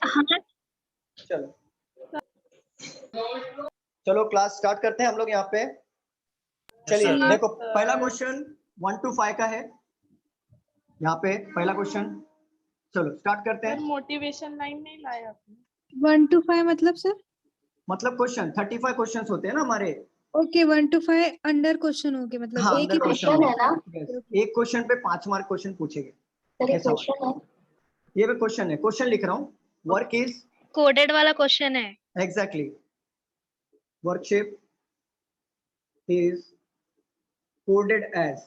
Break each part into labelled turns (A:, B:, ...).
A: हाँ
B: चलो चलो क्लास स्टार्ट करते हैं हम लोग यहाँ पे। चलिए देखो पहला क्वेश्चन 1 to 5 का है यहाँ पे पहला क्वेश्चन। चलो स्टार्ट करते हैं।
C: मोटिवेशन लाइन नहीं लाया आपने।
D: 1 to 5 मतलब सर?
B: मतलब क्वेश्चन 35 क्वेश्चंस होते हैं ना हमारे।
D: ओके 1 to 5 अंडर क्वेश्चन हो गए मतलब
B: हाँ,
D: एक ही
B: क्वेश्चन
A: है ना?
B: एक क्वेश्चन पे 5 मार्क क्वेश्चन पूछेंगे।
A: क्वेश्चन है,
B: ये भी क्वेश्चन है, क्वेश्चन लिख रहा हूँ। वर्क इज
E: कोडेड वाला क्वेश्चन है।
B: Exactly worship is coded as.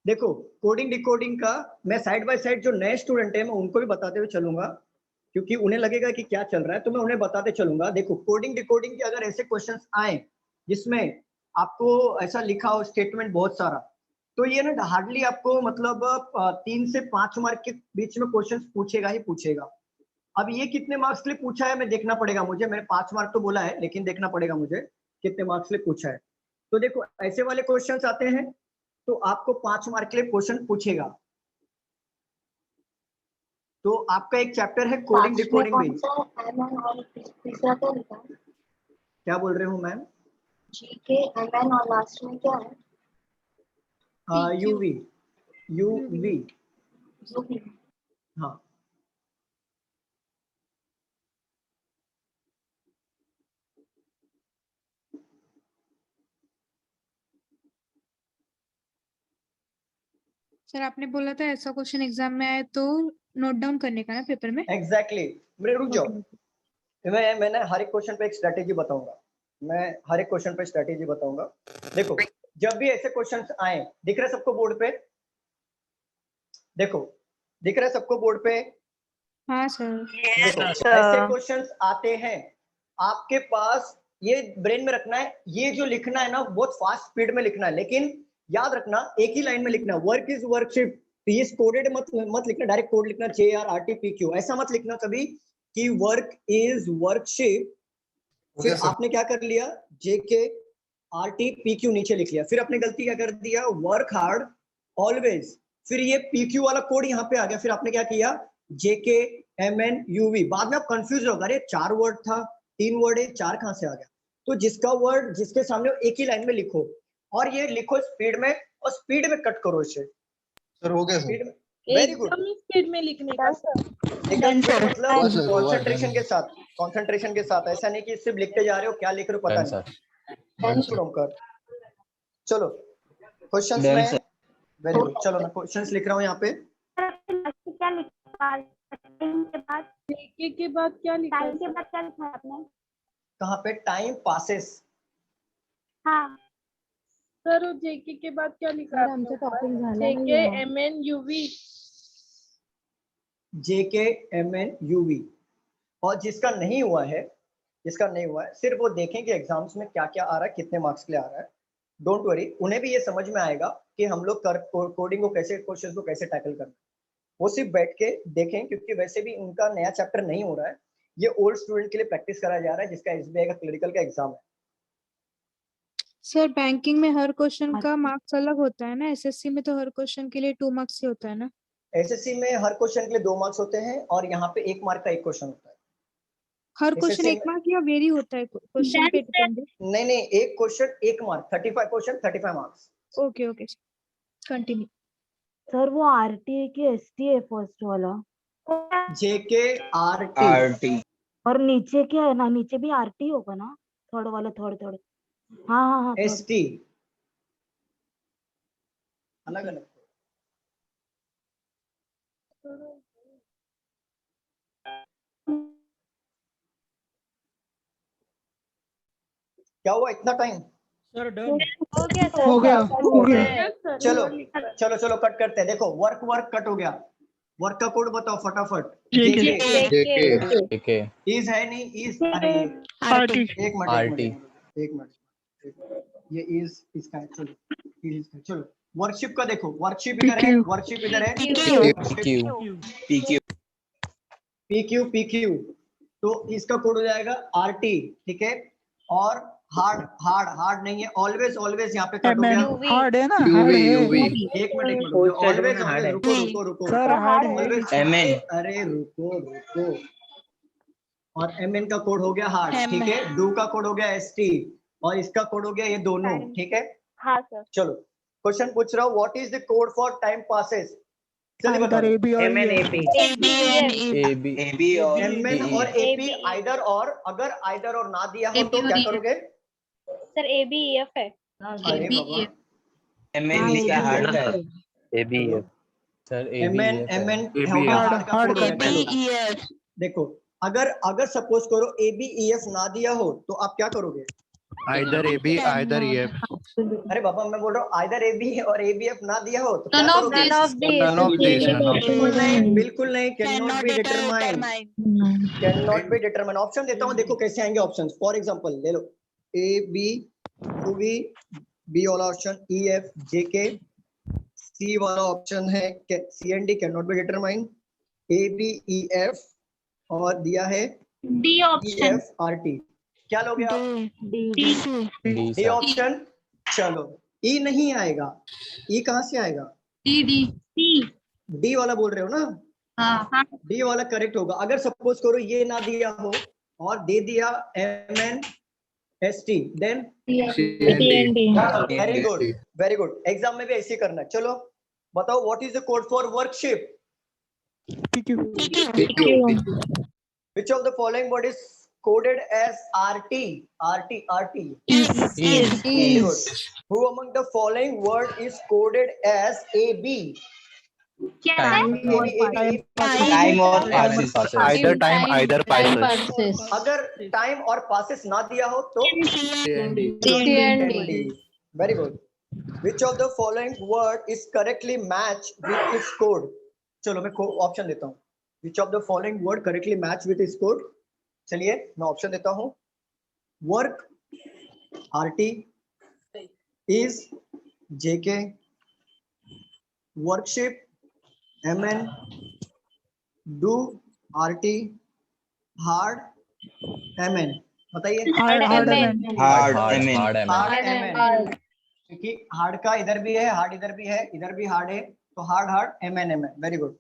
B: देखो कोडिंग डिकोडिंग का मैं साइड बाय साइड जो नए स्टूडेंट है मैं उनको भी बताते हुए चलूंगा क्योंकि उन्हें लगेगा कि क्या चल रहा है तो मैं उन्हें बताते चलूंगा। देखो कोडिंग डिकोडिंग के अगर ऐसे क्वेश्चंस आए जिसमें आपको ऐसा लिखा हो स्टेटमेंट बहुत सारा तो ये ना हार्डली आपको मतलब 3 से 5 मार्क के बीच में क्वेश्चंस पूछेगा ही पूछेगा। अब ये कितने मार्क्स के लिए पूछा है मैं देखना पड़ेगा मुझे। मैंने 5 मार्क तो बोला है लेकिन देखना पड़ेगा मुझे कितने मार्क्स के लिए पूछा है। तो देखो ऐसे वाले क्वेश्चंस आते हैं तो आपको 5 मार्क के लिए क्वेश्चन पूछेगा। तो आपका एक चैप्टर है कोडिंग डिकोडिंग भी।
A: तीसरा क्या लिखा है?
B: क्या बोल रहे हो मैम?
A: जीके एमएन और लास्ट में क्या है?
B: UV UV
A: UV.
B: हाँ
D: सर आपने बोला था ऐसा क्वेश्चन एग्जाम में आए तो नोट डाउन करने का ना पेपर में।
B: एग्जैक्टली मेरे रुक जाओ। मैंने हर एक क्वेश्चन पे एक स्ट्रेटेजी बताऊंगा। मैं हर एक क्वेश्चन पे स्ट्रेटेजी बताऊंगा। देखो जब भी ऐसे क्वेश्चंस आए दिख रहे सबको बोर्ड पे? देखो दिख रहा है सबको बोर्ड पे?
D: हाँ सर।
B: देखो ऐसे क्वेश्चंस आते हैं आपके पास ये ब्रेन में रखना है। ये जो लिखना है ना बहुत फास्ट स्पीड में लिखना है लेकिन याद रखना एक ही लाइन में लिखना। Work is worship is coded मत लिखना डायरेक्ट कोड लिखना JRRTPQ ऐसा मत लिखना कभी कि वर्क इज वर्कशिप। फिर आपने क्या कर लिया JKRTPQ नीचे लिख लिया। फिर आपने गलती क्या कर दिया वर्क हार्ड ऑलवेज। फिर ये PQ वाला कोड यहाँ पे आ गया। फिर आपने क्या किया JKMNUV। बाद में आप कंफ्यूज हो गए 4 वर्ड था 3 वर्ड है 4 कहां से आ गया। तो जिसका वर्ड जिसके सामने एक ही लाइन में लिखो और ये लिखो स्पीड में और स्पीड में कट करो इसे।
F: सर हो गया सर।
B: Very good.
C: एकदम स्पीड में लिखने का
B: एकदम मतलब कंसंट्रेशन के साथ ऐसा नहीं कि सिर्फ लिखते जा रहे हो क्या लिख रहे हो पता नहीं। चलो क्वेश्चंस में वेरी गुड। चलो मैं क्वेश्चंस लिख रहा हूँ यहाँ पे।
G: क्या लिखा
C: के बाद क्या लिखा
G: टाइम के बाद क्या लिखा है आपने?
B: कहाँ पे टाइम पासेस?
G: हाँ
C: सर जेके के बाद क्या लिखा है आपने? JKMNUV।
B: JKMNUV। और जिसका नहीं हुआ है सिर्फ वो देखें कि एग्जाम्स में क्या क्या आ रहा है कितने मार्क्स के लिए आ रहा है। डोंट वरी उन्हें भी ये समझ में आएगा कि हम लोग कोडिंग को कैसे क्वेश्चन को कैसे टैकल करना है। वो सिर्फ बैठ के देखें क्योंकि वैसे भी उनका नया चैप्टर नहीं हो रहा है। ये ओल्ड स्टूडेंट के लिए प्रैक्टिस कराया जा रहा है जिसका SBI का क्लरिकल का एग्जाम है।
D: सर बैंकिंग में हर क्वेश्चन का मार्क्स अलग होता है ना? SSC में तो हर क्वेश्चन के लिए 2 मार्क्स ही होता है ना?
B: SSC में हर क्वेश्चन के लिए 2 मार्क्स होते हैं और यहाँ पे 1 मार्क का एक क्वेश्चन होता है।
D: हर क्वेश्चन 1 मार्क या वेरी होता है क्वेश्चन पे डिपेंड?
B: नहीं एक question 1 mark 35 question 35 marks.
D: Okay continue.
H: Sir वो RT है कि ST है फर्स्ट वाला?
B: JKRT।
H: और नीचे क्या है ना? नीचे भी RT होगा ना? थर्ड वाला थर्ड। हाँ
B: ST अलग अलग। क्या हुआ इतना टाइम?
C: सर डन
D: हो गया।
B: चलो कट करते हैं। देखो वर्क कट हो गया। वर्क का कोड बताओ फटाफट।
F: JK
B: इज है नहीं इज अरे एक मिनट ये इज इसका है। चलो वर्कशिप का देखो वर्कशिप इधर है PQ। तो इसका कोड हो जाएगा RT ठीक है। और हार्ड नहीं है ऑलवेज यहाँ पे कट हो गया।
D: हार्ड है ना?
B: एक मिनट ऑलवेज रुको
D: सर हार्ड है।
B: अरे रुको और MN का कोड हो गया हार्ड, ठीक है। डू का कोड हो गया ST और इसका कोड हो गया ये दोनों, ठीक है।
G: हाँ सर।
B: चलो क्वेश्चन पूछ रहा हूँ, what is the code for time passes? चलिए
F: इधर
B: बताओ।
F: AB और
I: MN
F: EF।
I: AB AB और
B: MN और AP
G: AB
B: आइदर और, अगर आइदर और ना दिया हो तो क्या करोगे?
G: सर ABEF है।
B: अरे बाबा,
I: MN
H: हाँ,
I: इसका
H: AB
I: हार्ड का है।
J: ABF सर
B: MN
J: ABF
B: हो गया हार्ड का
F: हार्ड
B: कोड हो गया। चलो देखो, अगर सपोज करो ABEF ना दिया हो तो आप क्या करोगे?
F: Either AB either EF।
B: अरे बाबा, मैं बोल रहा हूँ आइदर AB और ABF ना दिया हो तो क्या करोगे?
F: None of these, none of these.
B: बिल्कुल नहीं, can not be determine, can not be determine. Option देता हूँ, देखो कैसे आएंगे ऑप्शन। फॉर एग्जांपल ले लो, AB टू B वाला ऑप्शन, EF JK, C वाला ऑप्शन है CND can not be determine, ABEF और दिया है
E: डी ऑप्शन
B: EF RT। क्या लोगे आप?
H: D
J: D
B: D option. चलो E नहीं आएगा, E कहाँ से आएगा? डी वाला बोल रहे हो ना?
E: हाँ
B: डी वाला करेक्ट होगा। अगर सपोज करो ये ना दिया हो और दे दिया MN ST, then very good, very good. Exam में भी ऐसे ही करना है। चलो बताओ, what is the code for worship? Which of the following word is coded as RT? RT. Very good. Who among the following word is coded as AB?
I: Time और passes.
F: Either time either passes.
B: अगर time और passes ना दिया हो तो
D: CND.
B: Very good. Which of the following word is correctly matched with its code? चलो मैं option देता हूँ। Which of the following word correctly match with its code? चलिए मैं ऑप्शन देता हूँ। Work RT, is JK, workship MN, do RT, hard MN। बताइए।
I: Hard MN
B: hard MN, क्योंकि हार्ड का इधर भी है, हार्ड इधर भी है, इधर भी हार्ड है, तो हार्ड MN। Very good.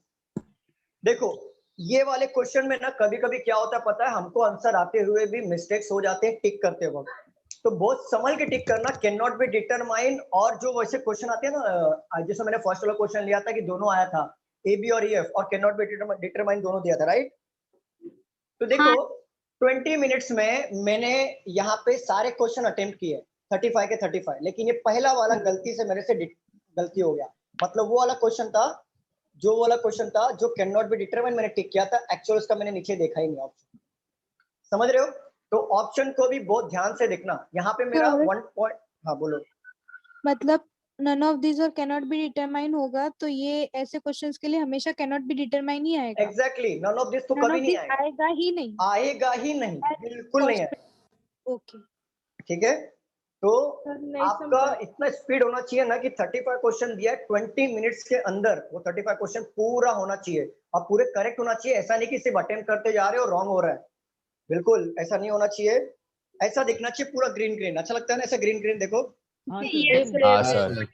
B: देखो ये वाले क्वेश्चन में ना कभी कभी क्या होता है पता है, हमको आंसर आते हुए भी मिस्टेक्स हो जाते हैं टिक करते वक्त, तो बहुत संभल के टिक करना। कैन नॉट बी डिटरमाइन, और जो वैसे क्वेश्चन आते हैं ना, जैसे मैंने फर्स्ट वाला क्वेश्चन लिया था कि दोनों आया था AB और EF, और कैन नॉट बी डिटरमाइन दोनों दिया था, राइट? तो देखो 20 मिनट्स में मैंने यहाँ पे सारे क्वेश्चन अटेम्प्ट किए 35 के 35, लेकिन ये पहला वाला गलती से मेरे से गलती हो गया। मतलब वो वाला क्वेश्चन था, जो कैन नॉट बी डिटरमाइन मैंने टिक किया था, एक्चुअल उसका मैंने नीचे देखा ही नहीं ऑप्शन। समझ रहे हो? तो ऑप्शन को भी बहुत ध्यान से देखना। यहाँ पे मेरा 1 पॉइंट, हाँ बोलो।
D: मतलब none of these और cannot be determined होगा तो ये ऐसे क्वेश्चंस के लिए हमेशा cannot be determined ही आएगा।
B: एग्जैक्टली, नन ऑफ दिस तो
D: None
B: कभी
D: of
B: नहीं
D: these
B: आएगा,
D: आएगा ही नहीं।
B: आएगा ही नहीं, बिल्कुल नहीं आएगा।
D: ओके
B: ठीक है, तो
C: नहीं
B: आपका
C: समझा।
B: इतना स्पीड होना चाहिए ना कि 35 क्वेश्चन दिया है 20 मिनट्स के अंदर, वो 35 क्वेश्चन पूरा होना चाहिए और पूरे करेक्ट होना चाहिए। ऐसा नहीं कि सिर्फ अटेम्प्ट करते जा रहे हो रॉन्ग हो रहा है, बिल्कुल ऐसा नहीं होना चाहिए। ऐसा दिखना चाहिए पूरा ग्रीन ग्रीन। अच्छा लगता है ना ऐसा ग्रीन ग्रीन? देखो
J: सर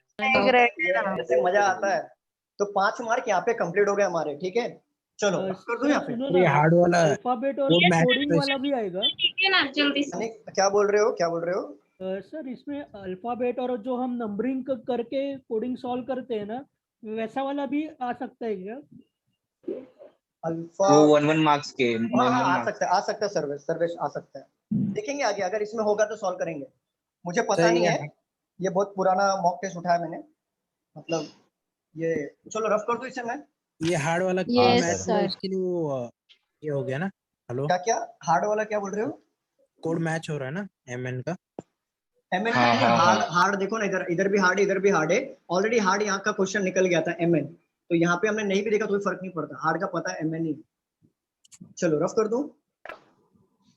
B: ऐसे मजा आता है। तो 5 मार्क यहाँ पे कंप्लीट हो गए हमारे, ठीक है। चलो कर दो यहाँ पे।
F: ये हार्ड वाला
C: अल्फाबेट और कोडिंग वाला भी आएगा।
E: ठीक है ना, जल्दी से।
B: यानी क्या बोल रहे हो?
C: सर इसमें अल्फाबेट और जो हम नंबरिंग करके कोडिंग सॉल्व करते हैं ना, वैसा वाला भी आ सकता है क्या?
B: अल्फा
I: वो 1 मार्क्स के
B: हाँ, आ सकता है सर्वेश आ सकता है। देखेंगे आगे, अगर इसमें होगा तो सॉल्व करेंगे। मुझे पता नहीं है, ये बहुत पुराना मॉक टेस्ट उठाया मैंने, मतलब ये। चलो रफ कर दो इसे मैं।
F: ये हार्ड वाला
D: Yes,
F: मैच
D: sir.
F: उसके लिए वो ये हो गया ना। हेलो,
B: क्या हार्ड वाला क्या बोल रहे हो?
F: कोड मैच हो रहा है ना MN का।
B: MN
I: हाँ, हाँ,
B: हार्ड देखो ना, इधर भी हार्ड है, इधर भी हार्ड है। ऑलरेडी हार्ड यहाँ का क्वेश्चन निकल गया था MN, तो यहाँ पे हमने नहीं भी देखा तो भी फर्क नहीं पड़ता, हार्ड का पता है MN ही। चलो रफ कर दूं।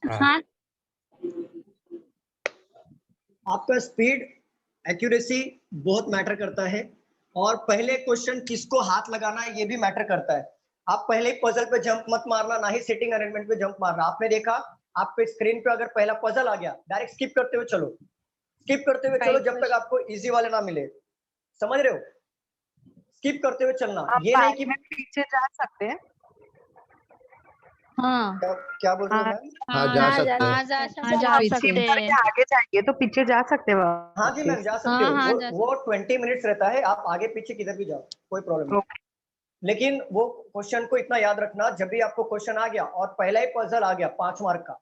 E: हाँ
B: आपका स्पीड, एक्यूरेसी बहुत मैटर करता है, और पहले क्वेश्चन किसको हाथ लगाना है ये भी मैटर करता है। आप पहले पजल पे जंप मत मारना, ना ही सिटिंग अरेंजमेंट पे जंप मारना। आपने देखा आपके स्क्रीन पे अगर पहला पजल आ गया, डायरेक्ट स्किप करते हुए चलो जब तक आपको इजी वाले ना मिले। समझ रहे हो? स्किप करते हुए चलना, ये नहीं कि
K: पीछे जा सकते हैं।
D: हाँ
B: क्या बोल रहे हो मैम?
J: हाँ जा सकते हैं।
D: हाँ जा सकते हैं।
H: आगे जाइए तो पीछे जा सकते हो।
B: हाँ जी मैम, जा सकते हो।
D: हाँ, जा
B: वो 20 मिनट्स रहता है, आप आगे पीछे किधर भी जाओ, कोई प्रॉब्लम नहीं। लेकिन वो क्वेश्चन को इतना याद रखना, जब भी आपको क्वेश्चन आ गया और पहला ही पजल आ गया 5 मार्क का,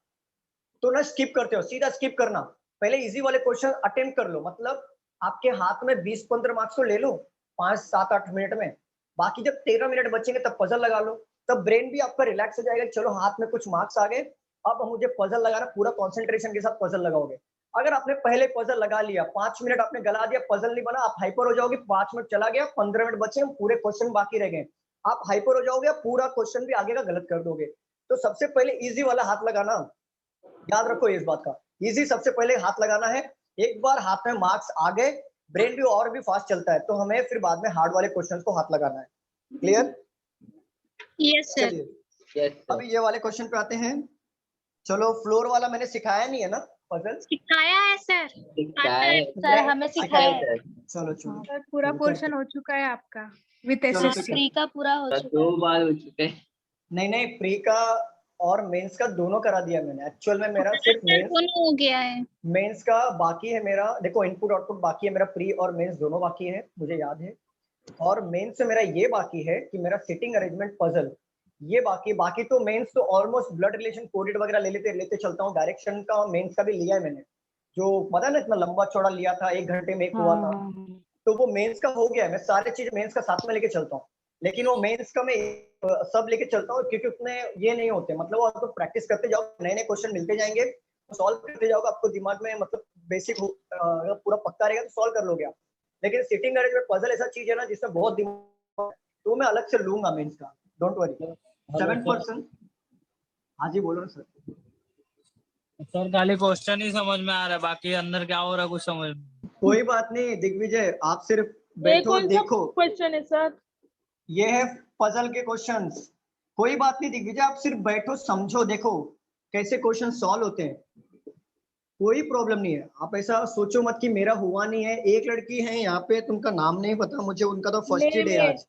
B: तो ना स्किप करते हो, सीधा स्किप करना। पहले इजी वाले क्वेश्चन अटेम्प्ट कर लो, मतलब आपके हाथ में 20-15 मार्क्स तो ले लो 5-7-8 मिनट में। बाकी जब 13 मिनट बचेंगे तब पजल लगा लो, तब ब्रेन भी आपका रिलैक्स हो जाएगा। चलो हाथ में कुछ मार्क्स आ गए, अब मुझे पजल लगाना, पूरा कॉन्सेंट्रेशन के साथ पजल लगाओगे। अगर आपने पहले पजल लगा लिया, 5 मिनट आपने गला दिया, पजल नहीं बना, आप हाइपर हो जाओगे। 5 मिनट चला गया, 15 मिनट बचे, पूरे क्वेश्चन बाकी रह गए, आप हाइपर हो जाओगे, पूरा क्वेश्चन भी आगे का गलत कर दोगे। तो सबसे पहले इजी वाला हाथ लगाना, याद रखो इस बात का, इजी सबसे पहले हाथ लगाना है। एक बार हाथ में मार्क्स आ गए, ब्रेन भी और भी फास्ट चलता है, तो हमें फिर बाद में हार्ड वाले क्वेश्चंस को हाथ लगाना है। Clear?
E: Yes sir.
I: Yes, sir.
B: अभी ये वाले क्वेश्चन पे आते हैं। चलो, फ्लोर वाला मैंने सिखाया नहीं है ना पजल?
E: सिखाया है सर।
G: सर हमें सिखाया है।
B: चलो चलो,
D: सर पूरा पोर्शन हो चुका है आपका विथ
B: चलो
D: एसएससी।
B: फिर
G: का पूरा हो
I: सर
G: चुका
I: 2
G: है।
I: बार हो चुके हैं।
B: नहीं, प्री का और मेंस का दोनों करा दिया मैंने। एक्चुअल में मेरा सिर्फ
E: दोनों हो गया है।
B: मेंस का बाकी है मेरा। देखो, इनपुट आउटपुट बाकी है मेरा, प्री और मेंस दोनों बाकी है, मुझे याद है। और मेंस से मेरा ये बाकी है कि मेरा सिटिंग अरेंजमेंट पजल ये बाकी तो मेंस तो ऑलमोस्ट ब्लड रिलेशन कोडेड वगैरह लेते चलता हूँ। डायरेक्शन का मेंस का भी लिया है मैंने, जो पता है ना इतना लंबा चौड़ा लिया था, 1 घंटे में एक हुआ था। तो वो मेंस का हो गया है, मैं सारी चीज मेंस का साथ में लेके चलता हूँ। लेकिन वो मेंस का मैं सब लेके चलता हूँ, क्योंकि उतने ये नहीं होते, मतलब आप तो प्रैक्टिस करते जाओ, नए नए क्वेश्चन मिलते जाएंगे, सॉल्व करते जाओगे, आपको दिमाग में मतलब बेसिक पूरा पक्का रहेगा तो सॉल्व कर लोगे आप। लेकिन सिटिंग अरेंजमेंट पजल ऐसा चीज है ना जिसमें बहुत दिमाग, तो मैं अलग से लूंगा मेंस का, डोंट वरी। 7%। हाँ जी, बोलो ना सर।
K: सर खाली क्वेश्चन ही समझ में आ रहा है, बाकी अंदर क्या हो रहा है कुछ समझ में।
B: कोई बात नहीं दिग्विजय, आप सिर्फ बैठो, देखो
G: क्वेश्चन है सर?
B: ये है पजल के क्वेश्चंस। कोई बात नहीं दिग्विजय, आप सिर्फ बैठो, समझो, देखो कैसे क्वेश्चन सॉल्व होते हैं, कोई प्रॉब्लम नहीं है। आप ऐसा सोचो मत कि मेरा हुआ नहीं है। एक लड़की है यहाँ पे, तुमका नाम नहीं पता मुझे, उनका तो फर्स्ट ही डे आज।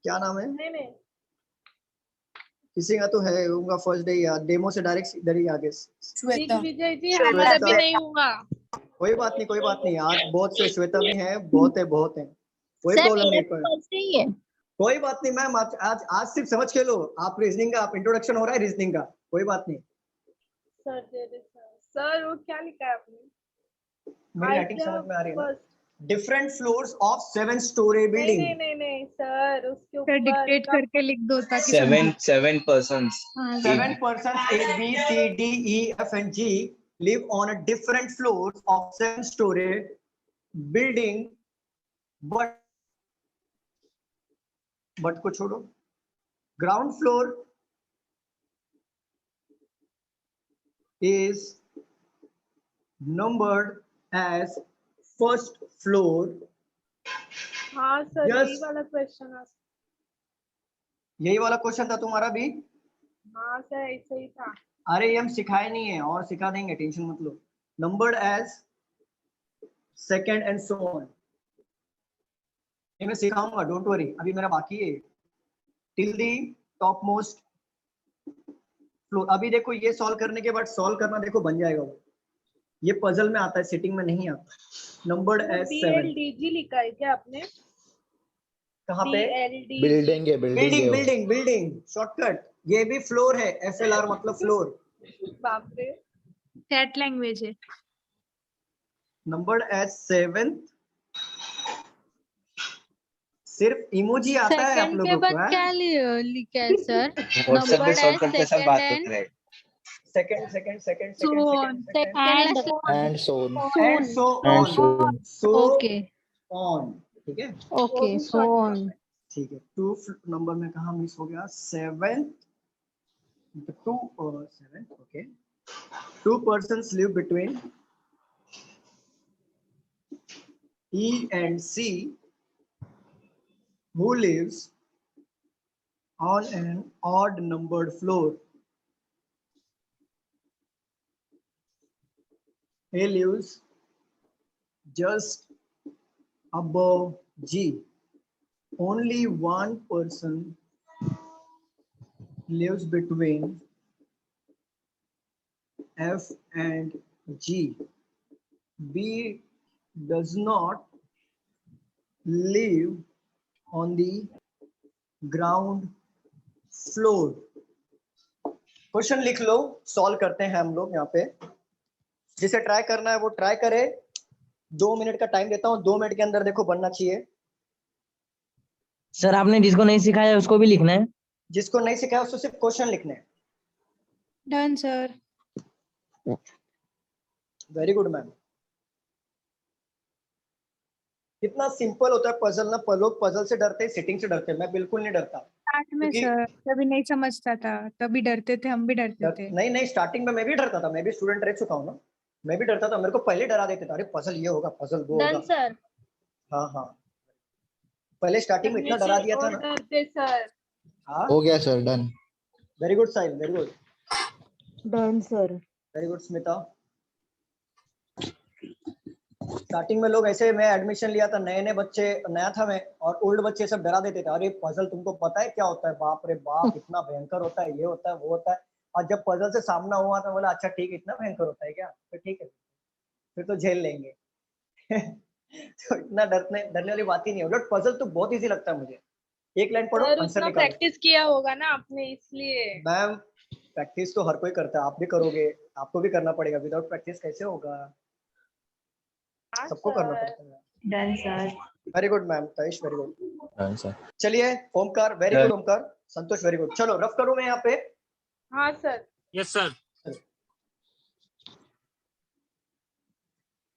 B: क्या नाम है? किसी का तो है, उनका फर्स्ट डे यार, डेमो से डायरेक्ट इधर ही आगे।
G: दिग्विजय जी
B: हमारा भी
E: नहीं हुआ।
B: कोई बात नहीं, आज बहुत से श्वेता भी है, बहुत है कोई प्रॉब्लम नहीं। कोई बात नहीं मैम, आज सिर्फ समझ के लो। आप रीजनिंग का, आप इंट्रोडक्शन हो रहा है रीजनिंग का, कोई बात नहीं।
G: सर वो क्या लिखा है आपने?
B: मेरी राइटिंग समझ में आ रही है ना? Different floors of 7 storey building.
G: नहीं सर, उसके
D: सर
G: ऊपर
D: डिक्टेट करके लिख दो ताकि
I: 7 persons.
B: 7 persons A, B, C, D, E, F and G live on a different floors of 7 story building, but को छोड़ो, ground floor is numbered as first floor.
G: हाँ सर,
B: Yes.
G: यही वाला क्वेश्चन है।
B: यही वाला क्वेश्चन था तुम्हारा भी?
G: हाँ सर, ऐसे ही था।
B: अरे ये हम सिखाए नहीं है, और सिखा देंगे, टेंशन मत लो। Numbered as second and so on, ये मैं सिखाऊंगा, डोंट वरी। अभी मेरा बाकी है till the top most floor. अभी देखो ये सॉल्व करने के बाद सॉल्व करना, देखो बन जाएगा वो। ये पजल में आता है, सिटिंग में नहीं आता। Numbered as 7।
G: BLDG लिखा है क्या आपने?
B: कहाँ पे?
J: बिल्डिंग है,
B: बिल्डिंग शॉर्टकट। ये भी फ्लोर है, FLR मतलब फ्लोर।
G: बाप रे।
D: कैट लैंग्वेज है।
B: Numbered as 7। सिर्फ इमोजी आता है आप लोगों को?
D: क्या लिखा है सर?
I: व्हाट्सएप पे शॉर्ट करके सब बात करते रहे।
B: Second
J: and so
B: on. ठीक है,
D: ओके सो ऑन।
B: ठीक है। 2 नंबर में कहाँ मिस हो गया? 7 2 और 7। Okay, 2 persons live between E and C, who lives on an odd numbered floor. A lives just above G. Only one person lives between F and G. B does not live on the ground floor. Question लिख लो, solve करते हैं हम लोग। यहाँ पे जिसे try करना है वो ट्राई करे। 2 मिनट का टाइम देता हूँ, 2 मिनट के अंदर देखो बनना चाहिए।
L: सर आपने जिसको नहीं सिखाया उसको भी लिखना है?
B: जिसको नहीं सिखाया उसको सिर्फ क्वेश्चन लिखने हैं।
D: Done sir.
B: Very good ma'am. कितना सिंपल होता है पजल ना। लोग पजल से डरते हैं, सिटिंग से डरते हैं। मैं बिल्कुल नहीं डरता।
D: स्टार्ट में
B: क्योंकि
D: सर तभी नहीं समझता था, तभी डरते थे, हम भी डरते थे।
B: नहीं नहीं, स्टार्टिंग में मैं भी डरता था। मैं भी स्टूडेंट रह चुका हूँ ना। मैं भी डरता था, मेरे को पहले डरा देते थे, अरे पजल ये होगा, पजल वो होगा।
E: सर।
B: हाँ हाँ, पहले स्टार्टिंग में इतना डरा दिया था ना।
G: डरते सर।
B: हाँ,
J: हो गया sir, done.
B: Very good Sahil, very good,
H: done sir.
B: Very good Smita. Starting में लोग ऐसे, मैं एडमिशन लिया था, नए नए बच्चे, नया था मैं, और ओल्ड बच्चे सब डरा देते थे, अरे पजल तुमको पता है क्या होता है, बाप रे बाप इतना भयंकर होता है, ये होता है वो होता है। और जब पजल से सामना हुआ तो बोला अच्छा ठीक है, इतना भयंकर होता है क्या, फिर ठीक है, फिर तो झेल लेंगे। तो इतना डरने वाली बात ही नहीं है। पजल तो बहुत इजी लगता है मुझे। एक लाइन पढ़ो,
G: सर
B: आंसर
G: उतना
B: निकालो।
G: प्रैक्टिस किया होगा ना आपने, इसलिए।
B: मैम प्रैक्टिस तो हर कोई करता है, आप भी करोगे, आपको भी करना पड़ेगा। विदाउट प्रैक्टिस कैसे होगा, सबको करना पड़ता है।
H: Done sir.
B: Very good ma'am, Taish very good.
J: Done sir.
B: चलिए Omkar, very good Omkar. Santosh very good. चलो रफ करूं मैं यहाँ पे।
G: हाँ सर।
K: Yes sir.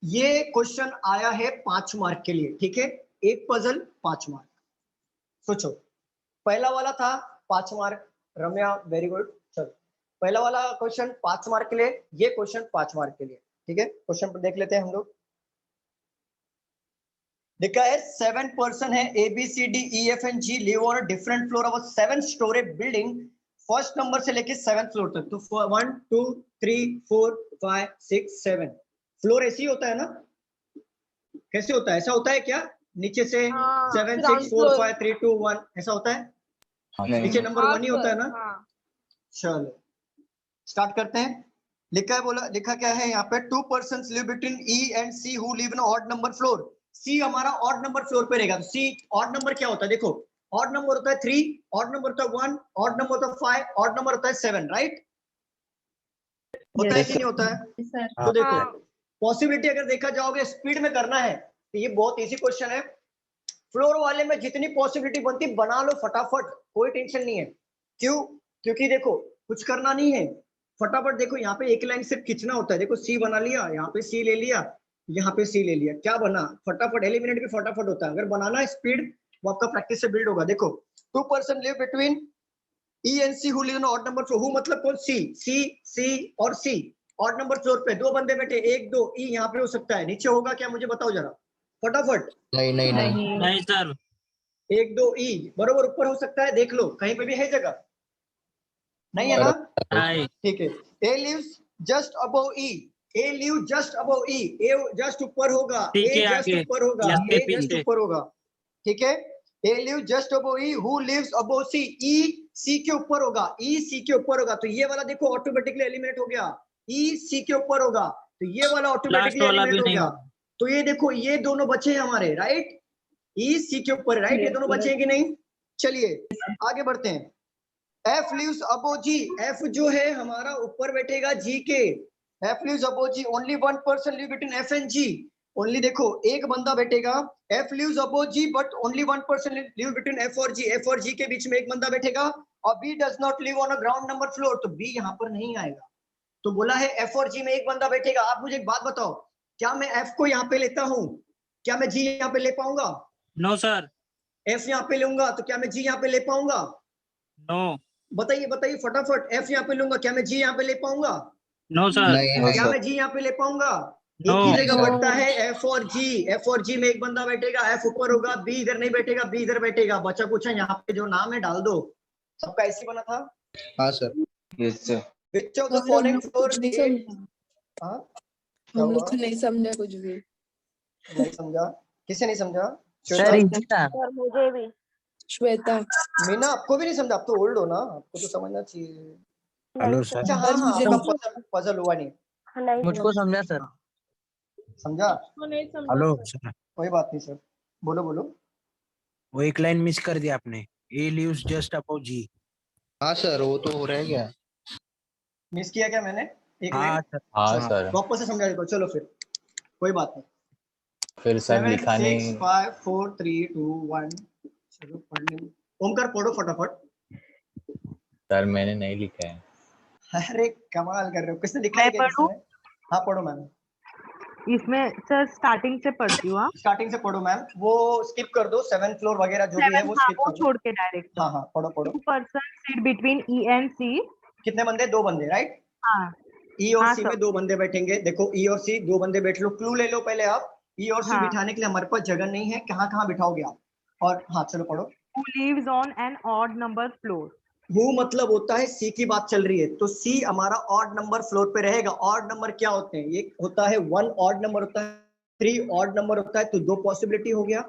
B: ये क्वेश्चन आया है 5 मार्क के लिए, ठीक है। एक पजल 5 मार्क। सोचो, पहला वाला था 5 मार्क। रम्या वेरी गुड। चलो पहला वाला क्वेश्चन 5 मार्क के लिए, ये क्वेश्चन 5 मार्क के लिए, ठीक है। क्वेश्चन पर देख लेते हैं हम लोग। लिखा है 7 पर्सन है, A B C D E F and G live on a different floor of 7 storey building, first number से लेके 7th फ्लोर तक। तो 1 2 3 4 5 6 7 फ्लोर ऐसे ही होता है ना। कैसे होता है, ऐसा होता है क्या, नीचे से 7 6 4 5 3 2 1 ऐसा होता है? नीचे नंबर 1 ही होता है ना। चलो स्टार्ट करते हैं। लिखा है, बोला लिखा क्या है यहाँ पे, 2 persons live between E and C who live in odd number floor. C हमारा ऑड नंबर फ्लोर पे रहेगा। तो सी ऑड नंबर क्या होता है, देखो ऑड नंबर होता है 3, ऑड नंबर होता है 1, ऑड नंबर होता है 5, ऑड नंबर होता है 7, राइट? होता है कि नहीं होता है? तो देखो पॉसिबिलिटी अगर देखा जाओगे, स्पीड में करना है तो ये बहुत इजी क्वेश्चन है। फ्लोर वाले में जितनी पॉसिबिलिटी बनती बना लो फटाफट, कोई टेंशन नहीं है। क्यों? क्योंकि देखो कुछ करना नहीं है, फटाफट देखो यहाँ पे एक लाइन सिर्फ खींचना होता है। देखो सी बना लिया, यहाँ पे सी ले लिया, यहाँ पे सी ले लिया, क्या बना, फटाफट एलिमिनेट भी फटाफट होता है। अगर बनाना है स्पीड, वो आपका प्रैक्टिस से बिल्ड होगा। देखो 2 person live between E and C who live in odd number floor. Who मतलब कौन, सी और सी। ऑड नंबर फ्लोर पे 2 बंदे बैठे, 1 2 ई यहाँ पे हो सकता है, नीचे होगा क्या मुझे बताओ जरा फटाफट।
J: नहीं नहीं नहीं
K: नहीं सर।
B: 1 2 ई बरोबर ऊपर हो सकता है, देख लो कहीं पे भी है जगह, नहीं है ना? ठीक है। ए lives just above E, A live just above E, A just ऊपर होगा, ए जस्ट ऊपर होगा, ए जस्ट ऊपर होगा, ठीक है। A live just above E, who lives above C, E C के ऊपर होगा, ई सी के ऊपर होगा, तो ये वाला देखो ऑटोमेटिकली एलिमिनेट हो गया। ई सी के ऊपर होगा तो ये वाला ऑटोमेटिकली एलिमिनेट हो गया। तो ये देखो ये दोनों बचे हैं हमारे, राइट? ई सी के ऊपर, राइट? ये दोनों बचे हैं कि नहीं? चलिए आगे बढ़ते हैं। F lives above G, F जो है हमारा ऊपर बैठेगा G के। F lives above G, only one person live between F and G। Only देखो एक बंदा बैठेगा। F lives above G but only one person live between F और G। F और G के बीच में एक बंदा बैठेगा। और B does not live on a ground number floor, तो B यहाँ पर नहीं आएगा। तो बोला है F और G में एक बंदा बैठेगा। आप मुझे एक बात बताओ, क्या मैं F को यहाँ पे लेता हूँ, क्या मैं G यहाँ पे ले पाऊंगा?
K: No sir.
B: F यहाँ पे लूंगा तो क्या मैं G यहाँ पे ले पाऊंगा?
K: नो।
B: बताइए बताइए फटाफट। F यहाँ पे लूंगा, क्या मैं G यहाँ पे ले पाऊंगा?
K: No sir.
B: क्या मैं G यहाँ पे ले पाऊंगा? एक ही जगह बढ़ता है F और G। F और G में एक बंदा बैठेगा, F ऊपर होगा, B इधर नहीं बैठेगा, B इधर बैठेगा। बचा कुछ है यहाँ पे जो नाम है डाल दो। सबका ऐसे बना था?
J: हाँ sir.
I: Yes sir.
B: Which of the following floor? हाँ
G: हम लोग को नहीं समझा कुछ भी।
B: नहीं समझा? किसे नहीं समझा?
L: सर इजी था।
H: सर मुझे भी।
G: श्वेता।
B: मीना आपको भी नहीं समझा, आप तो ओल्ड हो ना, आपको तो समझना चाहिए।
F: Hello sir.
B: अच्छा हाँ हाँ, आपका पजल हुआ नहीं,
L: मुझको समझा सर।
B: समझा?
G: वो नहीं समझा
F: हेलो
G: सर।
F: सर,
B: कोई बात नहीं सर, बोलो बोलो।
F: वो एक लाइन मिस कर दिया आपने। ए लिव्स जस्ट अबव जी।
J: हाँ सर, वो तो रह गया।
B: मिस किया क्या मैंने? एक
F: हाँ
B: लाइन
F: सर।
I: हाँ सर,
B: वापस से समझा देता हूँ, चलो फिर कोई बात नहीं।
I: फिर सर
B: 7
I: लिखा
B: 6
I: नहीं।
B: 5 4 3 2 1। चलो पढ़ने में ओमकार पढ़ो फटाफट।
I: सर मैंने नहीं लिखा है।
B: अरे कमाल कर रहे हो, किसने लिखा है क्या किसने? हाँ पढ़ो मैम,
H: इसमें सर स्टार्टिंग से पढ़ती हूँ।
B: स्टार्टिंग से पढ़ो मैम, वो स्किप कर दो, 7th फ्लोर वगैरह जो भी है वो स्किप
H: वो
B: कर दो।
H: छोड़ के डायरेक्ट।
B: हाँ हाँ पढ़ो पढ़ो।
H: 2 person sit between E and C।
B: कितने बंदे? 2 बंदे, राइट?
H: हाँ
B: ई और
H: हाँ
B: सी
H: सर।
B: में 2 बंदे बैठेंगे। देखो ई और सी 2 बंदे बैठ लो, क्लू ले लो पहले आप। ई और सी
H: हाँ।
B: बिठाने के लिए हमारे पास जगह नहीं है, कहाँ कहाँ बिठाओगे आप? और हाँ चलो पढ़ो।
H: Who lives on an odd number floor।
B: Who मतलब होता है सी की बात चल रही है, तो सी हमारा ऑड नंबर फ्लोर पे रहेगा। ऑड नंबर क्या होते हैं? एक होता है 1 ऑड नंबर होता है, 3 ऑड नंबर होता है, तो 2 पॉसिबिलिटी हो गया।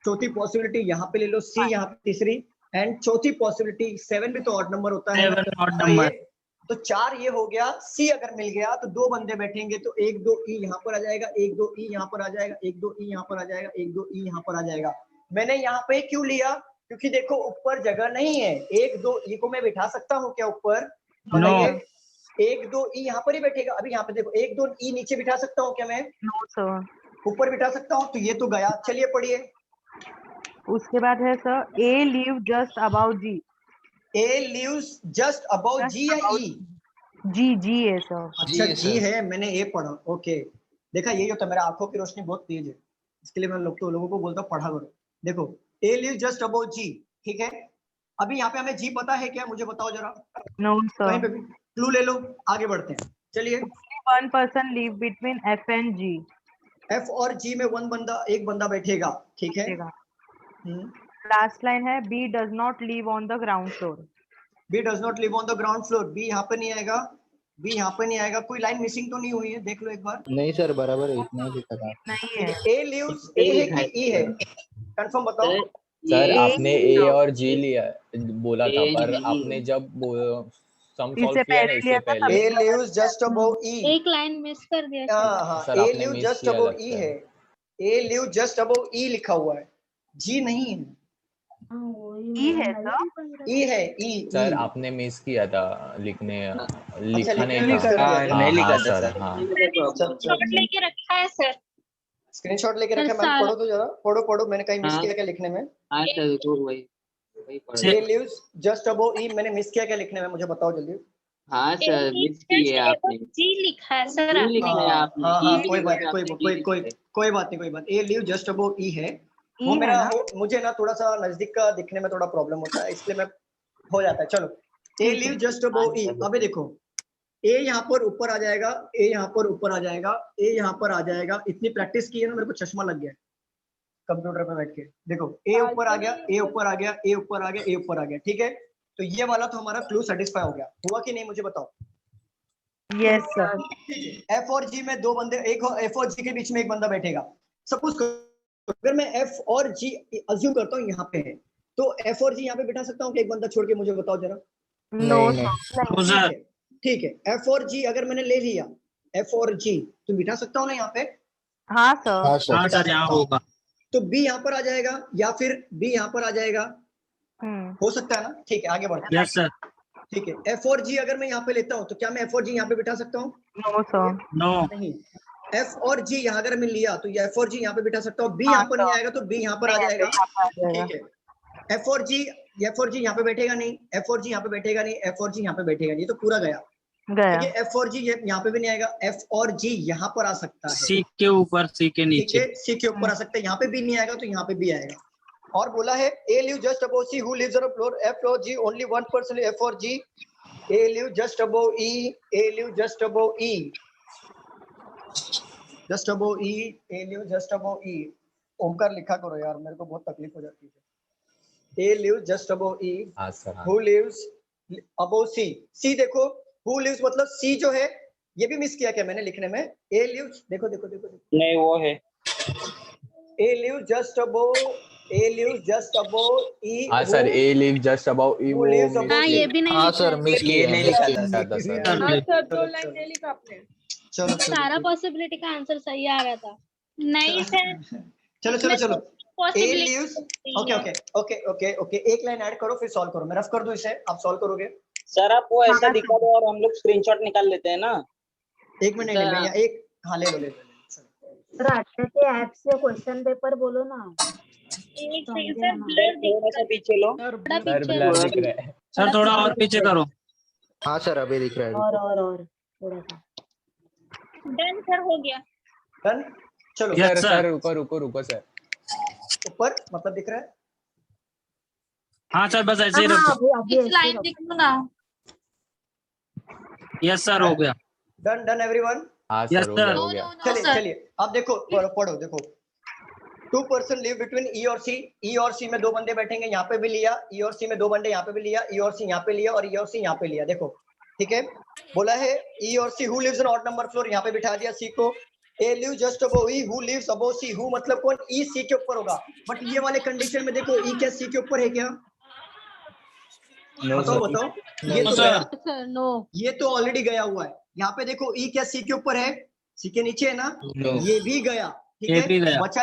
B: चौथी पॉसिबिलिटी यहाँ पे ले लो सी, यहाँ पे तीसरी, एंड चौथी पॉसिबिलिटी 7 भी तो ऑड नंबर होता है।
K: 7 odd
B: तो
K: number।
B: तो 4 ये हो गया। सी अगर मिल गया तो 2 बंदे बैठेंगे, तो 1 2 ई यहाँ पर आ जाएगा, 1 2 ई यहाँ पर आ जाएगा, 1 2 ई यहाँ पर आ जाएगा, 1 2 ई यहाँ पर आ जाएगा। मैंने यहाँ पे क्यों लिया? क्योंकि देखो ऊपर जगह नहीं है। 1 2 ई को मैं बिठा सकता हूँ क्या ऊपर? बताइए। 1 2 ई यहाँ पर ही बैठेगा। अभी यहाँ पे देखो 1 2 ई नीचे बिठा सकता हूँ क्या मैं?
H: No sir.
B: ऊपर बिठा सकता हूँ, तो ये तो गया। चलिए पढ़िए।
H: उसके बाद है sir A live just above G।
B: A lives just above G या ई?
H: जी है सर।
B: अच्छा
J: जी
B: जी
J: सर।
B: है, मैंने ए पढ़ा। ओके, देखा यही होता है, मेरा आंखों की रोशनी बहुत तेज है, इसके लिए मैं लोगों को बोलता हूँ पढ़ा करो। देखो ए लिव जस्ट अबव जी, ठीक है। अभी यहाँ पे हमें जी पता है क्या? मुझे बताओ जरा,
H: नो
B: कहीं
H: सर।
B: पे भी क्लू ले लो, आगे बढ़ते हैं। चलिए।
H: One person live between F and G।
B: F और जी में एक बंदा बैठेगा, ठीक है।
H: लास्ट लाइन है B does not live on the ground floor।
B: B does not live on the ground floor, B यहाँ पे नहीं आएगा, बी यहाँ पे नहीं आएगा। कोई लाइन मिसिंग तो नहीं हुई है? देख लो एक बार।
J: नहीं सर, बराबर है, इतना ही लिखा था।
H: नहीं है।
B: ए लिव्स ए है कि ई है? कंफर्म बताओ।
I: सर
H: A
I: आपने ए और जी लिया बोला था, पर
K: A,
I: आपने जब सम
H: इससे
I: सॉल्व किया ना
H: पहले
I: इससे
H: लिया था
I: पहले।
B: ए लिव्स जस्ट अबव ई।
E: एक लाइन मिस कर दिया शायद।
B: हाँ हाँ,
I: सर
B: ए
I: आपने
B: लिव
I: मिस
B: जस्ट
I: किया
B: अबव ई
I: लगता
B: है।
I: है।
B: ए लिव जस्ट अबव ई लिखा हुआ है, जी नहीं है।
H: E है सर।
B: ई है, ई
I: सर आपने मिस किया था लिखने,
B: अच्छा
I: लिखा नहीं
B: लिखने में मिस कर
I: था।
B: दिया क्या?
I: हाँ
K: नहीं लिखा
I: हाँ
K: था
I: सर,
K: सर।
I: हाँ।
E: शॉट लेके रखा है सर।
B: स्क्रीनशॉट लेके
E: सर,
B: रखा है मैम,
E: सारा-
B: पढ़ो तो जरा, पढ़ो पढ़ो, मैंने कहीं मिस
K: हाँ।
B: किया क्या लिखने में?
K: हाँ सर, तो वही पढ़
B: ए लिव्स जस्ट अबव ई, मैंने मिस किया क्या लिखने में? मुझे बताओ जल्दी।
K: हाँ सर, मिस की है आपने।
E: जी लिखा है सर
K: जी
E: आपने।
K: लिखा है आपने।
B: हाँ हाँ,
K: ई भी
B: कोई
K: लिखा
B: बात
K: है
B: कोई
K: आपने,
B: कोई
K: जी
B: कोई
K: लिखा है।
B: कोई बात नहीं, कोई बात। ए लिव जस्ट अबव ई है, वो
H: E है
B: मेरा
H: ना?
B: मुझे ना थोड़ा सा नजदीक का दिखने में थोड़ा प्रॉब्लम होता है, इसलिए मैं हो जाता है। चलो ए लिव जस्ट अबव ई। अबे देखो ए यहाँ पर ऊपर आ जाएगा, ए यहाँ पर ऊपर आ जाएगा, ए यहाँ पर आ जाएगा। इतनी प्रैक्टिस की है ना, मेरे को चश्मा लग गया कंप्यूटर पे बैठ के। देखो ए ऊपर आ गया, ए ऊपर आ गया, ए ऊपर आ गया, ए ऊपर आ गया, ठीक है। तो ये वाला तो हमारा क्लू सेटिस्फाई हो गया, हुआ कि नहीं मुझे बताओ।
H: Yes sir.
B: एफ और जी में 2 बंदे, एक एफ और जी के बीच में एक बंदा बैठेगा। सपोज अगर मैं एफ और जी अज्यूम करता हूँ यहाँ पे है, तो एफ और जी यहाँ पे बिठा सकता हूँ कि एक बंदा छोड़ के? मुझे बताओ जरा।
H: नो
J: नहीं नहीं।
H: सर।
B: ठीक है, एफ और जी अगर मैंने ले लिया, एफ और जी तो बिठा सकता हूँ ना यहाँ पे?
H: हाँ सर।
J: हाँ सर।
K: हाँ सर, यहाँ होगा।
B: तो बी यहाँ पर आ जाएगा या फिर बी यहाँ पर आ जाएगा, हो सकता है ना? ठीक है, आगे बढ़ते हैं।
K: Yes sir.
B: ठीक है, एफ और जी अगर मैं यहाँ पे लेता हूँ, तो क्या मैं एफ और जी यहाँ पे बिठा सकता हूँ?
H: No sir.
K: नो।
B: नहीं। एफ और जी यहाँ अगर मैं लिया तो एफ और जी यहाँ पे बिठा सकता हूँ। बी यहाँ पर नहीं आएगा, तो बी यहाँ पर आ जाएगा। ठीक है, एफ और जी यहाँ पे बैठेगा नहीं, एफ और जी यहाँ पे बैठेगा नहीं, एफ और जी यहाँ पे बैठेगा नहीं, तो पूरा गया। ठीक है, एफ और जी यहाँ पे भी नहीं आएगा, एफ और जी यहाँ पर आ सकता है,
K: सी के ऊपर, सी के
B: ठीक
K: नीचे।
B: है, सी के ऊपर आ सकता है, यहाँ पे भी नहीं आएगा तो यहाँ पे भी आएगा। और बोला है A live just above C, who lives on a floor, F और G, only one person F और G. A live just above E, A live just above E, just above E, A live just above E. Omkar लिखा करो यार, मेरे को बहुत तकलीफ हो जाती है। ए लिव जस्ट अबव ई,
I: हाँ सर, हाँ।
B: हु लिव्स अबव सी। सी देखो, हु लिव्स मतलब सी जो है, ये भी मिस किया क्या मैंने लिखने में? ए लिव्स, देखो देखो देखो,
K: नहीं, वो है।
B: A live just above A lives just above E.
I: हाँ sir, A lives just above E,
B: Who
I: वो
B: lives
I: miss
B: above
E: हाँ
B: E?
E: ये भी नहीं
J: हाँ
E: लिखा
J: सर
E: है।
J: मिस
L: ये
J: किया
L: नहीं
J: मिस
L: लिखा
J: किया
L: था
I: था सर।
K: सर
G: हाँ सर
B: चलो,
G: 2 लाइन नहीं लिखा आपने।
B: चलो
E: सारा पॉसिबिलिटी का आंसर सही आ रहा था। नहीं सर,
B: चलो चलो चलो A
E: possibility
B: lives. Okay okay okay okay okay, एक लाइन ऐड करो फिर सॉल्व करो। मैं रफ कर दूं इसे, आप सॉल्व करोगे।
L: सर आप वो ऐसा दिखा दो और हम लोग स्क्रीनशॉट निकाल लेते हैं ना।
B: एक मिनट नहीं, मैं यहाँ एक, हाँ ले लो ले लो।
H: सर आटे के ऐप से क्वेश्चन पेपर बोलो ना।
E: एक
H: समझे
E: सर
H: ना।
E: ब्लर दिख
L: थोड़ा सा पीछे लो।
C: सर
E: बड़ा
I: सर
E: picture
I: ब्लर
E: है।
I: दिख रहा है।
K: सर थोड़ा और पीछे करो।
J: हाँ सर अभी दिख रहा है।
H: और थोड़ा सा।
E: डन सर, हो गया।
B: डन। चलो
K: Yes,
I: सर
K: sir.
I: सर रुको रुको रुको सर।
B: ऊपर मतलब दिख रहा है।
K: हाँ सर बस ऐसे ही
H: हाँ
K: रखो।
H: अभी ऐसे ही
E: लाइन
H: रखो।
E: दिख ना।
K: यस सर हो गया।
B: Done done everyone.
I: हाँ
K: Yes,
I: सर, हो
K: sir.
I: गया हो गया।
B: चलिए चलिए आप देखो, पढ़ो देखो। 2 person live between E और C. E और C में 2 बंदे बैठेंगे, यहाँ पे भी लिया। E और C में 2 बंदे यहाँ पे भी लिया। E और C यहाँ पे लिया और E और C यहाँ पे लिया। देखो ठीक है, बोला है E और C who lives on odd number floor, यहाँ पे बिठा दिया C को। A lives just above E, who lives above C, who मतलब कौन? E C के ऊपर होगा। बट ये वाले कंडीशन में देखो E क्या C के ऊपर है क्या? बताओ बताओ। ये तो गया,
E: सर नो।
B: ये तो ऑलरेडी गया हुआ है। यहाँ पे देखो E क्या C के ऊपर है? C के नीचे है ना? ये भी गया। ठीक
K: ये भी
B: है,
K: गया।
B: बचा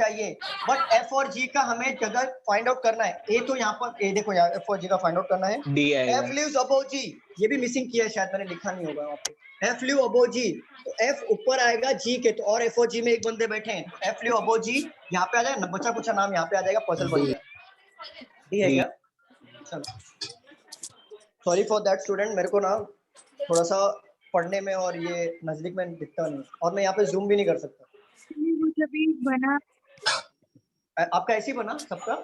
B: ये। बट F और G का हमें जगह फाइंड आउट करना है। A तो यहाँ पर, A देखो यहाँ F और G का फाइंड आउट करना है।
I: D आएगा।
B: F lives above G, ये भी मिसिंग किया है शायद, मैंने लिखा नहीं होगा वहाँ पे। F lives above G, तो F ऊपर आएगा G के, तो और F और G में एक बंदे बैठे हैं, तो F lives above G यहाँ पे आ जाएगा। बचा कुछ नाम यहाँ पे आ जाएगा, पजल बन गया। D है क्या? चलो सॉरी फॉर दैट स्टूडेंट, मेरे को ना थोड़ा सा पढ़ने में और ये नजदीक में दिखता नहीं, और मैं यहाँ पे जूम भी नहीं कर सकता।
D: बना
B: आपका ऐसे ही बना सबका?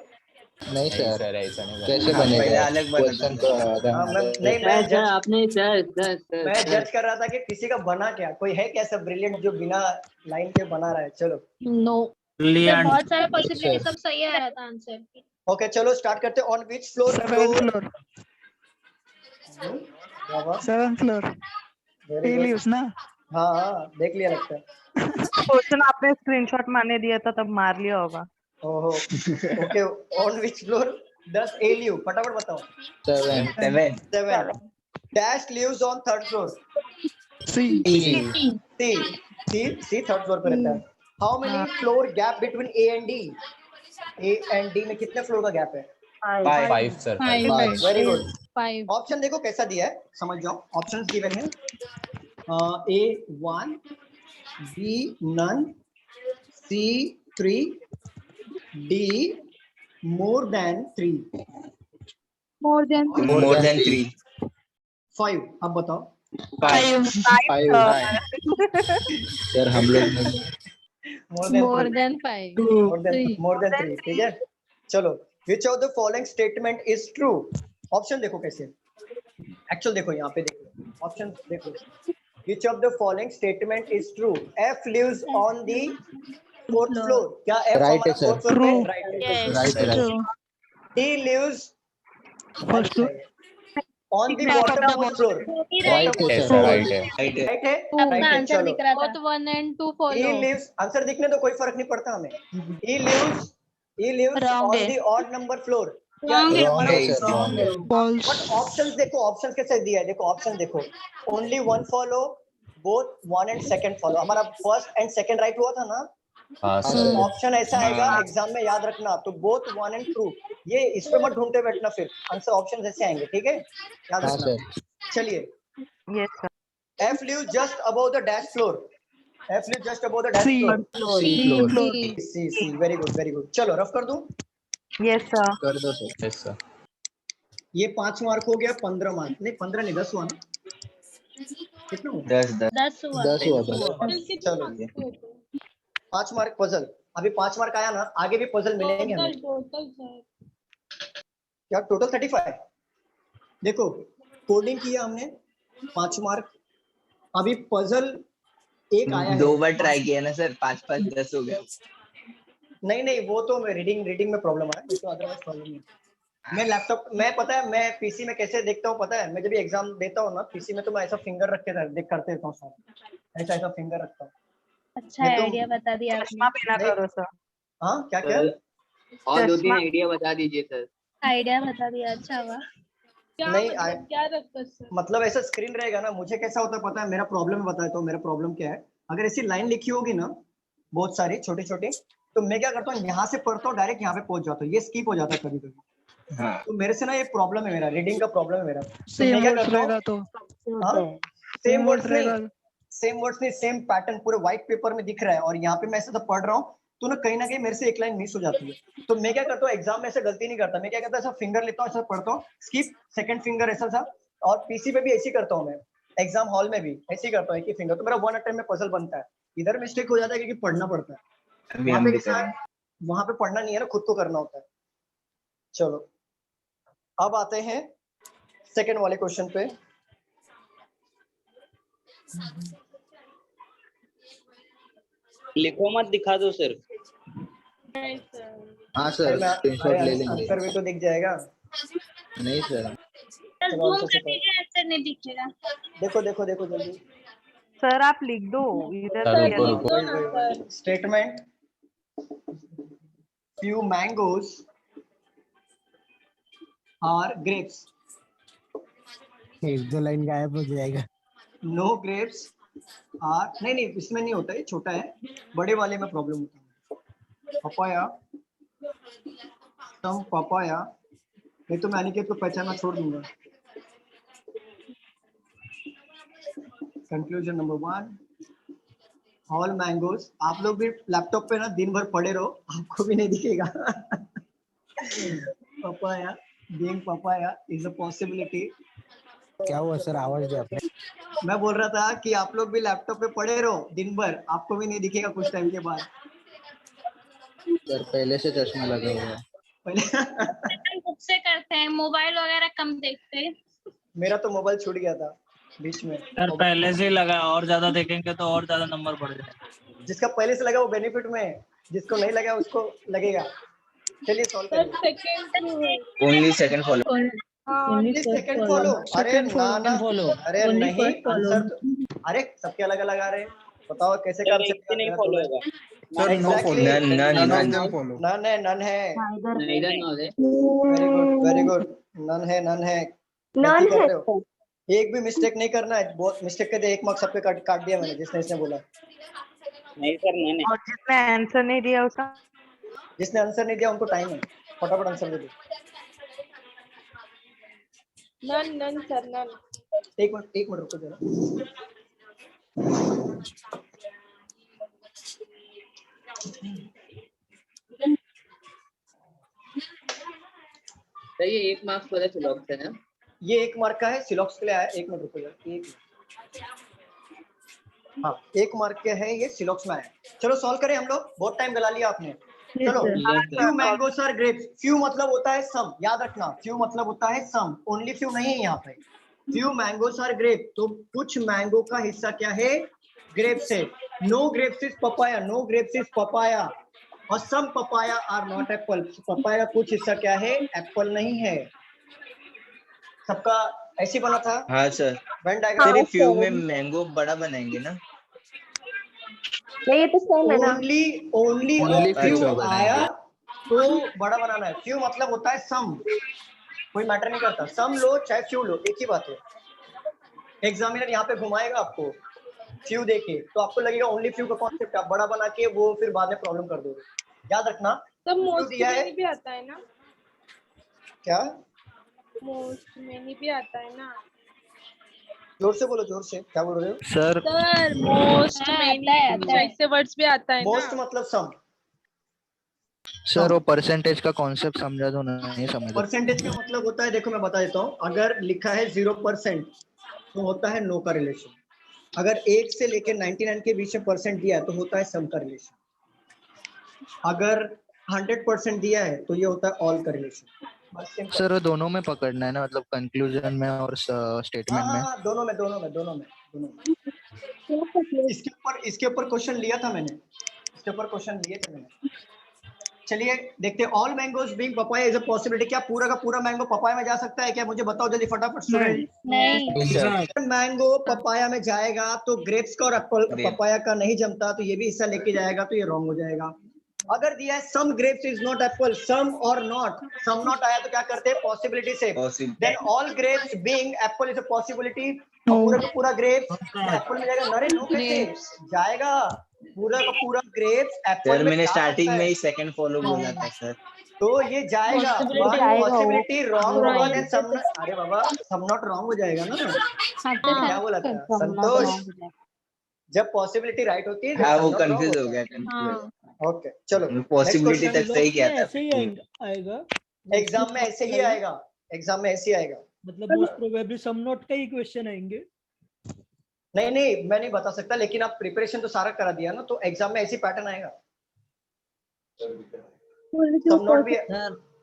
J: नहीं सर
I: सर ऐसा नहीं
J: कैसे
I: बना।
J: बनेगा?
L: पहले अलग बना
J: क्वेश्चन तो आधा
B: हाँ,
J: हमारा-
B: नहीं मैं
L: आपने
B: मैं जज कर रहा था कि किसी का बना क्या, कोई है कैसा ब्रिलियंट जो बिना लाइन के बना रहा है। चलो
E: नो,
K: Brilliant.
E: बहुत सारे पॉसिबिलिटी सब सही आ रहा था आंसर।
B: ओके चलो स्टार्ट करते हैं। On which floor?
L: 7th floor.
B: Very good.
L: ना।
B: हाँ हाँ देख लिया लगता है।
G: क्वेश्चन आपने स्क्रीनशॉट मारने दिया था तब मार लिया होगा।
B: ओहो okay. On which floor does A live? फटाफट बताओ।
J: 7
B: 7. Dash lives on 3rd floor.
L: C.
B: C third floor पे रहता है। How many floor gap between A and D? A and D में कितने फ्लोर का गैप है?
I: 5 सर।
B: Very good.
E: 5।
B: ऑप्शन देखो कैसा दिया है, समझ जाओ। ऑप्शंस गिवन है A 1, B none, C 3, D more than 3.
D: More than
L: More than 3.
B: 5। अब बताओ।
L: 5.
J: 5 सर हम लोग
E: मोर देन 5।
B: More than 3। ठीक है चलो। विच of the following statement is true? Option देखो कैसे, एक्चुअल देखो यहाँ पे देखो, ऑप्शन देखो। विच of the following statement is true? F lives on the 4th floor, क्या F
J: Right
B: हमारा
J: है, sir.
B: 4th floor पे? राइट है।
J: Right
B: D lives on the bottom which floor?
J: Right है
I: ऐसा
J: सर
I: राइट है।
B: राइट है
E: अपना
B: राइट है।
E: आंसर
B: चलो
E: दिख रहा था। Both 1 and 2
B: E
E: follow.
B: lives, answer दिखने तो कोई फर्क नहीं पड़ता हमें। E lives
E: Wrong
B: on
E: है।
B: the odd number floor, क्या
E: Wrong
B: E
E: है।
B: हमारा?
J: है सर wrong है।
B: बट ऑप्शंस देखो, ऑप्शंस कैसे दिया है देखो। ऑप्शन देखो, only 1 follow, both 1 and 2nd follow. हमारा 1st and 2nd राइट हुआ था ना?
I: हाँ
J: हाँ,
I: सर।
J: सर।
B: ऑप्शन ऐसा आएगा एग्जाम में, याद रखना। तो बोथ 1 and 2, ये इस पे मत ढूंढते बैठना, फिर आंसर ऑप्शन ऐसे आएंगे। ठीक है याद
J: हाँ
B: रखना।
J: सर।
B: चलिए
G: yes sir.
B: F lives just above the dash floor. F lives just above the dash floor.
J: C floor
B: C very good very good. चलो रफ कर दूं।
G: Yes sir.
J: कर दो सर।
I: Yes sir.
B: ये 5 मार्क हो गया, 15 mark नहीं, 15 नहीं 10 हुआ ना? कितना हुआ?
E: 10 हुआ।
J: 10 हुआ सर।
B: चलो 5 मार्क पजल। अभी 5 मार्क आया ना, आगे भी पजल मिलेंगे हमें। क्या टोटल 35? देखो कोडिंग किया हमने 5 मार्क, अभी पजल एक आया है।
L: 2 बार ट्राई किया ना सर, 5 10 हो गया।
B: नहीं वो तो रीडिंग में प्रॉब्लम आ रहा है, तो अदरवाइज प्रॉब्लम नहीं। मैं लैपटॉप मैं पता है मैं पीसी में कैसे देखता हूँ पता है? मैं जब भी एग्जाम देता हूँ ना पीसी में, तो मैं ऐसा फिंगर रख के देख करते रहता हूँ सर, ऐसा फिंगर रखता हूँ।
E: अच्छा आइडिया बता दिया आपने।
G: चश्मा पहना करो सर।
B: हाँ क्या क्या?
J: और 2-3
G: चश्मा
J: आइडिया बता दीजिए सर।
E: आइडिया बता दिया, अच्छा हुआ।
B: नहीं
E: क्या रखा सर?
B: मतलब ऐसा स्क्रीन रहेगा ना, मुझे कैसा होता है पता है, मेरा प्रॉब्लम बताया तो मेरा प्रॉब्लम क्या है, अगर ऐसी लाइन लिखी होगी ना बहुत सारी छोटी छोटी, तो मैं क्या करता हूँ यहाँ से पढ़ता हूँ डायरेक्ट यहाँ पे पहुंच जाता हूँ, ये स्किप हो जाता है कभी कभी।
I: हाँ
B: तो मेरे से ना ये प्रॉब्लम है, मेरा रीडिंग का प्रॉब्लम है मेरा। तो मैं क्या करता हूँ,
H: होता है।
B: सेम वर्ड्स नहीं सेम पैटर्न पूरे व्हाइट पेपर में दिख रहा है और यहाँ पे मैं ऐसा तो पढ़ रहा हूँ, तो ना कहीं मेरे से एक लाइन मिस हो जाती है। तो मैं क्या करता हूँ एग्जाम में ऐसे गलती नहीं करता, मैं क्या करता हूँ ऐसा फिंगर लेता हूँ, ऐसा पढ़ता हूँ, स्किप सेकंड फिंगर ऐसा था, और पीसी पे भी ऐसे ही करता हूँ मैं, एग्जाम हॉल में भी ऐसे ही करता हूँ एक ही फिंगर, तो मेरा 1 अटेम्प्ट में पजल बनता है। इधर मिस्टेक हो जाता है क्योंकि पढ़ना पड़ता है,
I: अभी
B: वहां
I: हम
B: पे
I: भी
B: कैसा है, वहां पे पढ़ना नहीं है ना, खुद को करना होता है। चलो अब आते हैं सेकंड वाले क्वेश्चन पे।
L: लिखो मत, दिखा दो सिर्फ।
J: हाँ सर, स्क्रीनशॉट ले लेंगे।
B: आंसर भी तो दिख जाएगा।
J: नहीं सर,
B: चलो
E: जूम
B: आंसर से
E: करने के आंसर नहीं दिखेगा।
B: देखो देखो देखो जल्दी।
G: सर आप लिख दो इधर
I: सर,
G: से
I: रुको,
G: लिख
I: रुको।
G: दो।
B: वही statement, few mangoes are grapes,
F: एक दो लाइन गायब हो जाएगा।
B: no grapes are, नहीं इसमें नहीं होता है, छोटा है, बड़े वाले में प्रॉब्लम होता है। पपाया, some papaya, नहीं तो मैं अनिकेत को पहचानना छोड़ दूंगा। कंक्लूजन नंबर 1, ऑल मैंगोज, आप लोग भी लैपटॉप पे ना दिन भर पड़े रहो, आपको भी नहीं दिखेगा। Papaya, being papaya is a possibility।
F: क्या हुआ सर, आवाज दे आपने।
B: मैं बोल रहा था कि आप लोग भी लैपटॉप पे पड़े रहो दिन भर, आपको भी नहीं दिखेगा कुछ टाइम के बाद।
J: सर पहले से चश्मा लगा हुआ है।
B: पहले
E: खुद से करते हैं, मोबाइल वगैरह कम देखते हैं।
B: मेरा तो मोबाइल छूट गया था बीच में।
K: सर पहले से ही लगा, और ज्यादा देखेंगे तो और ज्यादा नंबर बढ़ जाएगा।
B: जिसका पहले से लगा वो बेनिफिट में है, जिसको नहीं लगा उसको लगेगा। चलिए सॉल्व करिए।
J: Only second follow.
B: Only second follow, अरे अरे नहीं आंसर तो, अरे सबके अलग अलग आ रहे हैं, बताओ कैसे
L: सर
B: कर
L: एक से नहीं
B: सकते
L: फॉलो होगा।
B: नन है।
J: इधर ना दे।
B: वेरी गुड, नन है। गलती कर रहे हो, एक भी मिस्टेक नहीं करना है, बहुत मिस्टेक कर दिया, 1 मार्क्स सब पे काट दिया मैंने, जिसने बोला।
L: नहीं सर, मैंने
G: और जिसने आंसर नहीं दिया उसका,
B: जिसने आंसर नहीं दिया उनको टाइम है, फटाफट आंसर दे दो।
E: None sir none.
B: एक मिनट रुको जरा।
J: सर ये 1 मार्क्स वाला सिलॉक्स है ना?
B: ये 1 मार्क का है, सिलॉक्स के लिए आया। 1 मिनट रुको जरा, 1 हाँ 1 मार्क के है, ये सिलॉक्स में आया। चलो सॉल्व करें हम लोग, बहुत टाइम गला लिया आपने। चलो, few mangoes are grapes, few मतलब होता है सम, याद रखना, फ्यू मतलब होता है सम, ओनली फ्यू नहीं है यहाँ पे। फ्यू मैंगोस आर ग्रेप, तो कुछ मैंगो का हिस्सा क्या है, ग्रेप्स है। No grapes is papaya, no grapes is papaya, और some papaya are not apple, papaya का कुछ हिस्सा क्या है, एप्पल नहीं है। सबका ऐसी बना था।
J: हाँ sir.
B: Venn diagram.
J: Sir few में मैंगो बड़ा बनाएंगे ना?
A: नहीं तो सेम है ना।
B: ओनली फ्यू
J: अच्छा,
B: आया तो बड़ा बनाना है। फ्यू मतलब होता है सम, कोई मैटर नहीं करता, सम लो चाहे फ्यू लो, एक ही बात है। एग्जामिनर यहाँ पे घुमाएगा आपको फ्यू देके, तो आपको लगेगा ओनली फ्यू का कॉन्सेप्ट, आप बड़ा बना के वो फिर बाद में प्रॉब्लम कर दोगे, याद रखना।
E: तो मोस्ट
B: दिया है,
E: मेनी भी आता है ना?
B: क्या
E: मोस्ट मेनी भी आता है ना?
B: जोर से बोलो, जोर से, क्या बोल रहे हो
J: सर?
E: सर मोस्ट मेनी ऐसे वर्ड्स भी आता है
B: मोस्ट
E: ना?
B: मतलब सम।
J: सर वो परसेंटेज का कॉन्सेप्ट समझा दो ना, नहीं समझा।
B: परसेंटेज का मतलब होता है, देखो मैं बता देता हूँ, अगर लिखा है 0% तो होता है नो का रिलेशन, अगर 1 से लेकर 99 के बीच में परसेंट दिया है तो होता है सम का रिलेशन, अगर 100% दिया है तो ये होता है ऑल का रिलेशन।
J: सर दोनों में पकड़ना है ना, मतलब कंक्लूजन में और स्टेटमेंट में?
B: हाँ, दोनों में। इसके ऊपर क्वेश्चन लिया था मैंने, इसके ऊपर क्वेश्चन लिए थे मैंने। चलिए देखते हैं, all mangoes being papaya is a possibility, क्या पूरा का पूरा मैंगो पपाया में जा सकता है क्या, मुझे बताओ जल्दी फटाफट स्टूडेंट।
E: नहीं।
B: मैंगो पपाया में जाएगा तो ग्रेप्स का और एप्पल पपाया का नहीं जमता, तो ये भी हिस्सा लेके जाएगा, तो ये रॉन्ग हो जाएगा। अगर दिया है सम ग्रेप्स इज नॉट एप्पल, सम और नॉट, सम नॉट आया तो क्या करते हैं पॉसिबिलिटी से, then all grapes being apple is a possibility, पूरा का पूरा ग्रेप्स एप्पल में जाएगा। नरे नो कैसे जाएगा, पूरा का पूरा ग्रेप्स एप्पल में
L: मैंने
B: जा
L: स्टार्टिंग
B: सकता
L: में
B: है।
L: ही सेकंड फॉलो बोला था सर।
B: तो ये जाएगा,
H: Possibility आएगा वो।
B: पॉसिबिलिटी रॉन्ग
H: पूरा
B: होगा,
H: ही।
B: देन सम, अरे बाबा सम नॉट रॉन्ग हो जाएगा ना।
H: हाँ,
B: क्या बोला था
H: सब not
B: संतोष,
H: wrong हो जाएगा।
B: जब पॉसिबिलिटी राइट होती है
L: हाँ, वो
B: सब not wrong
L: कंफ्यूज हो
B: होता
L: गया,
B: है।
L: कंफ्यूज।
B: ओके चलो
L: पॉसिबिलिटी
B: next
L: तक सही किया था।
C: ऐसे ही आएगा
B: एग्जाम में ऐसे ही आएगा, एग्जाम में ऐसे ही आएगा।
C: मतलब मोस्ट प्रोबेबली सम नॉट का ही क्वेश्चन आएंगे।
B: नहीं नहीं मैं नहीं बता सकता, लेकिन आप प्रिपरेशन तो सारा करा दिया ना, तो एग्जाम में ऐसी पैटर्न आएगा। सम नॉट भी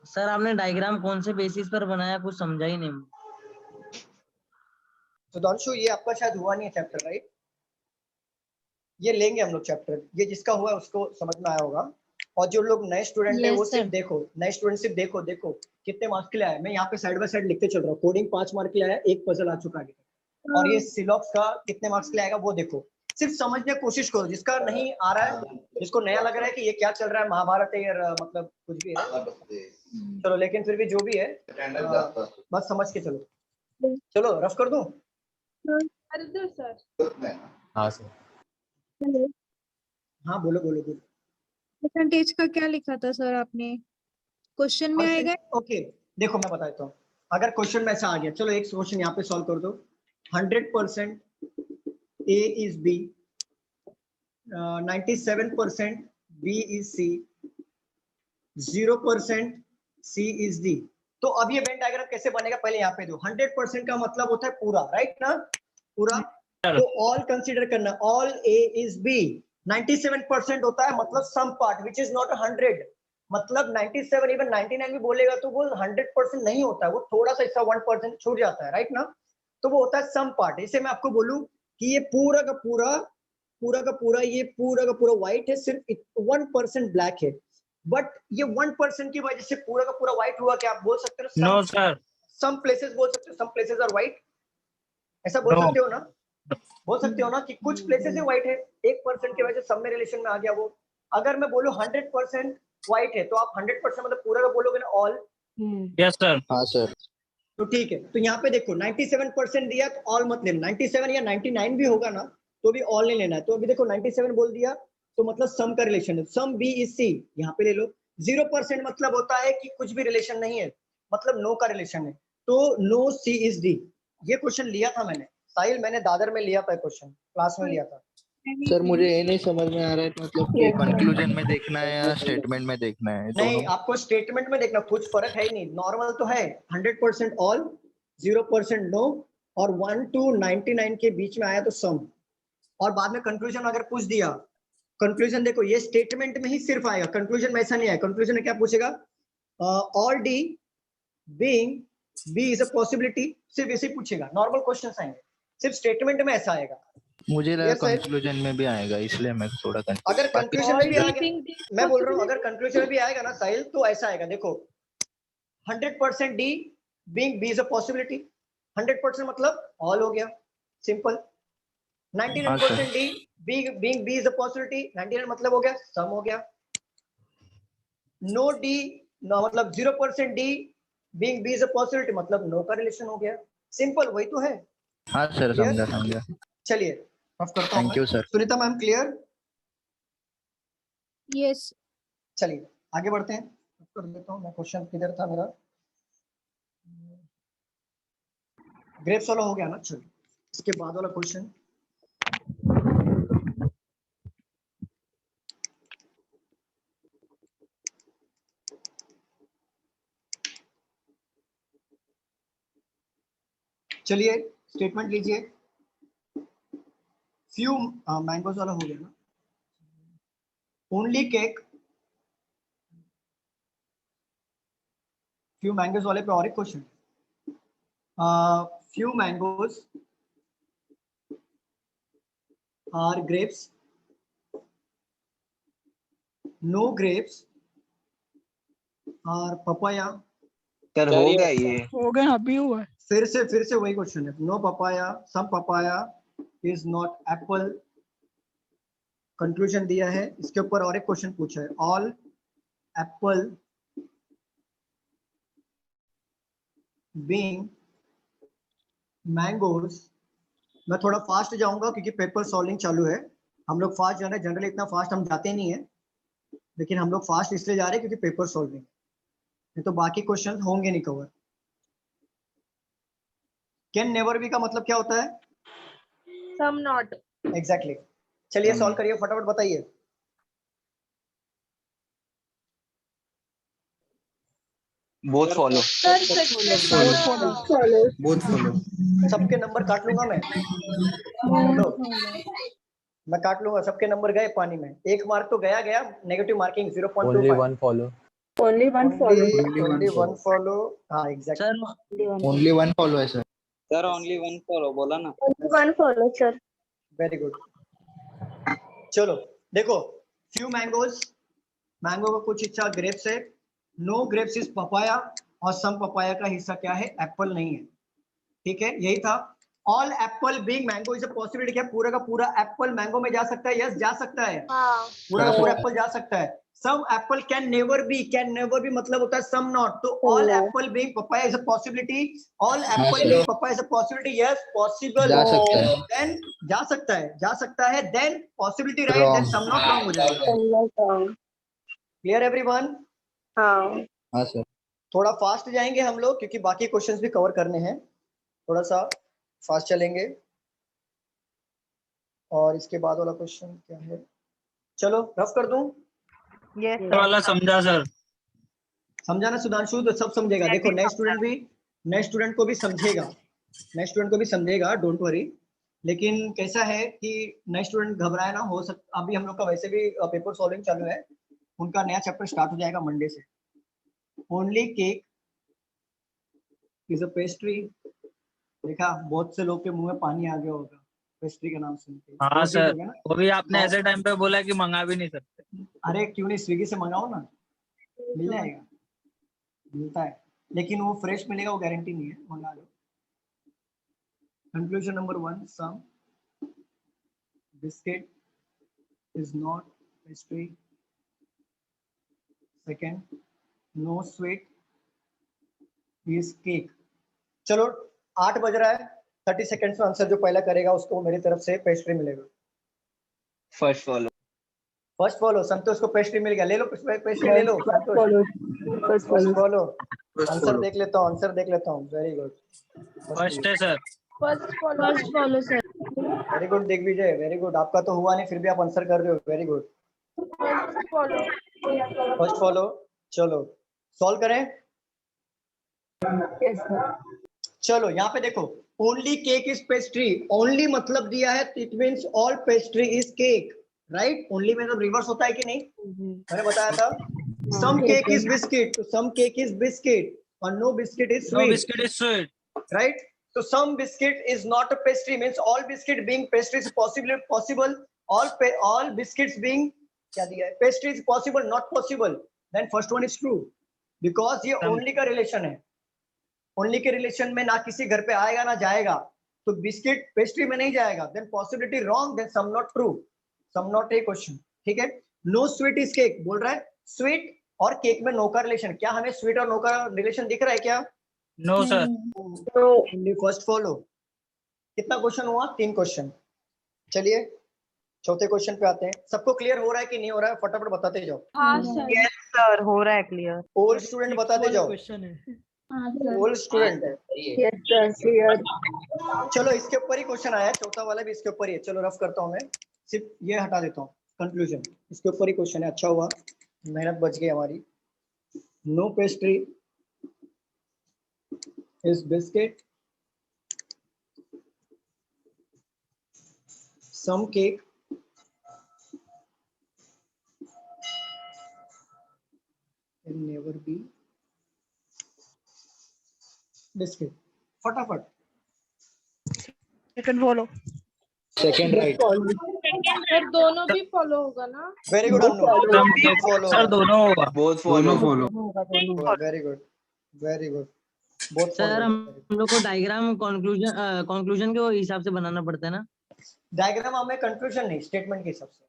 K: सर आपने डायग्राम कौन से बेसिस पर बनाया, कुछ समझा ही नहीं।
B: सुधांशु ये आपका शायद हुआ नहीं है चैप्टर, राइट? ये लेंगे हम लोग चैप्टर, ये जिसका हुआ है उसको समझ में आया होगा। और जो लोग नए स्टूडेंट है वो सिर्फ देखो, नए स्टूडेंट सिर्फ देखो देखो कितने मार्क्स के लिए आया। मैं यहाँ पे साइड बाय साइड लिखते चल रहा हूँ। कोडिंग 5 मार्क के लिए आया, एक पजल आ चुका है, और ये सिलॉक्स का कितने मार्क्स के लिए आएगा वो देखो। सिर्फ समझने की कोशिश करो, जिसका नहीं आ रहा है, जिसको नया लग रहा है कि ये क्या चल रहा है, महाभारत है या मतलब कुछ भी है, चलो लेकिन फिर भी जो भी है बस समझ के चलो। चलो रफ कर दूं?
I: हाँ सर।
B: हाँ बोलो बोलो बोलो।
D: परसेंटेज का क्या लिखा था सर आपने, क्वेश्चन में आएगा?
B: ओके देखो मैं बता देता हूँ, अगर क्वेश्चन में ऐसा आ गया, चलो एक क्वेश्चन यहाँ पे सॉल्व कर दो। 100% A is B, 97% B is C, 0% C is D। तो अब ये वेन डायग्राम कैसे बनेगा पहले यहाँ पे दो। 100% का मतलब होता है पूरा, राइट ना, पूरा। तो ऑल कंसीडर करना, ऑल A is B। 97% होता है मतलब some part which is not 100, मतलब 97 इवन 99 भी बोलेगा तो वो 100% नहीं होता है, वो थोड़ा सा हिस्सा 1% छूट जाता है, राइट ना। तो वो होता है सम पार्ट। इसे मैं आपको बोलूं कि ये पूरा का पूरा ये पूरा का पूरा व्हाइट है, सिर्फ 1% ब्लैक है, बट ये 1% की वजह से पूरा का पूरा व्हाइट हुआ। क्या आप बोल सकते हो?
K: No sir.
B: सम प्लेसेस बोल सकते हो, सम प्लेसेस आर व्हाइट, ऐसा बोल सकते हो ना? बोल सकते हो ना कि कुछ प्लेसेस ही व्हाइट है, 1% की वजह से सब में रिलेशन में आ गया वो। अगर मैं बोलूं 100% व्हाइट है तो आप 100% मतलब पूरा का बोलोगे ना, ऑल?
K: Yes sir.
J: हाँ सर।
B: तो ठीक है, तो यहाँ पे देखो 97% दिया तो ऑल मत लेना, 97 या 99 भी होगा ना तो भी ऑल नहीं लेना है। तो अभी देखो 97 बोल दिया तो मतलब सम का रिलेशन है, सम बी इज सी, यहाँ पे ले लो। 0% मतलब होता है कि कुछ भी रिलेशन नहीं है, मतलब नो का रिलेशन है, तो नो सी इज डी। ये क्वेश्चन लिया था मैंने, साहिल मैंने दादर में लिया था क्वेश्चन, क्लास में लिया था।
J: सर मुझे ये नहीं समझ में आ रहा है मतलब कि कंक्लूजन में देखना है या स्टेटमेंट में देखना है?
B: नहीं,
J: दोनों?
B: आपको स्टेटमेंट में देखना, कुछ फर्क है ही नहीं, नॉर्मल तो है। 100% ऑल, 0% नो, और 1 to 99 के बीच में आया तो सम, और बाद में कंक्लूजन अगर पूछ दिया, कंक्लूजन देखो ये स्टेटमेंट में ही सिर्फ आएगा, कंक्लूजन में ऐसा नहीं आएगा। कंक्लूजन में क्या पूछेगा? All D being B is a possibility, सिर्फ ऐसे ही पूछेगा, नॉर्मल क्वेश्चंस आएंगे, सिर्फ स्टेटमेंट में ऐसा आएगा।
J: मुझे लगा
B: Yes, sir.
J: कंक्लूजन में भी आएगा, इसलिए मैं थोड़ा
B: अगर
J: कंफ्यूज।
B: कंक्लूजन में भी आ गया, मैं बोल रहा हूँ अगर कंक्लूजन में भी आएगा ना साहिल, तो ऐसा आएगा देखो, 100% D being B is a possibility, 100% मतलब ऑल हो गया, simple. 99% D being B is a possibility, 99 मतलब हो गया सम हो गया। नो डी नो मतलब 0% D being B is a possibility मतलब नो का रिलेशन हो गया, सिंपल, वही तो है।
J: हाँ सर, समझा समझा।
B: चलिए रफ करता हूँ।
J: Thank you sir.
B: Sunita ma'am clear?
D: Yes.
B: चलिए आगे बढ़ते हैं, कर देता हूँ मैं। क्वेश्चन किधर था मेरा? ग्रेप्स वाला हो गया ना, चलिए इसके बाद वाला क्वेश्चन। चलिए स्टेटमेंट लीजिए। फ्यू मैंगोज वाला हो गया ना, ओनली केक, फ्यू मैंगोज वाले पे और एक question. Few mangoes are grapes, no grapes are papaya.
L: Sir हो गया ये?
C: हो गया, अभी हुआ है।
B: फिर से वही क्वेश्चन है। No papaya, some papaya is not apple, conclusion दिया है, इसके ऊपर और एक क्वेश्चन पूछा है, ऑल एप्पल बीइंग मैंगोज। मैं थोड़ा फास्ट जाऊंगा क्योंकि पेपर सॉल्विंग चालू है। हम लोग फास्ट जा रहे हैं, जनरली इतना फास्ट हम जाते नहीं है, लेकिन हम लोग फास्ट इसलिए जा रहे हैं क्योंकि पेपर सॉल्विंग, नहीं तो बाकी क्वेश्चन होंगे नहीं कवर। कैन नेवर बी का मतलब क्या होता है?
E: Some not.
B: एग्जैक्टली। चलिए सॉल्व करिए, फटाफट बताइए।
I: Both follow.
J: Both follow.
B: सबके नंबर काट लूंगा मैं। लो, मैं काट लूंगा, सबके नंबर गए पानी में। एक मार्क तो गया गया, negative marking 0.25।
I: Only one follow.
H: Only one follow.
B: Only one follow. हाँ एग्जैक्टली।
J: ओनली वन फॉलो है sir.
L: Sir only one follow बोला ना।
H: One follow sir.
B: Very good. चलो देखो, फ्यू मैंगोज, मैंगो का कुछ हिस्सा ग्रेप्स है, नो ग्रेप्स इज पपाया, और सम पपाया का हिस्सा क्या है? एप्पल नहीं है। ठीक है, यही था। All apple being mango is a possibility. क्या पूरा का पूरा एप्पल मैंगो में जा सकता है? यस, जा सकता है। पूरा का पूरा एप्पल जा सकता है। Some apple can never be, can never be मतलब होता है सम नॉट। तो all apple being papaya is a possibility, all apple being papaya is a possibility. Yes, possible.
J: जा सकता है।
B: देन जा सकता है, जा सकता है, then possibility right, then some not wrong हो जाएगा। Clear everyone?
J: हाँ सर।
B: थोड़ा फास्ट जाएंगे हम लोग क्योंकि बाकी क्वेश्चंस भी कवर करने हैं, थोड़ा सा फास्ट चलेंगे। और इसके बाद वाला क्वेश्चन क्या है? चलो रफ कर दूं।
G: यस
K: वाला समझा सर।
B: समझा ना सुधांशु? तो सब समझेगा। देखो नए स्टूडेंट भी, नए स्टूडेंट को भी समझेगा, नए स्टूडेंट को भी समझेगा, डोंट वरी। लेकिन कैसा है कि नए स्टूडेंट घबराए ना, हो सकता अभी हम लोग का वैसे भी पेपर सॉल्विंग चालू है, उनका नया चैप्टर स्टार्ट हो जाएगा मंडे से। Only cake is a pastry. देखा, बहुत से लोग के मुंह में पानी आ गया होगा पेस्ट्री का नाम सुन के।
K: हाँ
B: ठीक
K: सर,
B: हो गया ना?
K: वो भी आपने ऐसे टाइम पे बोला कि मंगा भी नहीं सकते।
B: अरे क्यों नहीं, स्विगी से मंगाओ ना, मिल जाएगा, मिलता है, लेकिन वो फ्रेश मिलेगा वो गारंटी नहीं है, मंगा लो। Conclusion number 1, some biscuit is not pastry. Second, no sweet is cake. चलो 8 बज रहा है, 30 सेकंड्स में आंसर जो पहला करेगा उसको मेरी तरफ से पेस्ट्री मिलेगा।
L: First follow.
B: First follow, Santosh को पेस्ट्री मिल गया, ले लो पेस्ट्री, ले लो संतोष। First follow. आंसर देख लेता हूँ, आंसर देख लेता हूँ। वेरी गुड,
K: फर्स्ट है sir.
E: First follow sir.
B: Very good Digvijay, very good. आपका तो हुआ नहीं फिर भी आप आंसर कर रहे हो, very good.
E: First follow.
B: First follow. चलो सॉल्व करें। चलो यहाँ पे देखो, only cake is pastry. Only मतलब दिया है, it means all pastry is cake, right? Only मतलब रिवर्स होता है कि नहीं? मैंने बताया था। सम केक इज बिस्किट, तो सम केक इज बिस्किट, और no biscuit is
K: no
B: sweet,
K: biscuit is sweet,
B: right? So some biscuit is not a pastry, means all biscuit being pastry is possible. All biscuits being क्या दिया है? Pastry is possible, not possible. Then first one is true, because ये only का relation है। only के relation में ना किसी घर पे आएगा ना जाएगा, तो बिस्किट पेस्ट्री में नहीं जाएगा। Then possibility wrong, then some not true, some not a question। ठीक है? No sweet is cake बोल रहा है, sweet और केक में नो का रिलेशन। क्या हमें स्वीट और नो का रिलेशन दिख रहा है क्या?
K: No sir.
B: Only first follow. कितना क्वेश्चन हुआ? 3 क्वेश्चन। चलिए चौथे क्वेश्चन पे आते हैं। सबको क्लियर हो रहा है कि नहीं हो रहा है? फटाफट बताते जाओ।
E: हाँ सर।
G: यस सर, हो रहा है क्लियर।
B: ओल्ड स्टूडेंट बताते जाओ।
C: क्वेश्चन है।
B: Old student.
H: Yes sir clear.
B: चलो इसके ऊपर ही क्वेश्चन आया है, चौथा वाला भी इसके ऊपर ही है। चलो रफ करता हूँ मैं, सिर्फ ये हटा देता हूँ, कंक्लूजन इसके ऊपर ही क्वेश्चन है। अच्छा हुआ मेहनत बच गई हमारी। No pastry is biscuit, some cake can never be biscuit। फटाफट।
G: Second follow.
J: Second right.
E: Sir दोनों भी फॉलो होगा ना?
B: Very good Anu, follow
K: sir दोनों होगा।
I: Both follow.
B: Very good, very good. Both
M: sir हम लोग को डायग्राम कंक्लूजन के हिसाब से बनाना पड़ता है ना?
B: डायग्राम हमें कंक्लूजन नहीं, स्टेटमेंट के हिसाब से।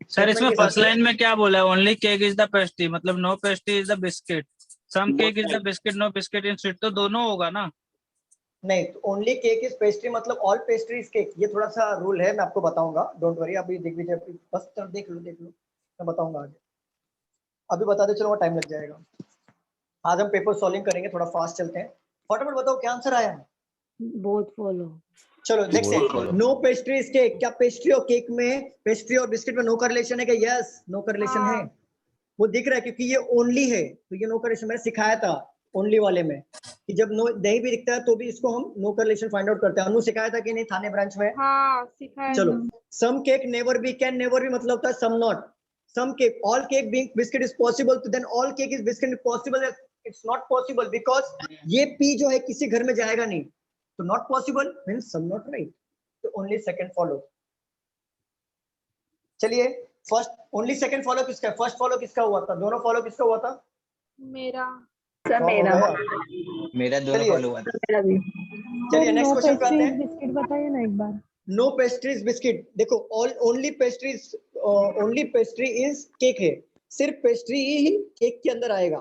K: सर
B: Statement
K: इसमें
B: के हिसाब
K: फर्स्ट
B: से
K: लाइन में क्या बोला है? Only cake is the pastry, मतलब no pastry is the biscuit, some cake is the biscuit, no biscuit in sweet, तो दोनों होगा ना?
B: नहीं, तो ओनली केक इज पेस्ट्री मतलब ऑल पेस्ट्री इज केक, ये थोड़ा सा रूल है, मैं आपको बताऊंगा, डोंट वरी, अभी देख लीजिए, बस देख लो मैं बताऊंगा आगे, अभी बता दे, चलो टाइम लग जाएगा। आज हम पेपर सॉल्विंग करेंगे, थोड़ा फास्ट चलते हैं, फटाफट बताओ क्या आंसर आया।
H: Both follow.
B: चलो देखते हैं, नो पेस्ट्री इज केक, क्या पेस्ट्री और केक में, पेस्ट्री और बिस्किट में नो करलेशन है क्या? यस, नो करलेशन है, वो दिख रहा है क्योंकि ये ओनली है, तो ये नो करलेशन मैंने सिखाया था ओनली वाले में, कि जब नो नहीं भी दिखता है तो भी इसको हम नो करलेशन फाइंड आउट करते हैं। अनु सिखाया था कि नहीं थाने ब्रांच में?
G: हाँ सिखाया।
B: चलो, some cake never be, can never be मतलब होता है some not, some cake, all cake being biscuit is possible, तो then all cake is biscuit possible, it's not possible because ये पी जो है किसी घर में जाएगा नहीं, तो not possible means some not right, तो ओनली सेकंड फॉलो। चलिए फर्स्ट, ओनली सेकंड फॉलो किसका है? फर्स्ट फॉलो किसका हुआ था? दोनों फॉलो किसका हुआ था?
G: मेरा।
I: मेरा दोनों फॉलो हुआ था।
B: चलिए नेक्स्ट क्वेश्चन पे आते हैं।
D: बिस्किट बताइए ना एक बार।
B: नो पेस्ट्रीज बिस्किट, देखो all only pastries, only pastry is cake है, सिर्फ पेस्ट्री ही केक के अंदर आएगा,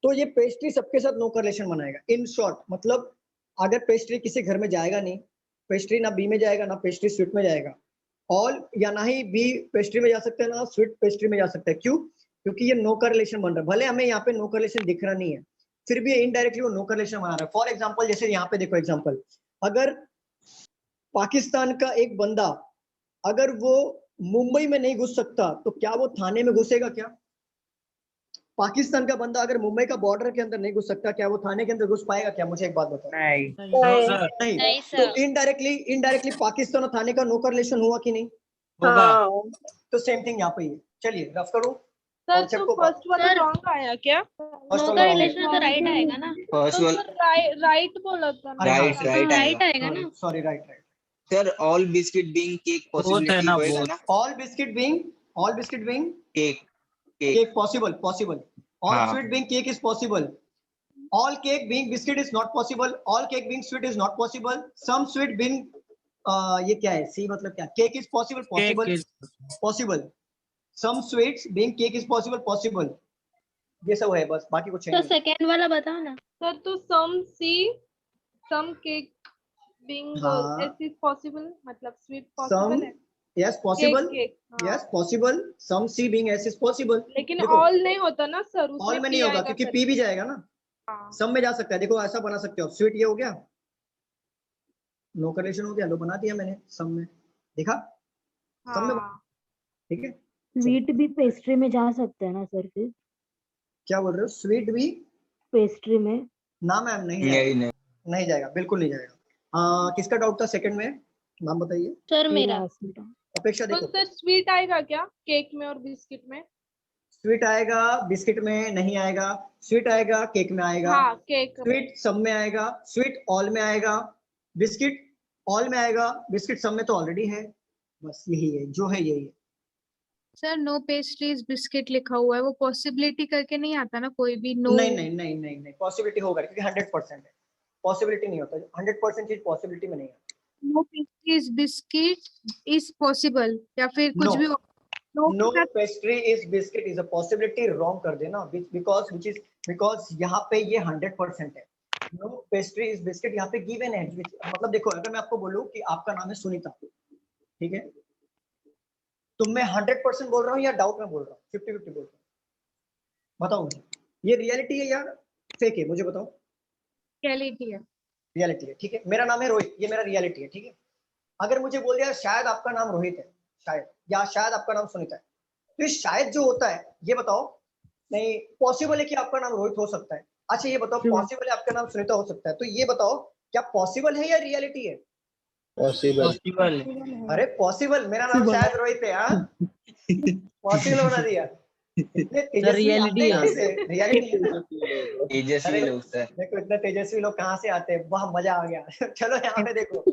B: तो ये पेस्ट्री सबके साथ नो करलेशन बनाएगा। इन शॉर्ट मतलब अगर पेस्ट्री किसी घर में जाएगा नहीं, पेस्ट्री ना बी में जाएगा ना पेस्ट्री स्वीट में जाएगा, ऑल या ना ही बी पेस्ट्री में जा सकता है ना स्वीट पेस्ट्री में जा सकता है। क्यों? क्योंकि ये नो करलेशन बन रहा है, भले हमें यहाँ पे नो करलेशन दिख रहा नहीं है, फिर भी इनडायरेक्टली वो नो करलेशन बना रहा है। फॉर एग्जाम्पल जैसे यहाँ पे देखो एग्जाम्पल, अगर पाकिस्तान का एक बंदा अगर वो मुंबई में नहीं घुस सकता तो क्या वो थाने में घुसेगा क्या? पाकिस्तान का बंदा अगर मुंबई का बॉर्डर के अंदर नहीं घुस सकता, क्या वो थाने के अंदर घुस पाएगा क्या? मुझे एक बात बताओ। नहीं, तो इनडायरेक्टली पाकिस्तान और थाने का नो करलेशन हुआ कि नहीं? तो सेम थिंग यहाँ पे ही। चलिए रफ करो।
G: सर तो फर्स्ट वाला रॉन्ग आया क्या?
E: नो का रिलेशन तो राइट आएगा ना?
I: फर्स्ट
G: तो
I: वाला
G: राइट बोला था ना।
E: राइट आएगा ना?
B: Sorry right.
I: Sir all biscuit being cake possibility होएगा ना?
B: All biscuit being
I: cake
B: possible, all sweet being cake is possible, all cake being biscuit is not possible, all cake being sweet is not possible, some sweet being ये क्या है? सी मतलब क्या? cake is possible, some sweets being cake is possible, ये सब है बस, बाकी कुछ
E: तो
B: नहीं।
E: सेकंड वाला बताओ ना
G: सर, तो some cake being as is possible, मतलब sweet possible है।
B: yes possible,
G: cake,
B: yes possible, some C being S is possible,
G: लेकिन ऑल नहीं होता ना सर,
B: ऑल में नहीं होगा क्योंकि पी भी जाएगा ना, सम में जा सकता है। देखो ऐसा बना सकते हो, स्वीट ये हो गया, नो करलेशन हो गया, लो बना दिया मैंने सम में, देखा सम में, ठीक है।
H: स्वीट भी पेस्ट्री में जा सकता है ना सर? फिर
B: क्या बोल रहे हो? स्वीट भी
H: पेस्ट्री में?
B: ना मैम नहीं जाएगा, बिल्कुल नहीं जाएगा। किसका डाउट था सेकंड में? नाम बताइए
E: सर। मेरा
B: अपेक्षा। देखो
G: सर स्वीट आएगा क्या केक में और बिस्किट में?
B: स्वीट आएगा बिस्किट में नहीं आएगा, स्वीट आएगा केक में आएगा,
G: केक
B: स्वीट सब में आएगा, स्वीट ऑल में आएगा, बिस्किट ऑल में आएगा, बिस्किट सब में तो ऑलरेडी है, बस यही है जो है यही है।
D: सर नो पेस्ट्रीज बिस्किट लिखा हुआ है, वो पॉसिबिलिटी करके नहीं आता ना कोई भी? नो
B: नहीं पॉसिबिलिटी होगा क्योंकि 100% है, पॉसिबिलिटी नहीं होता, 100% चीज पॉसिबिलिटी में नहीं है।
D: No pastries biscuit is possible या फिर कुछ भी?
B: No pastry is biscuit is a possibility, wrong कर देना बिकॉज यहाँ पे ये 100% है। नो पेस्ट्री इज बिस्किट यहाँ पे गिवन है, मतलब देखो अगर मैं आपको बोलूं कि आपका नाम है सुनीता, ठीक है, तो मैं 100% बोल रहा हूँ या डाउट में बोल रहा हूँ? 50-50 बोल रहा हूँ, बताओ मुझे ये रियलिटी है या फेक है? मुझे बताओ।
D: रियलिटी है,
B: ठीक है। मेरा नाम है रोहित, ये मेरा रियलिटी है, ठीक है। अगर मुझे बोल दिया शायद आपका नाम रोहित है, शायद, या शायद आपका नाम सुनीता है, तो ये शायद जो होता है ये बताओ, नहीं पॉसिबल है कि आपका नाम रोहित हो सकता है, अच्छा ये बताओ पॉसिबल है आपका नाम सुनीता हो सकता है, तो ये बताओ क्या पॉसिबल है या रियलिटी है?
J: पॉसिबल।
B: अरे पॉसिबल, मेरा नाम शायद रोहित है, हाँ पॉसिबल बना दिया।
M: रियलिटी
I: तेजस्वी लोग सर,
B: देखो इतने तेजस्वी लोग कहाँ से आते हैं, वाह मजा आ गया। चलो यहाँ पे देखो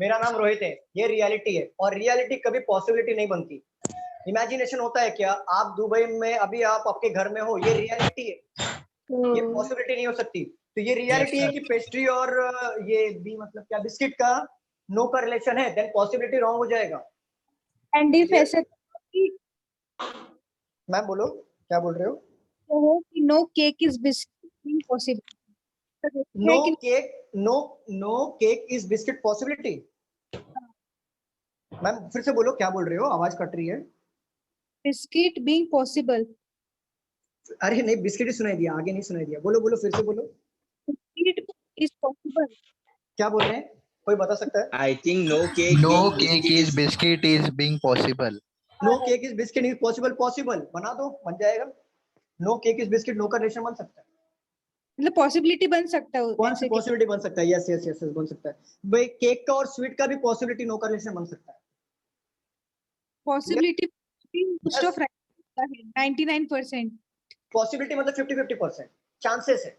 B: मेरा नाम रोहित है, ये रियलिटी है, और रियलिटी कभी पॉसिबिलिटी नहीं बनती, इमेजिनेशन होता है क्या? आप दुबई में अभी आप आपके घर में हो, ये रियलिटी है, ये पॉसिबिलिटी नहीं हो सकती। तो ये रियलिटी है कि पेस्ट्री और ये भी मतलब क्या बिस्किट का नो का रिलेशन है, देन पॉसिबिलिटी रॉन्ग हो जाएगा।
D: एंड इफ ऐसे
B: मैम बोलो क्या बोल रहे हो?
D: हो कि no cake is biscuit possible,
B: no cake, no cake is biscuit possibility. Ma'am फिर से बोलो क्या बोल रहे हो, आवाज कट रही है।
D: बिस्किट बीइंग पॉसिबल,
B: अरे नहीं, बिस्किट ही सुनाई दिया, आगे नहीं सुनाई दिया। बोलो बोलो फिर से बोलो।
D: बिस्किट इज पॉसिबल,
B: क्या बोल रहे हैं, कोई बता सकता है?
I: I think no cake
J: no
I: being
J: cake
I: biscuit
J: is
I: is
J: biscuit is being possible.
B: No cake is biscuit is possible, possible बना दो, बन जाएगा। No cake is biscuit, no का रिलेशन बन सकता है,
D: मतलब पॉसिबिलिटी बन सकता है
B: कौन सी
D: ऐसे कि
B: पॉसिबिलिटी बन सकता है? यस यस यस बन सकता है भाई। केक का और स्वीट का भी पॉसिबिलिटी नो का रिलेशन बन सकता है।
D: Possibility most
B: Yes.
D: Of right है 99%।
B: पॉसिबिलिटी मतलब 50-50% चांसेस है,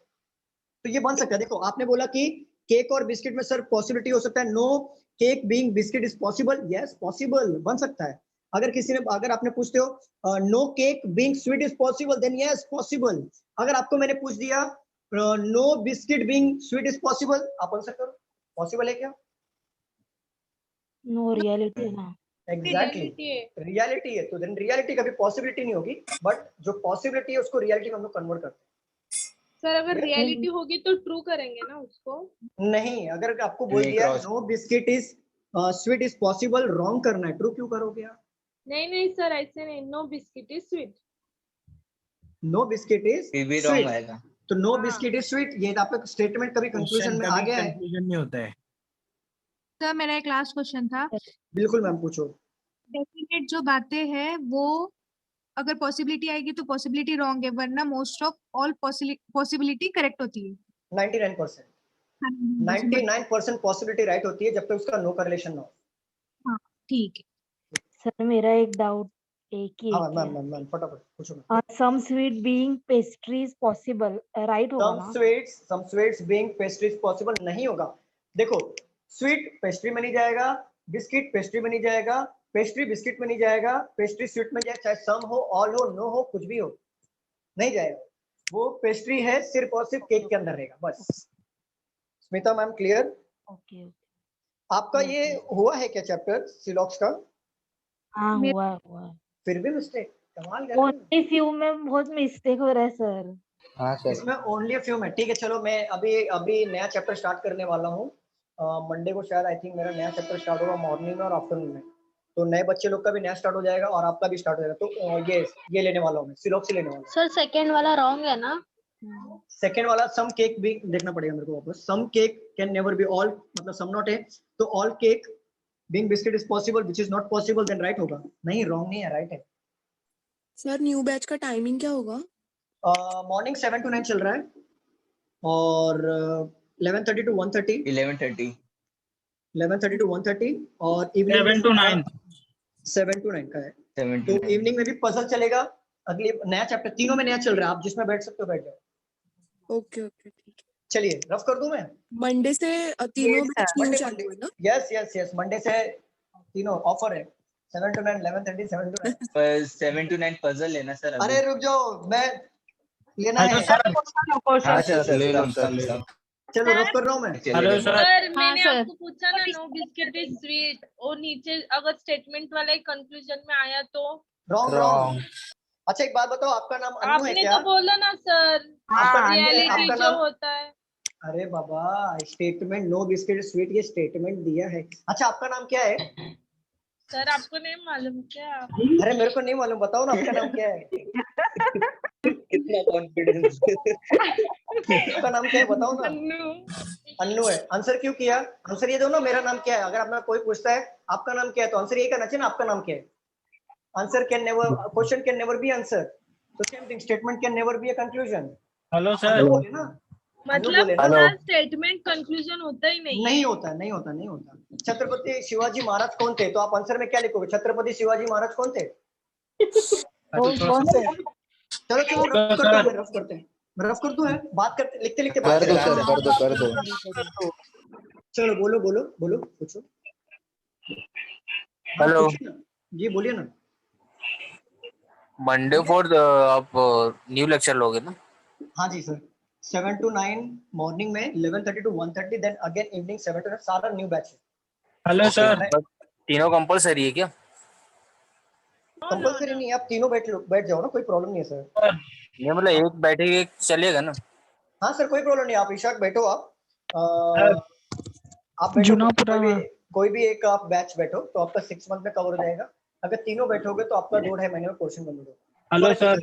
B: तो ये बन सकता है। देखो आपने बोला कि केक और बिस्किट में सर पॉसिबिलिटी हो सकता है, no cake being biscuit is possible, yes possible बन सकता है। अगर किसी ने, अगर आपने पूछते हो no cake being sweet is possible, then yes possible. अगर आपको मैंने पूछ दिया no biscuit being sweet is possible, आप आंसर करो पॉसिबल है क्या?
H: नो रियलिटी है ना।
B: एग्जैक्टली
G: रियलिटी है।
B: रियलिटी है, तो देन रियलिटी कभी पॉसिबिलिटी नहीं होगी, बट जो पॉसिबिलिटी है उसको रियलिटी में हम लोग कन्वर्ट करते
G: सर अगर
B: Yes.
G: रियलिटी होगी तो ट्रू करेंगे ना उसको।
B: हैं। नहीं, अगर आपको बोल
I: नहीं,
B: दिया
I: cross.
B: No biscuit is sweet is possible, wrong करना है, ट्रू क्यों करोगे आप?
G: नहीं नहीं सर ऐसे नहीं, no biscuit is sweet.
B: No biscuit is
I: फिर भी wrong
B: स्वीट,
I: आएगा।
B: तो नो
G: हाँ।
B: बिस्किट इज स्वीट, ये आपका स्टेटमेंट कभी कंक्लूजन
F: क्वेश्चन
B: में आ
F: कभी
B: गया है?
F: कंक्लूजन नहीं होता है।
D: सर मेरा एक लास्ट क्वेश्चन था,
B: बिल्कुल मैम पूछो।
D: डेफिनेट जो बातें हैं वो अगर पॉसिबिलिटी आएगी तो पॉसिबिलिटी रॉन्ग है, वरना most of all possibility correct होती है।
B: 99% 99% पॉसिबिलिटी राइट होती है जब तक उसका नो का रिलेशन ना हो।
D: हाँ ठीक है।
H: सर मेरा एक डाउट एक ही
B: हाँ
H: एक
B: मैम
H: है।
B: मैम मैम फटाफट पूछो ma'am.
H: Some sweet being pastries possible, right होगा ना?
B: Some sweets being pastries possible नहीं होगा। देखो स्वीट पेस्ट्री में नहीं जाएगा, बिस्किट पेस्ट्री में नहीं जाएगा, पेस्ट्री बिस्किट में नहीं जाएगा, पेस्ट्री स्वीट में जाए, चाहे सम हो, ऑल हो, नो हो, कुछ भी हो, नहीं जाएगा। वो पेस्ट्री है सिर्फ और सिर्फ केक के अंदर रहेगा बस। Smita ma'am clear?
H: ओके
B: आपका ये हुआ है क्या चैप्टर सिलॉक्स का?
H: हाँ हुआ।
B: फिर भी मिस्टेक, कमाल कर रहे हो।
H: ओनली फ्यू में बहुत मिस्टेक हो रहा है सर।
J: हाँ सर।
B: इसमें ओनली अ फ्यू में ठीक है। चलो मैं अभी नया चैप्टर स्टार्ट करने वाला हूँ। मंडे को शायद आई थिंक मेरा नया चैप्टर स्टार्ट होगा मॉर्निंग में और आफ्टरनून में, तो नए बच्चे लोग का भी नया स्टार्ट हो जाएगा और आपका भी स्टार्ट हो जाएगा। तो ये लेने वाला हूँ मैं, सिलॉक्स लेने वाला हूँ।
E: सर सेकंड वाला रॉन्ग है ना?
B: सेकेंड वाला सम केक भी देखना पड़ेगा मेरे को वापस। Some cake can never be all, मतलब सम नॉट है, तो all cake being biscuit is possible which is not possible, then right होगा। नहीं रॉन्ग नहीं है, राइट है।
N: सर न्यू बैच का टाइमिंग क्या होगा?
B: मॉर्निंग 7 to 9 चल रहा है और 11:30 to 1:30, 11:30 to 1:30 और इवनिंग
K: 7 to 9
B: 7 to 9 का है।
I: 7
B: तो
I: to 9.
B: इवनिंग में भी पजल चलेगा। अगली नया चैप्टर तीनों में नया चल रहा है, आप जिसमें बैठ सकते हो बैठ जाओ।
N: ओके ओके ठीक है।
B: चलिए रफ कर दूं मैं?
N: मंडे से तीनों बैच न्यू
B: मंडे
N: चालू है ना?
B: यस मंडे से तीनों ऑफर है। 7 to 9, 11:30, 7 to 9।
I: पर 7 to 9 पजल लेना सर अभी।
B: अरे रुक जाओ, मैं लेना
K: हेलो
B: है।
K: सर।
I: हाँ सर ले लो सर।
B: चलो रफ कर रहा हूँ मैं।
K: Hello sir.
G: सर मैंने आपको पूछा ना नो बिस्किट इज स्वीट, और नीचे अगर स्टेटमेंट वाला कंक्लूजन में आया तो
B: रॉन्ग। अच्छा एक बात बताओ, आपका नाम अन्नू है
G: आपने
B: क्या?
G: तो बोला ना सर रियलिटी
B: आपका
G: जो
B: नाम?
G: होता है।
B: अरे बाबा स्टेटमेंट नो बिस्किट स्वीट ये स्टेटमेंट दिया है। अच्छा आपका नाम क्या है?
G: सर आपको नहीं मालूम क्या?
B: अरे मेरे को नहीं मालूम, बताओ ना आपका नाम क्या है?
I: कितना कॉन्फिडेंस।
B: आपका नाम क्या है बताओ ना। अन्नू है। आंसर क्यों किया? आंसर ये दो ना, मेरा नाम क्या है। अगर आपका कोई पूछता है आपका नाम क्या है तो आंसर ये करना चाहिए ना, आपका नाम क्या है। Answer can never, question can never be answer, तो same thing statement can never be a conclusion.
K: Hello sir.
B: बोले ना,
G: मतलब पूरा स्टेटमेंट कंक्लूजन होता ही नहीं
B: होता। छत्रपति शिवाजी महाराज कौन थे, तो आप आंसर में क्या लिखोगे? छत्रपति शिवाजी महाराज कौन थे?
H: कौन से?
B: चलो रफ करते हैं। रफ कर दूं है, बात करते लिखते लिखते बात
J: कर दो
B: करेंगे।
J: सर, कर दो।
B: चलो बोलो पूछो।
O: हेलो
B: जी बोलिए ना।
O: मंडे फॉर आप न्यू लेक्चर लोगे ना?
B: हाँ जी सर, 7 to 9 मॉर्निंग में, 11:30 to 1:30, then again evening 7 to 9, सारा न्यू बैच है।
K: Hello sir.
O: तीनों कंपलसरी है क्या?
B: कंपलसरी नहीं है, आप तीनों बैठ जाओ ना, कोई प्रॉब्लम नहीं है सर।
O: ये मतलब एक बैठेगी एक चलेगा ना?
B: हाँ सर कोई प्रॉब्लम नहीं, आप इशाक बैठो, आप बैठो तो कोई भी एक आप बैच बैठो तो आपका 6 मंथ में कवर हो जाएगा। अगर तीनों बैठोगे तो आपका 2-2.5 महीने में पोर्शन बन जाएगा।
K: Hello sir.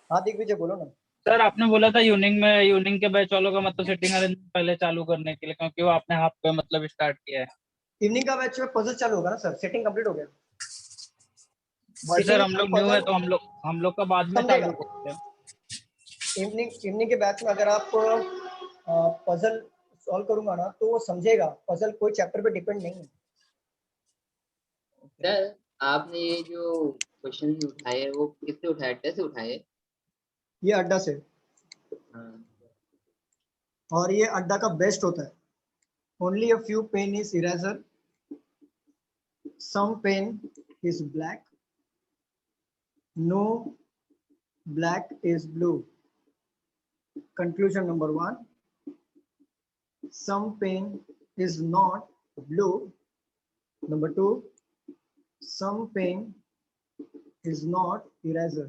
B: हाँ दिग्विजय बोलो ना।
K: सर आपने बोला था यूनिंग के बैच वालों का मतलब सेटिंग अरेंजमेंट पहले चालू करने के लिए, क्योंकि वो आपने हाफ पे मतलब स्टार्ट किया है।
B: इवनिंग का बैच में पजल चालू होगा ना सर, सेटिंग कंप्लीट हो गया।
K: वही सर हम लोग न्यू है तो हम लोग का बाद में चालू करते हैं।
B: इवनिंग के बैच में अगर आप पजल सॉल्व करूंगा ना तो वो समझेगा, पजल कोई चैप्टर पे डिपेंड नहीं है।
M: सर आपने ये जो क्वेश्चन उठाए वो किससे उठाए, अड्डा से उठाए?
B: ये अड्डा से।
M: हाँ।
B: और ये अड्डा का बेस्ट होता है। Only a few pen is eraser, some pen is black, no black is blue. Conclusion number 1, some pen is not blue. Number 2, some pen is not eraser.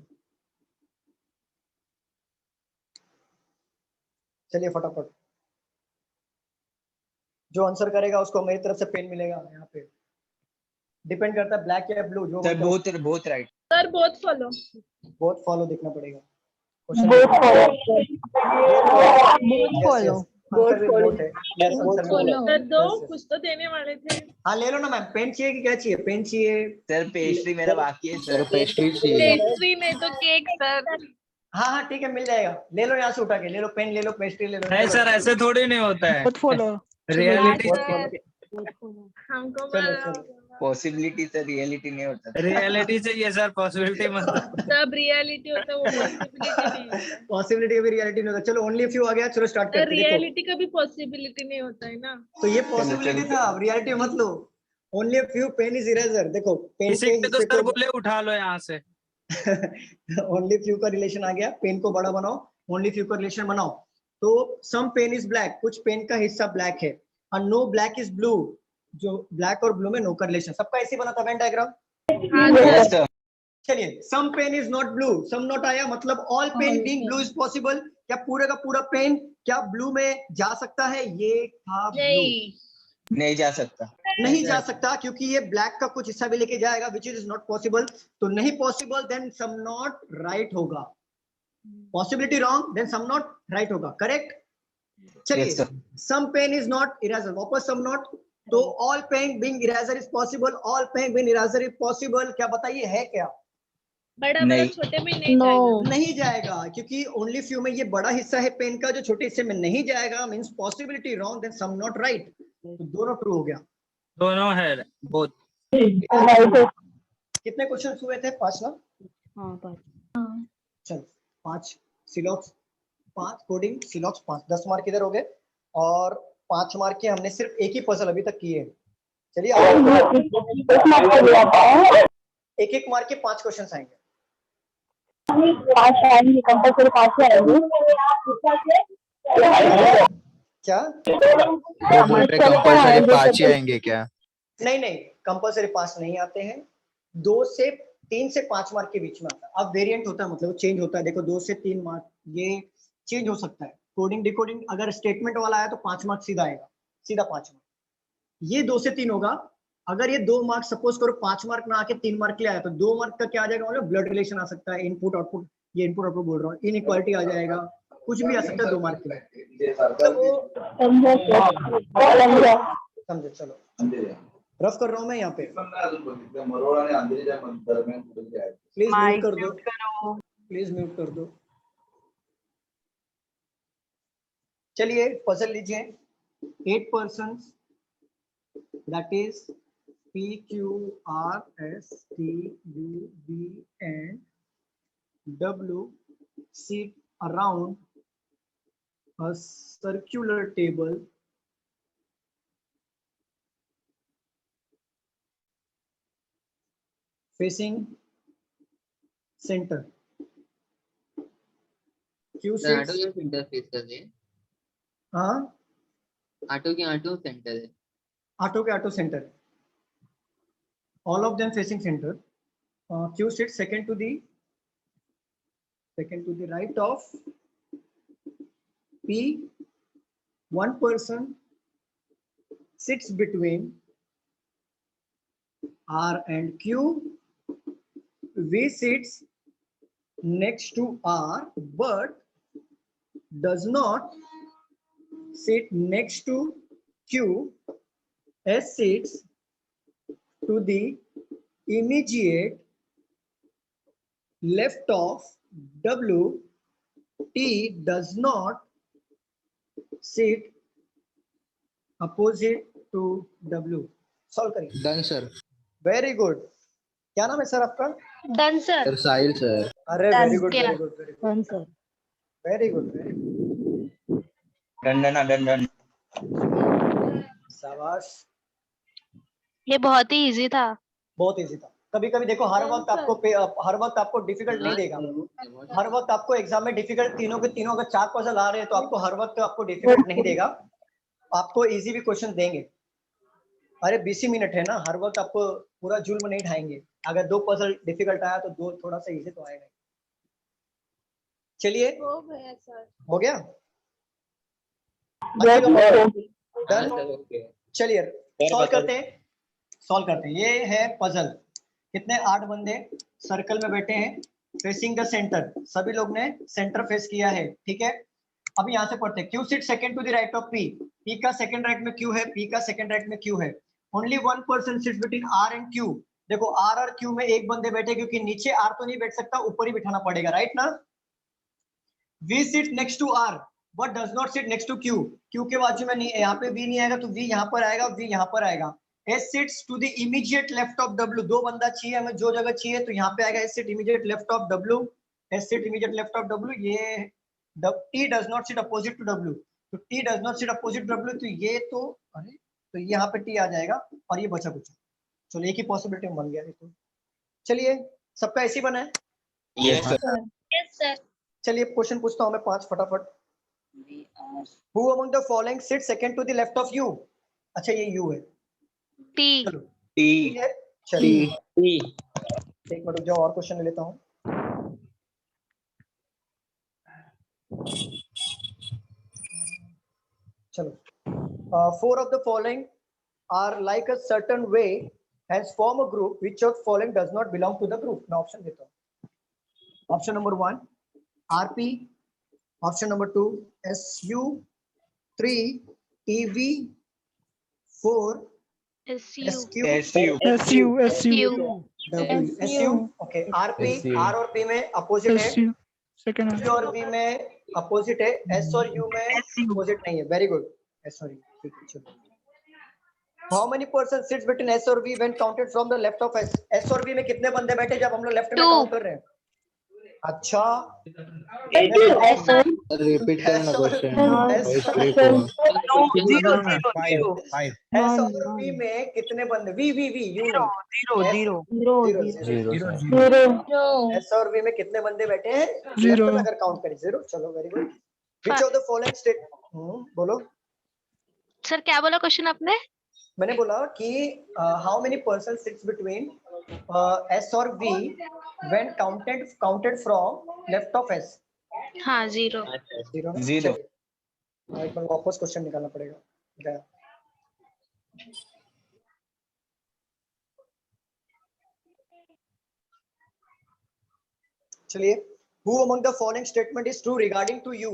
B: चलिए फटाफट, जो आंसर करेगा उसको मेरी तरफ से पेन मिलेगा। यहाँ पे डिपेंड करता है ब्लैक या ब्लू। जो
I: सर बहुत राइट
G: सर
B: बहुत फॉलो देखना पड़ेगा।
G: कुछ तो देने वाले थे।
B: हाँ ले लो ना मैम। पेन चाहिए कि क्या चाहिए? पेन चाहिए
I: सर, पेस्ट्री मेरा बाकी है सर।
J: पेस्ट्री चाहिए।
G: पेस्ट्री नहीं तो केक सर।
B: हाँ हाँ ठीक है मिल जाएगा, ले लो यहाँ से उठा के, ले लो पेन, ले लो पेस्ट्री, ले लो।
K: नहीं सर ऐसे थोड़ी नहीं होता है। रियलिटी
G: हमको
I: पॉसिबिलिटी सर, रियलिटी नहीं होता।
K: रियलिटी चाहिए सर, पॉसिबिलिटी मत।
G: सब रियलिटी होता है, वो पॉसिबिलिटी नहीं होता।
B: पॉसिबिलिटी का भी रियलिटी नहीं होता। चलो ओनली फ्यू आ गया, चलो स्टार्ट करते हैं।
G: रियलिटी का भी पॉसिबिलिटी नहीं होता है ना।
B: तो ये पॉसिबिलिटी था, अब रियलिटी मत लो। Only few pen is eraser. देखो पेन
K: इसी के तो सर बोले उठा लो यहाँ से।
B: ओनली फ्यू का रिलेशन आ गया, पेन को बड़ा बनाओ, ओनली फ्यू का रिलेशन बनाओ। तो सम पेन इज ब्लैक, कुछ पेन का हिस्सा ब्लैक है, और नो ब्लैक इज ब्लू, जो ब्लैक और ब्लू में नो का रिलेशन। सबका ऐसे बना था वेन डायग्राम। चलिए some pen is not blue, some not आया मतलब all pen being blue is possible. क्या पूरे का पूरा पेन क्या ब्लू में जा सकता है? ये था ब्लू।
I: नहीं जा सकता,
B: नहीं जा सकता क्योंकि ये ब्लैक का कुछ हिस्सा भी लेके जाएगा, विच इज नॉट पॉसिबल। तो नहीं possible, then some not right होगा। Possibility wrong, then some not right होगा। करेक्ट। चलिए some pen is not eraser, वापस सम नॉट। तो all pen being eraser is possible, all pen being eraser is possible. क्या बताइए है क्या?
G: बड़ा बड़ा छोटे में नहीं जाएगा।
B: नहीं जाएगा क्योंकि ओनली फ्यू में ये बड़ा हिस्सा है पेन का, जो छोटे हिस्से में नहीं जाएगा। Means possibility wrong, then some not right. तो दोनों ट्रू हो गया।
K: दोनों है बोथ।
B: कितने क्वेश्चन हुए थे? 5 ना?
H: हाँ 5।
B: चल 5 सिलॉक्स, 5 कोडिंग सिलॉक्स 5, 10 मार्क इधर हो गए। और 5 मार्क के हमने सिर्फ एक ही पजल अभी तक किए। चलिए एक एक मार्क के 5 क्वेश्चन आएंगे। क्या
J: कंपल्सरी 5 ही आएंगे क्या?
B: नहीं नहीं, कंपल्सरी 5 नहीं आते हैं। 3 से 5 मार्क के बीच में आता है। अब वेरिएंट होता है, मतलब चेंज होता है। देखो 2 से 3 मार्क ये चेंज हो सकता है। कोडिंग डिकोडिंग अगर स्टेटमेंट वाला आया तो 5 मार्क सीधा आएगा, सीधा 5 मार्क। ये 2 से 3 होगा। अगर ये 2 मार्क सपोज करो 5 मार्क ना आके 3 मार्क के लिए आया तो 2 मार्क का क्या आ जाएगा? मतलब ब्लड रिलेशन आ सकता है, इनपुट आउटपुट, ये इनपुट आउटपुट बोल रहा हूँ, इनइक्वालिटी आ जाएगा, कुछ भी आ सकता है 2 मार्क के लिए। समझे? चलो रफ कर रहा हूँ मैं यहाँ पे। प्लीज म्यूट कर दो, प्लीज म्यूट कर दो। चलिए पजल लीजिए। 8 persons, that is P, Q, R, S, T, U, V and W sit around a circular table facing center.
M: Auto क्यों सेंटर फेस कर रहे हैं?
B: हाँ
M: आटो के आटो सेंटर है।
B: ऑटो के auto centre, all of them facing centre. Q sits second to the right of P. One person sits between R and Q. V sits next to R but does not sit next to Q. S sits to the immediate left of W. T does not sit opposite to W. Solve करिए।
J: Done sir.
B: Very good. क्या नाम है sir आपका?
E: Done sir.
J: Sir Sahil sir.
B: अरे very good
E: क्या?
B: Very good very good
H: sir
B: very good very good.
O: Done.
B: शाबाश।
E: ये बहुत ही इजी था।
B: बहुत इजी था। कभी कभी देखो हर वक्त आपको डिफिकल्ट नहीं देगा। हर वक्त आपको एग्जाम में डिफिकल्ट तीनों के तीनों अगर 4 पजल आ रहे हैं तो आपको हर वक्त आपको डिफिकल्ट नहीं देगा, आपको इजी भी क्वेश्चन देंगे। अरे 20 मिनट है ना, हर वक्त आपको पूरा जुल्म नहीं ढाएंगे। अगर 2 पजल डिफिकल्ट आया तो 2 थोड़ा सा इजी तो आएगा। चलिए
G: हो गया सर।
B: हो गया। डन। चलिए सॉल्व करते हैं। ये है पजल। कितने 8 बंदे सर्कल में बैठे हैं फेसिंग द सेंटर। सभी लोग ने सेंटर फेस किया है, ठीक है। अभी यहाँ से पढ़ते हैं। Q sit second to the right of P। P का सेकंड राइट में Q है, P का सेकंड राइट में Q है। Only one person sits between R and Q। देखो R और Q में एक बंदे बैठे, क्योंकि नीचे R तो नहीं बैठ सकता, ऊपर ही बिठाना पड़ेगा, राइट ना। V sits next to R but does not sit next to Q। Q के बाजू में नहीं, यहाँ पे V नहीं आएगा तो V यहाँ पर आएगा, V यहाँ पर आएगा। S sits to the immediate left of W। 2 बंदा चाहिए हमें, जो जगह चाहिए तो यहाँ पे आएगा S sit immediate left of W। S sit immediate left of W। ये T does not sit opposite to W। तो T does not sit opposite to W, तो ये तो अरे तो यहाँ पे T आ जाएगा और ये बचा कुछ। चलो एक ही पॉसिबिलिटी बन गया। तो चलिए सबका ऐसी बना है।
O: Yes sir.
E: Yes sir.
B: चलिए क्वेश्चन पूछता हूँ मैं 5 फटाफट। Who among the following sits second to the left of U? अच्छा ये U है।
E: टी।
B: चलो
O: टी।
B: चलिए
O: टी।
B: एक मिनट रुक जाओ और क्वेश्चन ले लेता हूँ। चलो 4 of the following are like a certain way hence form a group which of following does not belong to the group। मैं ऑप्शन देता हूँ। Option number 1 RP, option number 2 SU, 3 TV, 4 SU, okay. RP R और P में opposite है,
C: second
B: Q और V में opposite है, S और U में अपोजिट नहीं है। Very good. S और U, ठीक है। चलो how many person sits between S और V when counted from the left of S। S और V में कितने बंदे बैठे जब हम लोग लेफ्ट में काउंट कर रहे हैं? अच्छा
J: रिपीट करना क्वेश्चन।
B: S और V में कितने बंदे? V S और V में कितने बंदे बैठे हैं? 0 अगर काउंट करें 0। चलो very good. Which of the following state बोलो
E: सर क्या बोला क्वेश्चन आपने?
B: मैंने बोला कि how many person sits between S और V when counted from left of S।
E: हाँ 0।
B: एक बार वापस क्वेश्चन निकालना पड़ेगा। गया। चलिए who among the following statement is true regarding to you।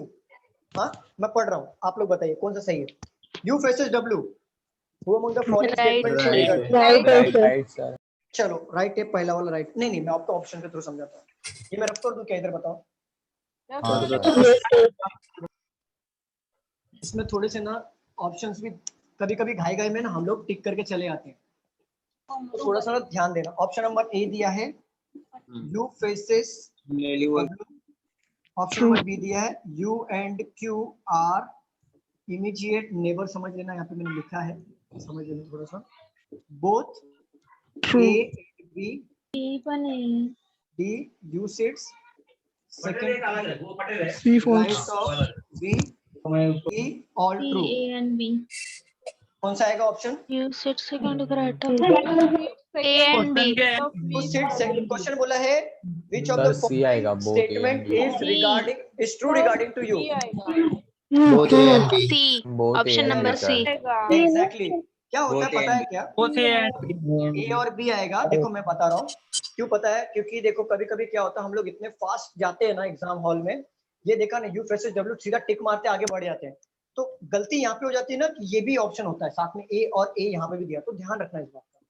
B: हाँ मैं पढ़ रहा हूँ, आप लोग बताइए कौन सा सही है। U faces W। Who among the following statement is true regarding?
O: Right sir.
B: चलो राइट है पहला वाला राइट। नहीं मैं आपको ऑप्शन के थ्रू समझाता हूँ। ये मैं रफ कर दूं क्या? इधर बताओ। इसमें थोड़े से ना ऑप्शंस भी कभी घाई में ना हम लोग टिक करके चले आते हैं, तो थोड़ा सा ध्यान देना। ऑप्शन नंबर ए दिया है U faces W। Option number B दिया है U and Q are immediate neighbor। समझ लेना, यहाँ पे मैंने लिखा है, समझ लेना थोड़ा सा। both A and B D U sits second right of B E all true।
E: A and B।
B: कौन सा आएगा option?
E: U sits second to the right of A and B.
B: Question बोला है which of the
P: सर सी आएगा
B: following
P: both A
B: statement
P: and B.
B: is regarding is true regarding to you.
J: both A and B.
E: C.
P: Both A
E: Option
P: and
E: number
P: B, sir.
E: C.
B: Exactly क्या होता है
I: Both A
B: पता है
I: and
B: क्या?
K: both A and
B: ए और B आएगा। देखो मैं बता रहा हूँ क्यों पता है, क्योंकि देखो कभी कभी क्या होता है, हम लोग इतने फास्ट जाते हैं ना एग्जाम हॉल में, ये देखा ना यू फेसेस डब्ल्यू सीधा टिक मारते आगे बढ़ जाते हैं, तो गलती यहाँ पे हो जाती है ना कि ये भी ऑप्शन होता है साथ में ए और ए यहाँ पे भी दिया, तो ध्यान रखना इस बात का।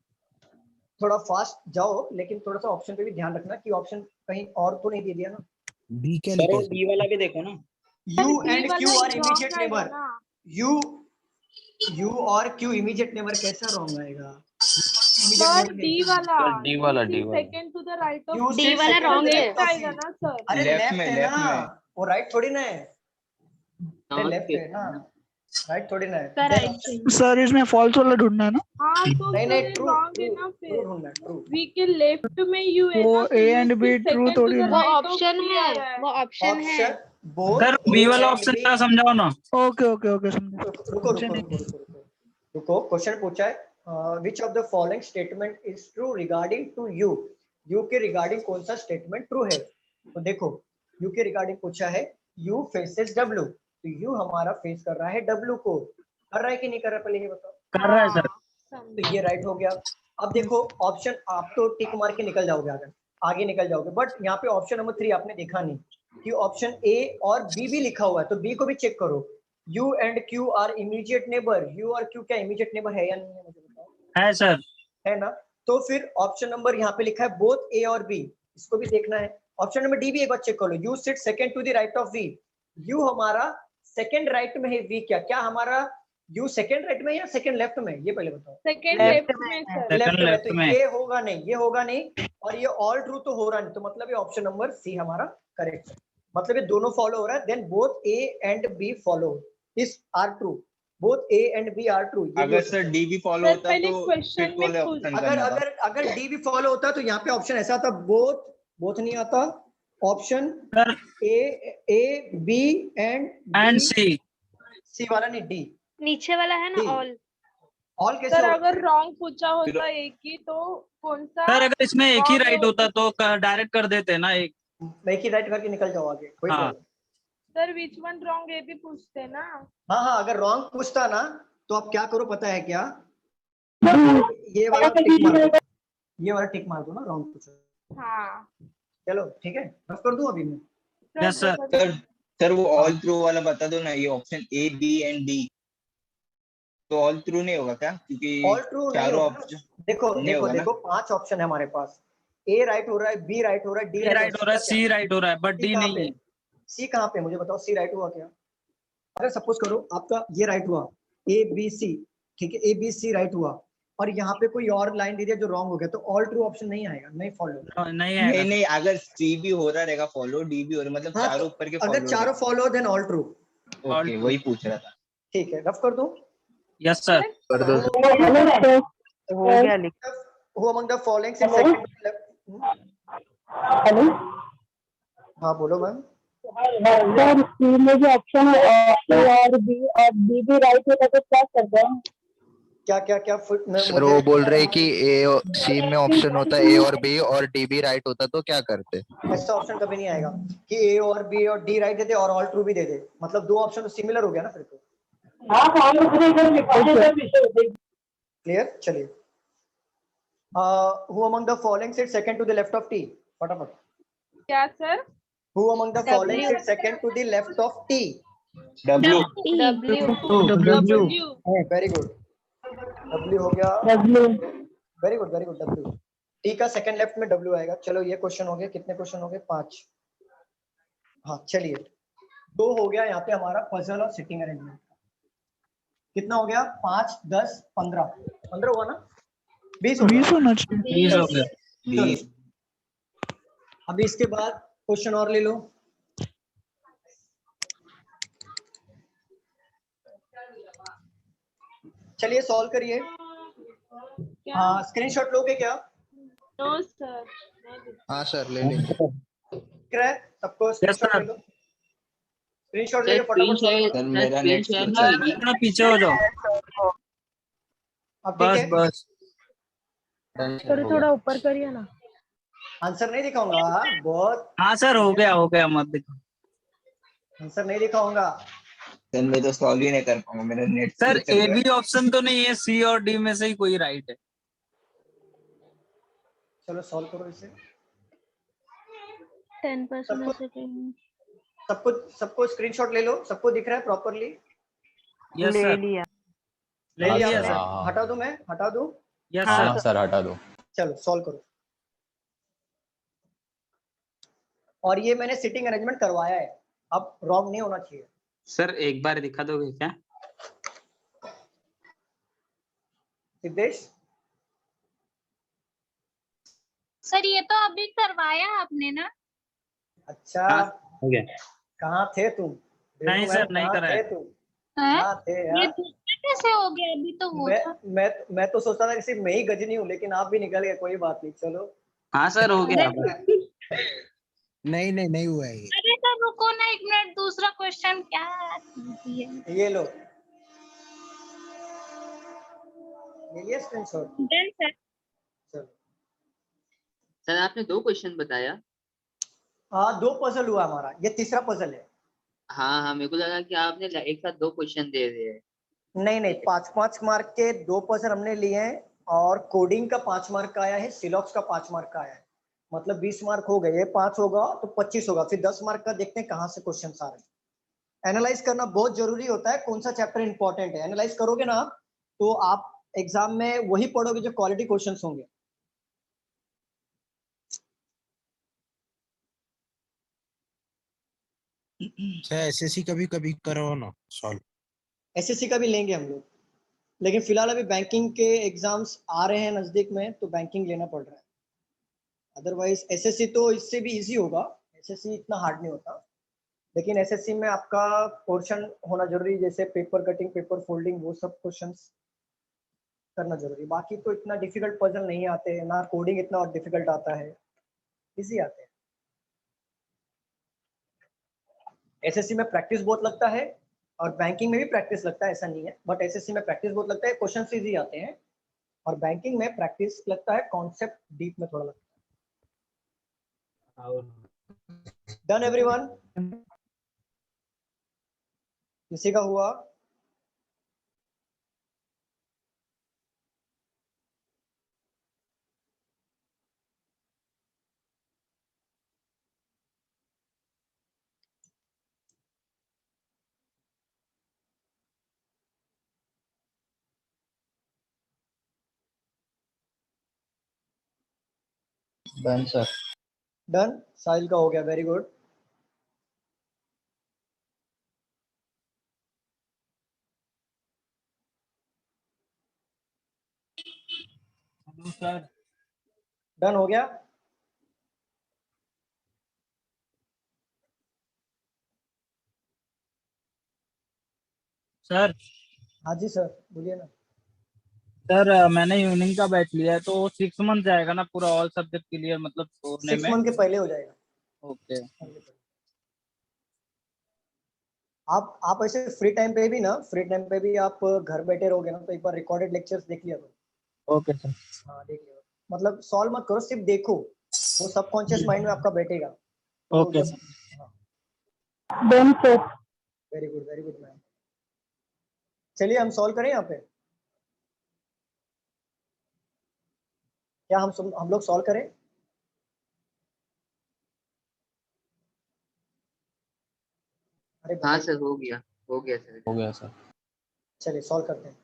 B: थोड़ा फास्ट जाओ लेकिन थोड़ा सा ऑप्शन पे भी ध्यान रखना कि ऑप्शन कहीं और तो नहीं दे दिया ना।
F: बी क्या
L: सर
F: लिखा
L: वो
F: है?
L: बी वाला भी देखो ना।
B: U and Q are immediate neighbour. U और क्यू इमीडिएट नेबर कैसा रॉन्ग आएगा?
G: डी वाला
P: डी वाला
G: second to the right of
B: You
E: D
B: said
E: वाला
B: second
E: wrong
B: to the
E: है।
B: left of
G: आएगा
B: C.
G: ना सर।
B: अरे
I: Left
B: लेफ्ट
I: में,
B: है
I: left
B: ना,
I: में।
B: वो राइट थोड़ी ना है,
L: हाँ,
B: लेफ्ट है ना, राइट थोड़ी ना है।
E: सर
B: Then
E: right
B: option-
E: चाहिए।
C: सर इसमें फॉल्स वाला ढूंढना है ना?
G: हाँ तो
B: नहीं नहीं ट्रू
G: रॉन्ग है ना
B: ट्रू
G: फिर।
B: ढूंढना ट्रू।
G: वी के लेफ्ट में यू है
C: वो
G: ना, तो
C: A
G: you
C: and B
G: फिर
C: true
G: second to
C: थोड़ी
G: the
C: ना।
E: वो
G: right of
E: ऑप्शन
G: C आ
E: है,
G: रहा है।
E: वो ऑप्शन है।
B: ऑप्शन बोथ
K: सर बी वाला ऑप्शन जरा समझाओ ना।
C: ओके ओके ओके समझा।
B: रुको रुको रुको रुको रुको क्वेश्चन पूछा है which of the following statement is true regarding to you. You के रिगार्डिंग कौन सा स्टेटमेंट ट्रू है? तो देखो यू के रिगार्डिंग पूछा है यू फेसेस डब्ल्यू, तो यू हमारा फेस कर रहा है डब्ल्यू को, कर रहा है कि नहीं कर रहा पहले ये बताओ।
K: कर रहा है सर।
B: तो ये राइट हो गया। अब देखो ऑप्शन, आप तो टिक मार के निकल जाओगे, आगे निकल जाओगे, बट यहाँ पे ऑप्शन नंबर 3 आपने देखा नहीं कि ऑप्शन ए और बी भी लिखा हुआ है, तो बी को भी चेक करो। You and Q are immediate neighbour, U और क्यू क्या इमीडिएट नेबर है या नहीं है मुझे बताओ।
K: है सर।
B: है ना, तो फिर ऑप्शन नंबर यहाँ पे लिखा है बोथ ए और बी, इसको भी देखना है। ऑप्शन नंबर डी भी एक बार चेक कर लो, you sit second to the right of V, you हमारा सेकंड राइट में है, वी क्या हमारा यू सेकंड राइट में या सेकंड लेफ्ट में, ये पहले बताओ।
G: सेकंड लेफ्ट में सर।
B: लेफ्ट में, तो ये होगा नहीं, ये होगा नहीं, और ये ऑल ट्रू तो हो रहा नहीं, तो मतलब ये ऑप्शन नंबर सी हमारा करेक्ट है। मतलब ये दोनों फॉलो हो रहा है, then both A and B follow is are true, both A and B are true.
I: अगर सर डी भी फॉलो होता तो फिर वाले ऑप्शन
B: अगर डी भी फॉलो होता तो यहाँ पे ऑप्शन ऐसा आता, बोथ नहीं आता, ऑप्शन ए बी एंड सी वाला नहीं, डी
E: नीचे वाला है ना
B: ऑल कैसे
G: सर अगर रॉन्ग पूछा होता एक ही तो कौन सा?
K: सर अगर इसमें एक ही राइट होता तो डायरेक्ट कर देते ना, एक
B: ही राइट करके निकल जाओ आगे, कोई problem.
G: Sir which one wrong ये भी पूछते ना।
B: हाँ अगर रॉन्ग पूछता ना तो आप क्या करो पता है क्या, ये वाला टिक मार दो, ये वाला टिक मार दो ना, रॉन्ग पूछो।
G: हाँ
B: चलो ठीक है, रफ कर दूं अभी मैं।
K: Yes sir.
I: सर वो ऑल ट्रू वाला बता दो ना, ये option A B and D तो ऑल ट्रू नहीं होगा क्या? क्योंकि
B: ऑल ट्रू
I: चारों ऑप्शन
B: देखो 5 ऑप्शन है हमारे पास, ए राइट हो रहा है, बी राइट हो रहा है, डी
K: राइट हो रहा है, सी राइट हो रहा है, बट डी नहीं है।
B: सी कहाँ पे मुझे बताओ, सी राइट हुआ क्या? अगर सपोज करो आपका ये राइट हुआ, ए बी सी, ठीक है, ए बी सी राइट हुआ, और यहाँ पे कोई और लाइन दे दिया जो रॉन्ग हो गया, तो ऑल ट्रू ऑप्शन नहीं आएगा, नहीं फॉलो
I: नहीं अगर सी भी हो रहा रहेगा फॉलो, डी भी हो रहा, मतलब चारों ऊपर के
B: अगर चारों follow then all true.
I: Okay वही पूछ रहा था।
B: ठीक है, रफ कर दूं?
K: यस सर
J: कर दो।
B: हो गया लिख। Who among the following is second to the left?
H: Hello
B: हाँ बोलो मैम।
H: सर सी में जो ऑप्शन है ए और बी भी राइट होता तो क्या करते हैं?
B: क्या
J: सर वो बोल रहे कि ए सी में ऑप्शन होता है ए और बी और डी भी राइट होता तो क्या करते?
B: ऐसा ऑप्शन कभी नहीं आएगा कि ए और बी और डी राइट दे दे और ऑल ट्रू भी दे दे, मतलब दो ऑप्शन तो सिमिलर हो गया ना फिर तो। क्लियर? चलिए who among the following sits second to the left of T? फटाफट।
G: क्या sir?
B: Who among the following sits second to the left of T?
I: W।
B: Very good, W हो गया। Very good W। T का second left में W आएगा। चलो ये question हो गया, कितने क्वेश्चन हो गए? 5। हाँ चलिए 2 हो गया यहाँ पे हमारा पजल और सिटिंग अरेंजमेंट। कितना हो गया? 5 10 15 हुआ ना? 20
C: होना चाहिए।
K: 20 हो गया।
B: अभी इसके बाद क्वेश्चन और ले लो। चलिए सॉल्व करिए। हाँ स्क्रीनशॉट लोगे क्या?
G: No sir.
J: हाँ सर ले लेंगे।
B: सबको स्क्रीनशॉट ले लो, स्क्रीनशॉट ले लो फटाफट।
I: मेरा नेट
K: थोड़ा पीछे हो जाओ।
B: अब ठीक है?
K: बस
H: सर थोड़ा ऊपर करिए ना।
B: आंसर नहीं दिखाऊंगा, बहुत
K: हाँ सर, हो गया मत दिखाओ।
B: आंसर नहीं दिखाऊंगा।
I: सर मैं तो सॉल्व ही नहीं कर पाऊंगा, मेरा नेट
K: सर
I: चल
K: ए
I: रहा
K: बी ऑप्शन तो नहीं है, सी और डी में से ही कोई राइट है।
B: चलो सॉल्व करो इसे।
E: 10%
B: सबको स्क्रीनशॉट ले लो, सबको दिख रहा है प्रॉपरली?
K: यस सर,
B: ले
K: ले
B: लिया
K: लिया
B: आपने?
K: सर।
B: हटा दूं मैं, हटा दूं?
K: यस
P: हाँ
K: सर।
P: सर हटा दो।
B: चलो सॉल्व करो। और ये मैंने सिटिंग अरेंजमेंट करवाया है, अब रॉन्ग नहीं होना चाहिए।
Q: सर एक बार दिखा दोगे क्या?
B: सिद्धेश
E: सर ये तो अभी करवाया आपने ना?
B: अच्छा,
Q: हो गया।
B: कहाँ थे तुम?
K: नहीं सर, नहीं
B: कहाँ
K: कराया।
B: थे तुम?
E: हैं?
B: कहाँ थे
E: ये
B: यार?
E: दूसरा कैसे हो गया? अभी तो वो
B: मैं
E: था।
B: मैं तो सोचता था कि सिर्फ मैं ही गजनी हूँ, लेकिन आप भी निकल गए, कोई बात नहीं। चलो
Q: हाँ सर हो गया।
F: नहीं हुआ है ये।
E: अरे सर रुको ना एक मिनट, दूसरा क्वेश्चन क्या है?
B: ये लो, ले लिया स्क्रीनशॉट?
E: Done sir.
B: चलो
M: सर आपने 2 क्वेश्चन बताया।
B: हाँ, 2 पजल हुआ हमारा, ये तीसरा पजल है।
M: हाँ मेरे को लगा कि आपने एक साथ 2 क्वेश्चन दे दिए हैं।
B: नहीं 5-5 मार्क के 2 पजल हमने लिए हैं, और कोडिंग का 5 मार्क का आया है, सिलॉक्स का 5 मार्क का आया है। मतलब 20 मार्क हो गए, ये 5 होगा तो 25 होगा। फिर 10 मार्क का देखते हैं कहाँ से क्वेश्चन आ रहे हैं। एनालाइज करना बहुत जरूरी होता है, कौन सा चैप्टर इंपॉर्टेंट है। एनालाइज करोगे ना आप, तो आप एग्जाम में वही पढ़ोगे जो क्वालिटी क्वेश्चंस होंगे।
F: सर एसएससी कभी कभी करो ना सॉल्व।
B: एसएससी का भी लेंगे हम लोग, लेकिन फिलहाल अभी बैंकिंग के एग्जाम्स आ रहे हैं नजदीक में, तो बैंकिंग लेना पड़ रहा है। अदरवाइज एसएससी तो इससे भी इजी होगा, एसएससी इतना हार्ड नहीं होता, लेकिन एसएससी में आपका पोर्शन होना जरूरी, जैसे पेपर कटिंग, पेपर फोल्डिंग, वो सब क्वेश्चंस करना जरूरी। बाकी तो इतना डिफिकल्ट पजल नहीं आते ना, कोडिंग इतना डिफिकल्ट आता है, इजी आते हैं। एसएससी में प्रैक्टिस बहुत लगता है, और बैंकिंग में भी प्रैक्टिस लगता है, ऐसा नहीं है, बट एसएससी में प्रैक्टिस बहुत लगता है, क्वेश्चन इजी आते हैं, और बैंकिंग में प्रैक्टिस लगता है, कॉन्सेप्ट डीप में थोड़ा लगता है। Done everyone? किसी का हुआ?
J: Done sir.
B: डन, साहिल का हो गया, वेरी गुड।
K: सर
B: डन हो गया।
K: सर
B: हाँ जी सर, बोलिए ना।
K: सर मैंने इवनिंग का बैच लिया है, तो 6 मंथ जाएगा ना पूरा ऑल सब्जेक्ट क्लियर, मतलब होने
B: 6
K: में?
B: मंथ के पहले हो जाएगा।
K: ओके।
B: आप ऐसे फ्री टाइम पे भी ना, फ्री टाइम पे भी आप घर बैठे रहोगे ना, तो एक बार रिकॉर्डेड लेक्चर्स देख लिया करो।
K: Okay sir.
B: हाँ देख लिया, मतलब सॉल्व मत करो, सिर्फ देखो, वो सबकॉन्शियस माइंड में आपका बैठेगा।
K: Okay sir.
H: Done sir.
B: Very good ma'am. चलिए हम सॉल्व करें यहाँ पे, क्या हम लोग सॉल्व करें? अरे
M: हाँ सर हो गया सर।
P: हो गया सर।
B: चलिए सॉल्व करते हैं।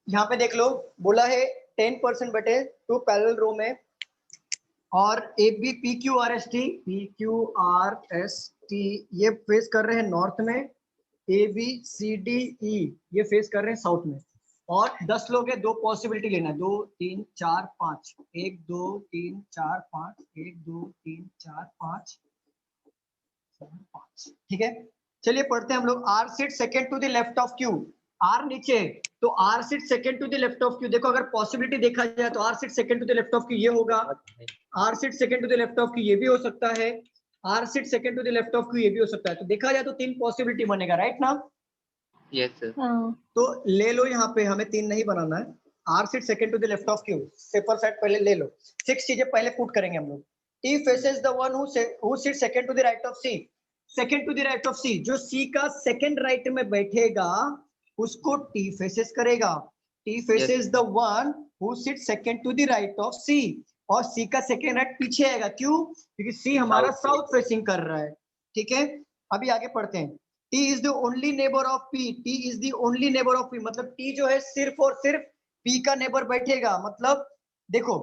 B: यहाँ पे देख लो, बोला है 10% बटे 2 पैरेलल रो में, और A B P Q R S T ये फेस कर रहे हैं नॉर्थ में, ए बी सी डी ई ये फेस कर रहे हैं साउथ में, और 10 लोग हैं, 2 पॉसिबिलिटी लेना है, 2 3 4 5, 1 2 3 4 5, 1 2 3 4 5 5, ठीक है। चलिए पढ़ते हैं हम लोग। R seat second to the left of Q, R नीचे, तो R seat second to the left of Q. देखो अगर पॉसिबिलिटी देखा जाए तो R seat second to the left of Q ये होगा, R seat second to the left of Q ये भी हो सकता है, R seat second to the left of Q ये भी हो सकता है। तो देखा जाए तो 3 पॉसिबिलिटी बनेगा, राइट ना?
M: Yes sir.
B: तो ले लो, यहाँ पे हमें 3 नहीं बनाना है। R sit second to the left of Q, सेपर साइड पहले ले लो। 6 चीजें पहले पुट करेंगे हम लोग। T faces the one who sit second to the right of C. Second to the right of C, जो सी का सेकंड राइट में बैठेगा उसको टी फेसेस करेगा। T faces the one who sit second to the right of C, और C का second right पीछे आएगा। क्यों? क्योंकि सी हमारा साउथ फेसिंग कर रहा है। ठीक है, अभी आगे पढ़ते हैं। T is the only neighbor of P. T is the only neighbor of P. मतलब T जो है सिर्फ और सिर्फ P का नेबर बैठेगा। मतलब देखो,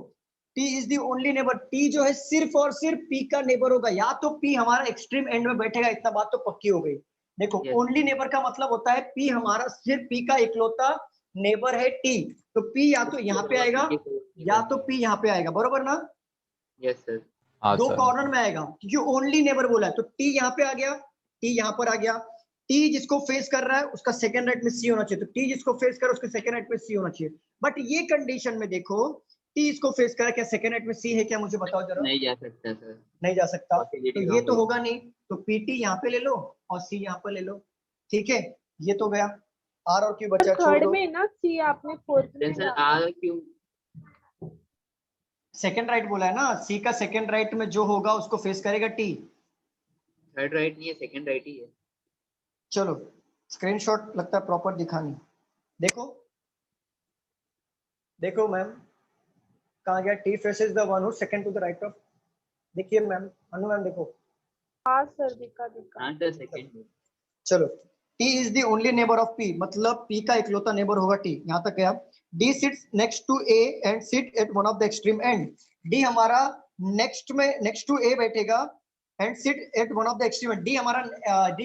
B: T is the only neighbor, T जो है सिर्फ और सिर्फ P का नेबर होगा। या तो P हमारा एक्सट्रीम एंड में बैठेगा, इतना बात तो पक्की हो गई। देखो, ओनली नेबर का मतलब होता है P हमारा सिर्फ P का इकलौता नेबर है T। तो P या तो यहाँ पे आएगा या तो P यहाँ पे आएगा, बरोबर ना?
M: Yes sir.
B: दो कॉर्नर में आएगा, क्योंकि ओनली नेबर बोला है। तो T यहाँ पे आ गया, T यहाँ पर आ गया। T जिसको फेस कर रहा है उसका सेकंड राइट में C होना चाहिए। तो T जिसको फेस कर रहा है उसके सेकंड राइट में C होना चाहिए। बट ये कंडीशन में देखो, T इसको फेस कर रहा है, क्या सेकंड राइट में C है क्या? मुझे बताओ जरा।
M: नहीं जा सकता सर।
B: नहीं जा सकता, तो ये तो होगा नहीं। तो PT यहाँ पे ले लो और C यहाँ पे ले लो। ठीक है, ये तो गया। R और Q बचा, छोड़
G: थर्ड
B: दो।
G: में ना C आपने फोर्थ में
M: सर आर क्यों?
B: सेकंड राइट बोला है ना, C का सेकंड राइट में जो होगा उसको फेस करेगा T।
M: थर्ड राइट नहीं है, सेकंड राइट ही है।
B: चलो, स्क्रीनशॉट लगता है प्रॉपर दिखानी। देखो देखो मैम, कहाँ गया? T faces the one who second to the right of. देखिए मैम, अनु मैम देखो।
G: हाँ सर, दिखा।
M: हाँ सर, सेकंड।
B: चलो, T is the only neighbour of P, मतलब P का इकलौता नेबर होगा T। यहाँ तक है। D sits next to A and sit at one of the extreme end. D हमारा नेक्स्ट टू A बैठेगा and sit at one of the extreme end. D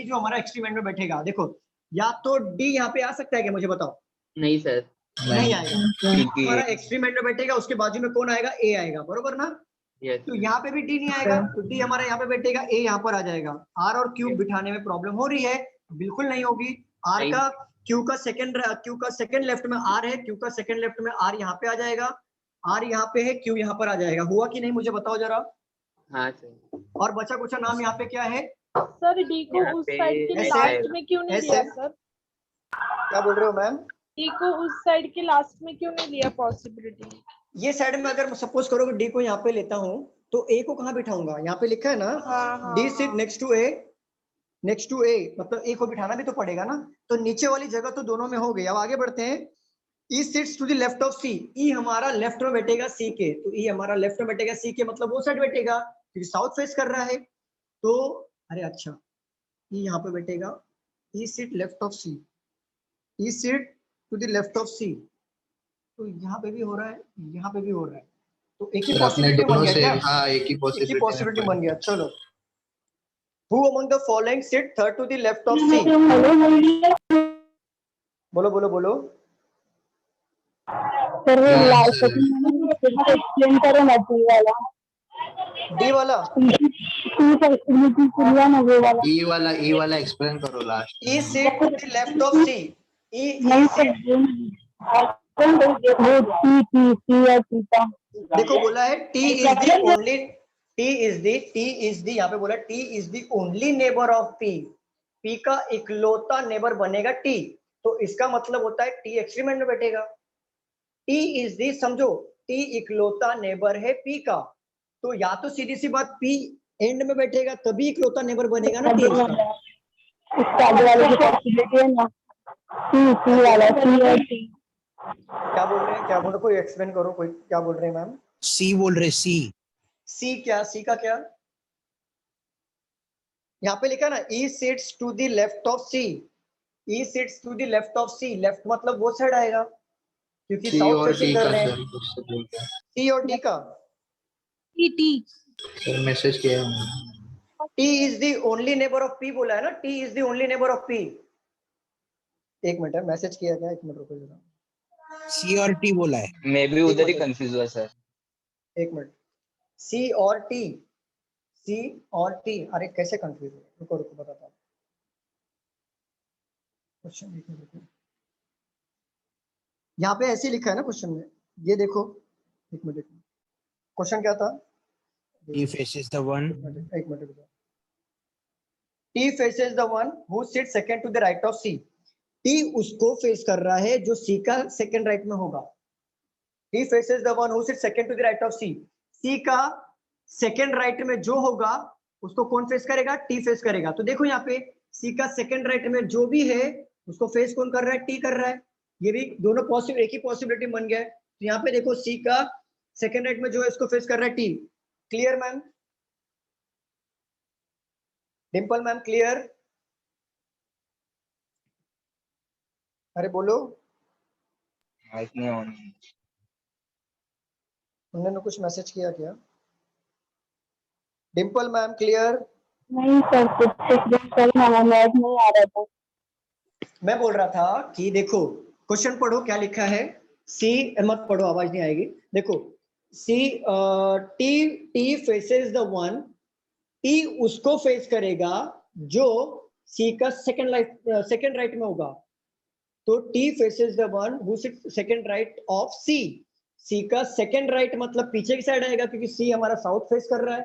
B: जो हमारा एक्सट्रीम एंड में बैठेगा। देखो, या तो D यहाँ पे आ सकता है क्या? मुझे बताओ।
M: नहीं सर,
B: नहीं आएगा। हमारा एक्सट्रीम एंड में बैठेगा, उसके बाजू में कौन आएगा? A आएगा, बरोबर ना?
M: यस।
B: तो यहाँ पे भी D नहीं आएगा, तो D हमारा यहाँ पे बैठेगा, A यहाँ पर आ जाएगा। R और Q बिठाने में प्रॉब्लम हो रही है? बिल्कुल नहीं होगी। R का Q का सेकंड लेफ्ट में R है, Q का सेकंड लेफ्ट में R यहाँ पे आ जाएगा, R यहाँ पे है, Q यहाँ पर आ जाएगा। हुआ कि नहीं मुझे बताओ जरा।
M: हाँ सर।
B: और बचा कुछ नाम यहाँ पे क्या है?
G: सर D को उस साइड के लास्ट में क्यों नहीं लिया सर?
B: क्या बोल रहे हो मैम?
G: D को उस साइड के लास्ट में क्यों नहीं लिया पॉसिबिलिटी?
B: ये साइड में अगर सपोज करो कि D को यहाँ पे लेता हूँ तो A को कहाँ बिठाऊंगा? यहाँ पे लिखा है ना, D sit next to A, next to A, मतलब A को बिठाना भी तो पड़ेगा ना। तो नीचे वाली जगह तो दोनों में हो गई। अब आगे बढ़ते हैं। E sits to the left of C। E हमारा लेफ्ट में बैठेगा C के, तो E हमारा लेफ्ट में बैठेगा C के, मतलब वो साइड बैठेगा क्योंकि साउथ फेस कर रहा है। तो अरे अच्छा, E यहाँ पे बैठेगा। E sit left of C, E sit to the left of C। तो यहाँ पे भी हो रहा है, यहाँ पे भी हो रहा है, तो एक ही पॉसिबिलिटी बन गया क्या?
J: हाँ, एक ही
B: पॉसिबिलिटी बन गया। चलो, Who among the following sit third to the left of C? बोलो बोलो बोलो।
H: सर लास्ट एक्सप्लेन करो ना टी वाला।
B: डी वाला?
J: ई वाला एक्सप्लेन करो last.
B: E sit to the left of C. देखो बोला है T is the यहाँ पे बोला T is the only neighbor of P. P का इकलौता नेबर बनेगा T, तो इसका मतलब होता है T एक्सट्रीम एंड में बैठेगा। T is the, समझो, T इकलौता नेबर है P का, तो या तो सीधी सी बात P एंड में बैठेगा तभी इकलौता नेबर बनेगा ना T क्या बोल रहे हैं? क्या बोल रहे? कोई एक्सप्लेन करो, कोई क्या बोल रहे हैं मैम?
F: सी बोल रहे, सी
B: क्या? सी का क्या? यहाँ पे लिखा ना, E sits to the left of C. E sits to the left of C. Left मतलब वो साइड आएगा क्योंकि साउथ फेसिंग कर रहे हैं। C और D का
D: T
J: सर मैसेज किया।
B: T is the only neighbor of P बोला है ना, T is the only neighbor of P। एक मिनट है, मैसेज किया क्या? एक मिनट रुको जरा।
F: सी और टी बोला है।
I: मैं भी उधर ही कंफ्यूज हुआ सर।
B: एक मिनट, C और T, C और T, अरे कैसे कंफ्यूज हो? रुको रुको बताता हूँ। क्वेश्चन देखो, यहाँ पे ऐसे लिखा है ना क्वेश्चन में, ये देखो। एक मिनट, क्वेश्चन क्या था?
F: T faces the one.
B: एक minute, T faces the one who sits second to the right of C. T उसको फेस कर रहा है जो सी का सेकंड राइट में होगा। T faces the one who sits second to the right of C. C का second right में जो होगा उसको कौन फेस करेगा? टी फेस करेगा। तो देखो यहाँ पे सी का सेकंड राइट में जो भी है उसको फेस कौन कर रहा है? टी कर रहा है। ये भी दोनों पॉसिबल एक ही पॉसिबिलिटी बन गया है। तो यहाँ पे देखो सी का सेकंड राइट में जो है इसको फेस कर रहा है T. Clear ma'am? Dimple ma'am clear? अरे बोलो।
I: माइक नहीं ऑन।
B: उन्होंने कुछ मैसेज किया क्या? Dimple ma'am clear?
H: नहीं सर, कुछ सर आवाज नहीं आ रहा था।
B: मैं बोल रहा था कि देखो क्वेश्चन पढ़ो क्या लिखा है। सी मत पढ़ो, आवाज नहीं आएगी। देखो C T T faces the one, T उसको फेस करेगा जो सी का सेकंड राइट में होगा। तो T faces the one who sits second right of C. C का सेकंड राइट मतलब पीछे की साइड आएगा क्योंकि सी हमारा साउथ फेस कर रहा है।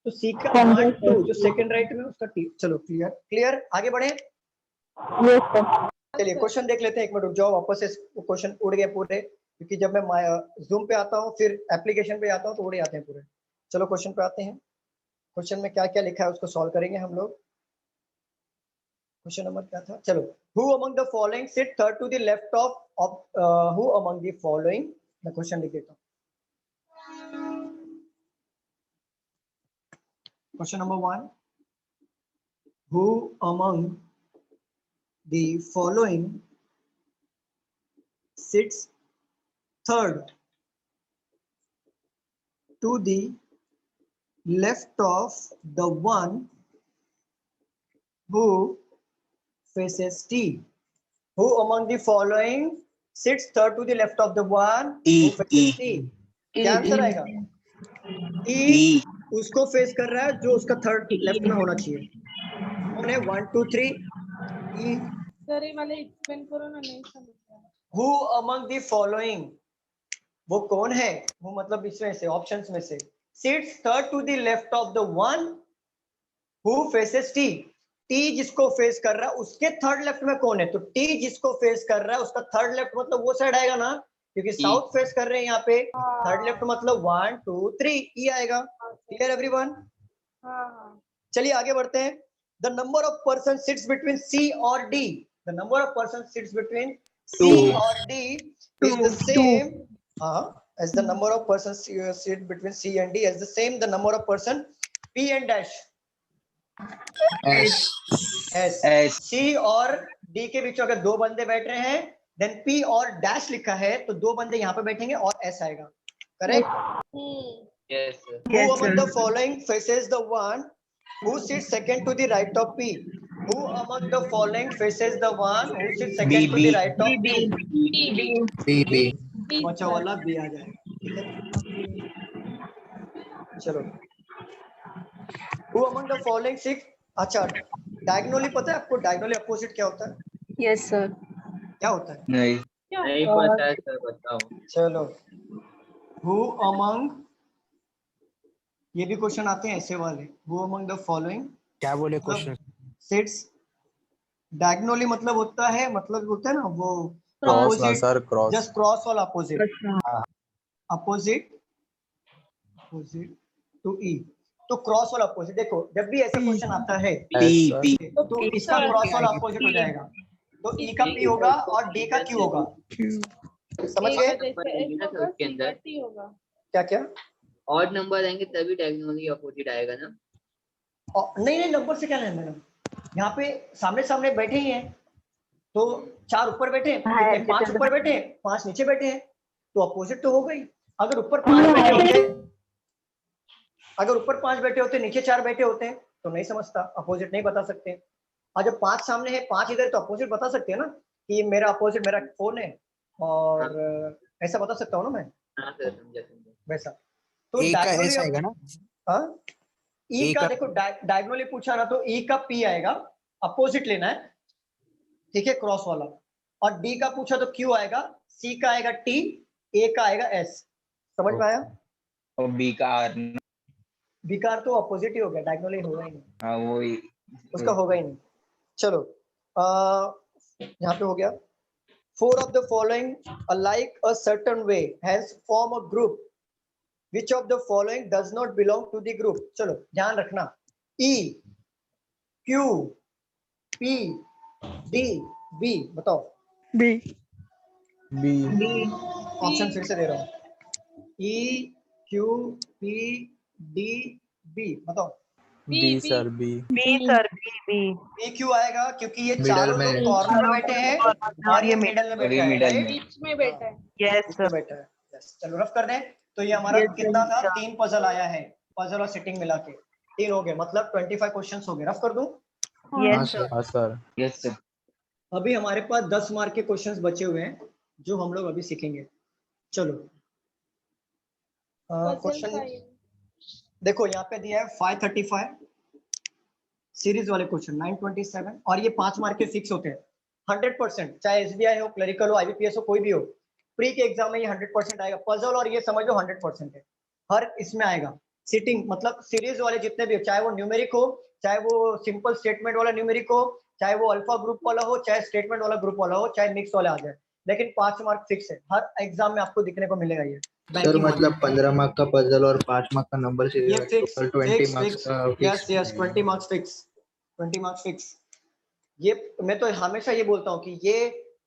B: तो सी का 1 2 जो सेकंड राइट में उसका टी। चलो क्लियर? क्लियर? आगे बढ़े। चलिए क्वेश्चन देख लेते हैं। एक मिनट रुक जाओ, वापस से क्वेश्चन उड़ गए पूरे, क्योंकि जब मैं जूम पे आता हूँ फिर एप्लीकेशन पे आता हूँ तो उड़ जाते हैं पूरे। चलो क्वेश्चन पे आते हैं। क्वेश्चन में क्या क्या लिखा है उसको सॉल्व करेंगे हम लोग। क्वेश्चन नंबर क्या था? चलो, who among the following sit third to the left of who among the following. मैं क्वेश्चन लिख देता हूँ। Question number 1, who among the following sits third to the left of the one who faces T? Who among the following sits third to the left of the one who faces T? क्या answer आएगा? E उसको face कर रहा है जो उसका third left में होना चाहिए। कौन है? 1 2 3 E।
G: सर ये वाले एक्सप्लेन करो ना, नहीं समझ।
B: Who among the following, वो कौन है? वो मतलब इसमें से ऑप्शंस में से sits third to the left of the one who faces T। T जिसको फेस कर रहा है उसके थर्ड लेफ्ट में कौन है? तो T जिसको फेस कर रहा है उसका थर्ड लेफ्ट मतलब वो साइड आएगा ना, क्योंकि साउथ फेस कर रहे हैं यहाँ पे। थर्ड लेफ्ट मतलब 1 2 3 E आएगा। Clear everyone? चलिए आगे बढ़ते हैं। The number of person sits between C और D। The number of persons sits between C or D is the same as the number of persons sit between C and D as the same the number of person P and dash S। C और D के बीच में अगर दो बंदे बैठ रहे हैं then P और dash लिखा है तो दो बंदे यहाँ पे बैठेंगे और S आएगा। Correct?
M: Yes sir.
B: Who among the following faces the one who sits second to the right of P? Who among the following faces the one who sits second to the right of P? B। बचा वाला B आ जाएगा। ठीक है, चलो। Who among the following six? अच्छा, diagonally पता है आपको? डायगोनली अपोजिट क्या होता है?
N: Yes sir.
B: क्या होता है?
M: नहीं पता है सर, बताओ।
B: चलो, Who among, ये भी क्वेश्चन आते हैं ऐसे वाले। Who among the following,
F: क्या बोले क्वेश्चन?
B: सिट्स डायगोनली मतलब होता है, मतलब होता है ना वो
P: क्रॉस ना सर, क्रॉस।
B: जस्ट क्रॉस वाला अपोजिट। अपोजिट टू ई। तो क्रॉस वाला अपोजिट। देखो जब भी ऐसा क्वेश्चन आता है तो इसका क्रॉस वाला अपोजिट हो जाएगा। तो ई का पी होगा और डी का क्यू होगा। समझ गए? क्या क्या
M: ऑड नंबर आएंगे तभी डायगोनली अपोजिट आएगा ना?
B: नहीं नहीं, नंबर से क्या लेना मैडम? यहाँ पे सामने सामने बैठे ही हैं तो 4 ऊपर बैठे हैं, 5 ऊपर बैठे हैं, 5 नीचे बैठे हैं, तो अपोजिट तो हो गई। अगर ऊपर 5 बैठे होते, अगर ऊपर 5 बैठे होते, नीचे 4 बैठे होते हैं तो नहीं समझता, अपोजिट नहीं बता सकते। और जब 5 सामने है 5 इधर, तो अपोजिट बता सकते हैं ना कि मेरा अपोजिट मेरा फोन है, और ऐसा बता सकता हूँ ना मैं। वैसा तो डायगोनली आएगा ना। हाँ, ई का देखो डायगोनली पूछा ना तो ई का पी आएगा, अपोजिट लेना है, ठीक है, क्रॉस वाला। और डी का पूछा तो क्यू आएगा, सी का आएगा टी, ए का आएगा एस। समझ में आया?
I: और बी का आर।
B: बी का आर तो अपोजिट ही हो गया, डायगोनली होगा ही नहीं।
I: हाँ वो ही,
B: उसका होगा ही नहीं। चलो यहाँ पे हो गया। 4 of the following alike a certain way has form a group. Which of the following does not belong to the group? चलो ध्यान रखना, E, Q, P, D, B, बताओ।
C: B.
B: ऑप्शन फिर से दे रहा हूँ, E, Q, P, D, B, बताओ।
P: B sir B।
B: B क्यों आएगा? क्योंकि ये
J: Middle
B: चारों
J: में।
B: लोग कॉर्नर में बैठे हैं और ये मिडल में बैठा है, right?
G: बीच में बैठा है।
B: बीच में बैठा है। Yes, चलो रफ कर दें। तो ये हमारा कितना था? 3 पजल आया है, पजल और सिटिंग मिला के 3 हो गए, मतलब 25 क्वेश्चंस हो गए। रफ कर दूं?
J: हाँ सर।
P: हाँ सर।
I: Yes sir.
B: अभी हमारे पास 10 मार्क के क्वेश्चंस बचे हुए हैं जो हम लोग अभी सीखेंगे। चलो क्वेश्चन देखो, यहाँ पे दिया है 535 सीरीज वाले क्वेश्चन 927, और ये 5 मार्क के फिक्स होते हैं 100%, चाहे एसबीआई हो, क्लरिकल हो, आईबीपीएस हो, कोई भी हो, प्री के एग्जाम में ये 100% आएगा। पजल और ये समझ लो 100% है, हर इसमें आएगा। सिटिंग मतलब सीरीज वाले जितने भी हो, चाहे वो न्यूमेरिक हो, चाहे वो सिंपल स्टेटमेंट वाला न्यूमेरिक हो, चाहे वो अल्फा ग्रुप वाला हो, चाहे स्टेटमेंट वाला ग्रुप वाला हो, चाहे मिक्स वाला आ जाए, लेकिन 5 मार्क फिक्स है, हर एग्जाम में आपको दिखने को मिलेगा ये।
J: सर मतलब 15 मार्क का पजल और 5 मार्क का नंबर
B: ये
J: सीरीज,
B: फिक्स,
J: टोटल 20 मार्क्स का
B: yes
J: fix.
B: Yes 20 marks fix, 20 marks fix. ये मैं तो हमेशा ये बोलता हूँ कि ये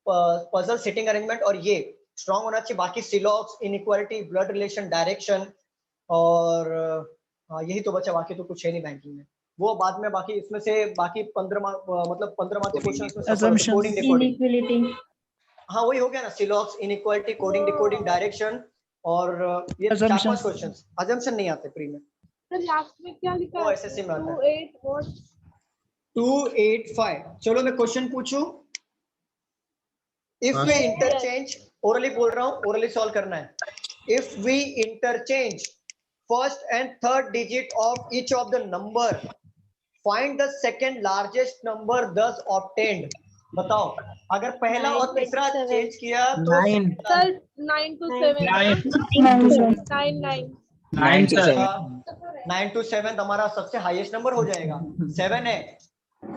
B: पजल सेटिंग अरेंजमेंट और ये स्ट्रांग होना चाहिए। बाकी सिलॉक्स, इनइक्वालिटी, ब्लड रिलेशन, डायरेक्शन और यही तो बचा, बाकी तो कुछ है नहीं बैंकिंग में, वो बाद में। बाकी इसमें से बाकी 15 मार्क मतलब 15 मार्क के क्वेश्चन कोडिंग डिकोडिंग, हाँ वही हो गया ना, सिलॉक्स, इनइक्वालिटी, कोडिंग डिकोडिंग, डायरेक्शन और ये 4-5 क्वेश्चंस। अजम्पशन नहीं आते प्री में।
G: सर लास्ट में क्या लिखा
B: वो
G: है?
B: एसएससी में आता है
G: 28 what?
B: 285। चलो मैं क्वेश्चन पूछूं। इफ वी इंटरचेंज, ओरली बोल रहा हूं, ओरली सॉल्व करना है। If we interchange first and third digit of each of the number, find the second largest number thus obtained। बताओ, अगर पहला और तीसरा चेंज किया तो
G: 9 to 7
I: 9 to 7
B: 9 to 7 हमारा सबसे हाईएस्ट नंबर हो जाएगा, 7 है।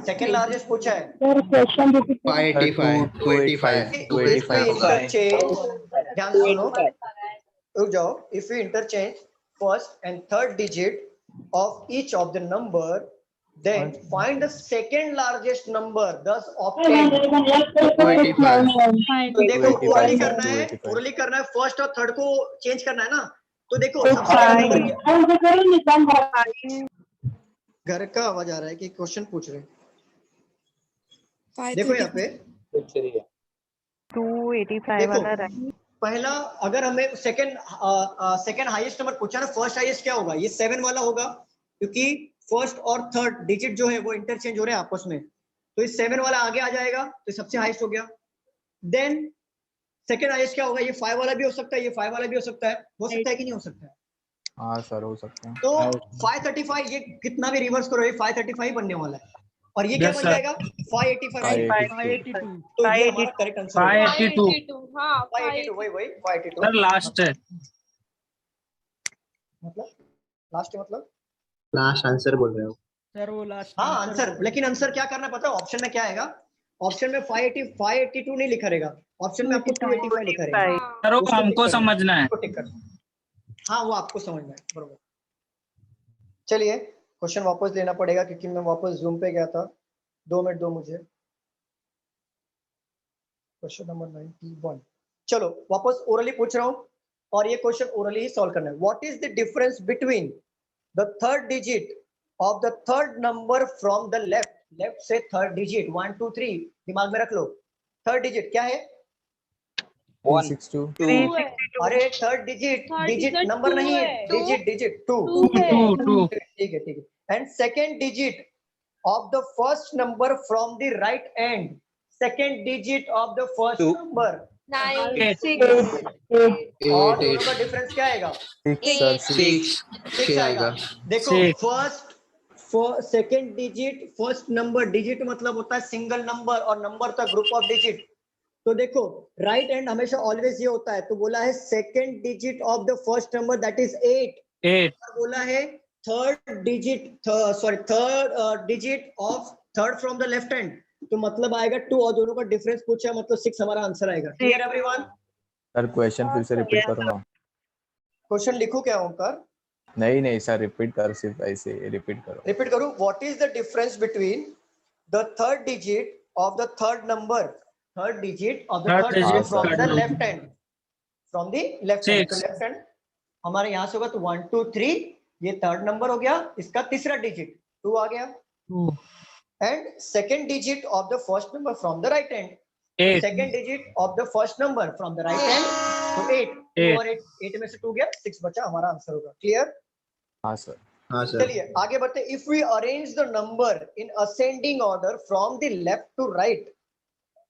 B: सेकंड लार्जेस्ट पूछा है
H: सर क्वेश्चन रिपीट
J: 285
B: ध्यान से सुनो, रुक जाओ। If we interchange first and third digit of each of the number, then find the second largest number thus obtained। तो देखो ओरली करना है, ओरली करना है, फर्स्ट और थर्ड को चेंज करना है ना। तो देखो घर का आवाज आ रहा है कि क्वेश्चन पूछ रहे हैं। देखो यहाँ पे
H: 285 वाला राइट।
B: पहला अगर हमें सेकंड हाईएस्ट नंबर पूछा ना, फर्स्ट हाईएस्ट क्या होगा? ये 7 वाला होगा, क्योंकि फर्स्ट और थर्ड डिजिट जो है वो इंटरचेंज हो रहे हैं आपस में, तो इस 7 वाला आगे आ जाएगा, तो सबसे हाईएस्ट हो गया। देन सेकंड हाईएस्ट क्या होगा? ये 5 वाला भी हो सकता है, ये 5 वाला भी हो सकता है कि नहीं हो सकता है?
P: हाँ सर हो सकता है।
B: तो 535, ये कितना भी रिवर्स करो ये 535 बनने वाला है, और ये क्या बन जाएगा? 585। तो ये हमारा करेक्ट आंसर है
K: 582।
G: हाँ
B: 582, वही 582
K: सर लास्ट है,
B: मतलब लास्ट मतलब
J: लास्ट आंसर बोल रहे हो
C: सर वो लास्ट
B: हाँ आंसर। लेकिन आंसर क्या करना पता है? ऑप्शन में क्या आएगा? ऑप्शन में 582 नहीं लिखा रहेगा, ऑप्शन में आपको 285 लिखा रहेगा।
K: सर वो हमको समझना है।
B: हाँ वो आपको समझना है, बरोबर। चलिए क्वेश्चन वापस लेना पड़ेगा क्योंकि मैं वापस जूम पे गया था। 2 मिनट दो मुझे। Question number 91। चलो वापस ओरली पूछ रहा हूँ, और ये क्वेश्चन ओरली ही सॉल्व करना है। What is the difference between the third digit of the third number from the left से third digit 1 2 3 दिमाग में रख लो। थर्ड डिजिट क्या है?
P: 362।
B: अरे थर्ड डिजिट नंबर नहीं है, डिजिट 2। ठीक है and second digit of the first number from the right and, second digit of the first number
G: 9 6
B: और दोनों का डिफरेंस क्या आएगा?
J: 6 आएगा।
B: देखो first second digit, first number, digit मतलब होता है सिंगल नंबर और नंबर था ग्रुप ऑफ डिजिट। तो देखो राइट हैंड हमेशा ऑलवेज ये होता है, तो बोला है second digit of the first number that is 8। बोला है third digit of third from the left hand, तो मतलब आएगा 2 और दोनों का डिफरेंस पूछा मतलब 6 हमारा आंसर आएगा। Clear everyone?
P: सर क्वेश्चन फिर से रिपीट करो ना।
B: क्वेश्चन लिखो क्या ओंकार?
P: नहीं सर रिपीट कर, सिर्फ ऐसे रिपीट करो।
B: रिपीट करूं? What is the difference between the third digit of the third number, third digit of the
K: Third
B: third
K: digit
B: number
K: of
B: from
K: third
B: the
K: number.
B: Left hand, from the left hand. तो
K: 6.
B: Left hand हमारे यहां से होगा तो 1 2 3, ये third number हो गया, इसका तीसरा डिजिट 2 आ गया।
K: 2.
B: And second digit of the first number from the right hand,
K: 8.
B: Second digit of the first number from the right hand, तो 8। 2 और 8 में से 2 गया, 6 बचा, हमारा आंसर होगा। क्लियर?
P: हाँ सर।
B: चलिए आगे बढ़ते। If we arrange the number in ascending order from the left to right,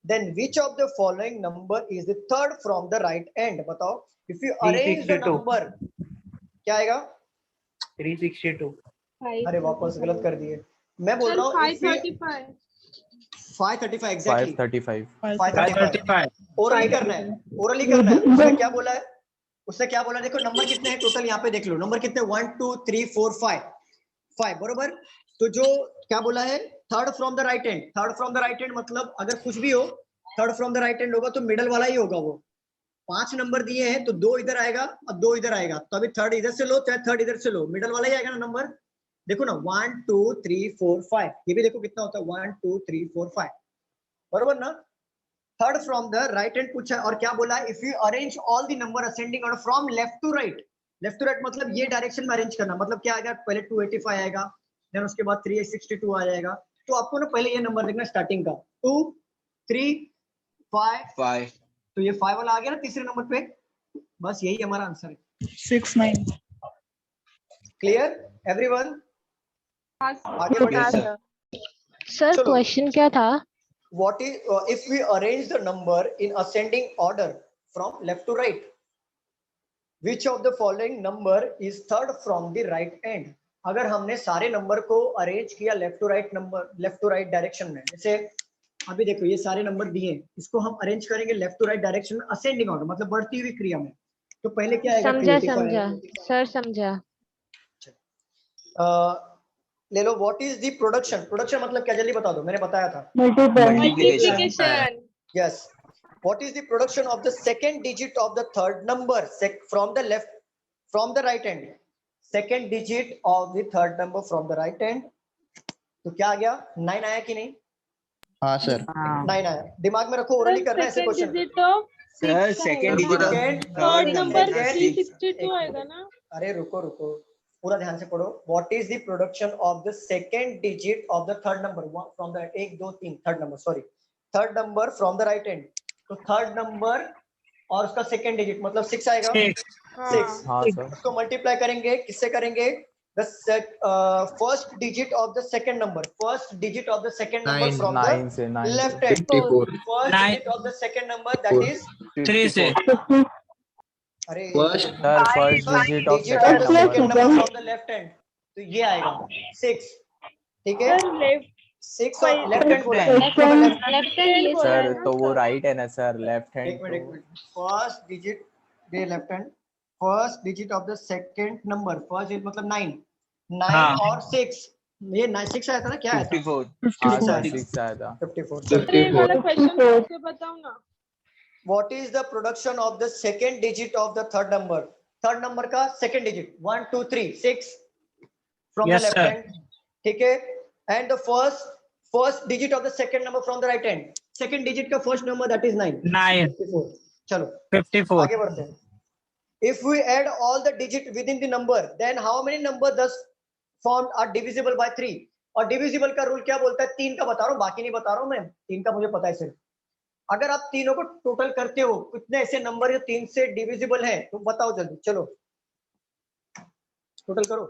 B: then which of the following number is the third from the right end? बताओ। If you arrange the number, क्या आएगा?
C: 362।
B: अरे वापस गलत कर दिए। मैं बोल रहा हूँ
G: 535
B: 535 एग्जैक्टली
P: 535
B: 535 ओरली करना है, ओरली करना है। उसने क्या बोला है? उसने क्या बोला? देखो नंबर कितने हैं टोटल, यहाँ पे देख लो नंबर कितने, 1 2 3 4 5 बरोबर। तो जो क्या बोला है, third from the right hand. Third from the right hand मतलब अगर कुछ भी हो third from the right hand होगा तो मिडल वाला ही होगा। वो 5 नंबर दिए हैं तो 2 इधर आएगा और 2 इधर आएगा, तो अभी थर्ड इधर से लो चाहे थर्ड इधर से लो, मिडल वाला ही आएगा ना नंबर। देखो ना 1 2 3 4 5, ये भी देखो कितना होता है 1 2 3 4 5 बरोबर ना। Third from the right hand पूछा और क्या बोला? If you arrange all the number ascending order from left to right. Left to right मतलब ये डायरेक्शन में अरेंज करना, मतलब क्या आएगा? पहले 285 आएगा, देन उसके बाद 362 आ जाएगा। तो आपको ना पहले ये नंबर देखना स्टार्टिंग का, 2 3 5, तो ये 5 वाला आ गया ना तीसरे नंबर पे। बस यही हमारा आंसर है
N: 6 9।
B: Clear everyone? आगे बढ़िए
A: सर क्वेश्चन क्या था?
B: What is if we arrange the number in ascending order from left to right, which of the following number is third from the right end? अगर हमने सारे नंबर को arrange किया left to right number, left to right direction में, जैसे अभी देखो ये सारे नंबर दिए हैं, इसको हम अरेंज करेंगे लेफ्ट टू राइट डायरेक्शन में असेंडिंग ऑर्डर, मतलब बढ़ती हुई क्रिया में। तो पहले क्या आएगा?
A: समझा समझा सर, समझा।
B: ले लो। What is the production? Production मतलब क्या, जल्दी बता दो, मैंने बताया था।
G: multiplication.
B: Yes. What is the production of the second digit of the third number from the left, from the right hand? Second digit of the third number from the right hand. तो क्या आ गया? 9 आया कि नहीं?
J: हाँ sir
B: 9 आया। दिमाग में रखो, ओरली करना है ऐसे question.
I: Sir second digit of
G: third number 362 आएगा ना?
B: अरे रुको रुको, पूरा ध्यान से पढ़ो। What is the production of the second digit of the third number from the 1 2 3 third number, sorry third number from the right hand. तो थर्ड नंबर और उसका सेकंड डिजिट मतलब 6 आएगा। 6
P: हाँ सर।
B: उसको मल्टीप्लाई करेंगे, किससे करेंगे? The first digit of the second number, first digit of the second number from the left hand. First digit of the second number that is
K: 3 से।
B: अरे
J: first
P: sir first digit of
B: second
P: second
B: number
P: number.
B: From the left hand, तो ये आएगा 6। ठीक है,
G: left
B: 6 और left hand बोला है।
A: लेफ्ट हैंड ये
P: सर तो वो राइट है ना सर, लेफ्ट हैंड।
B: एक minute, first digit they left hand, first digit of the second number, first digit मतलब 9
K: हाँ।
B: और 6, ये 6 आया था ना, क्या आया था?
I: 54
P: हाँ सर 6 आया था।
B: 54।
G: वाला क्वेश्चन से बताओ ना।
B: What is the production of the second digit of the third number? Third number का second digit 1 2 3 6 from the
K: Yes,
B: left
K: sir.
B: hand. ठीक है, and the first digit of the second number from the right hand. Second digit का first number that is 9.
K: 9
B: 54. चलो
K: 54.
B: आगे बढ़ते हैं। If we add all the digit within the number, then how many number thus formed are divisible by 3? और divisible का rule क्या बोलता है? 3 का बता रहा हूँ, बाकी नहीं बता रहा हूँ मैं, 3 का मुझे पता है सिर्फ। अगर आप तीनों को टोटल करते हो, कितने ऐसे नंबर जो 3 से डिविजिबल है, तो बताओ जल्दी, चलो टोटल करो।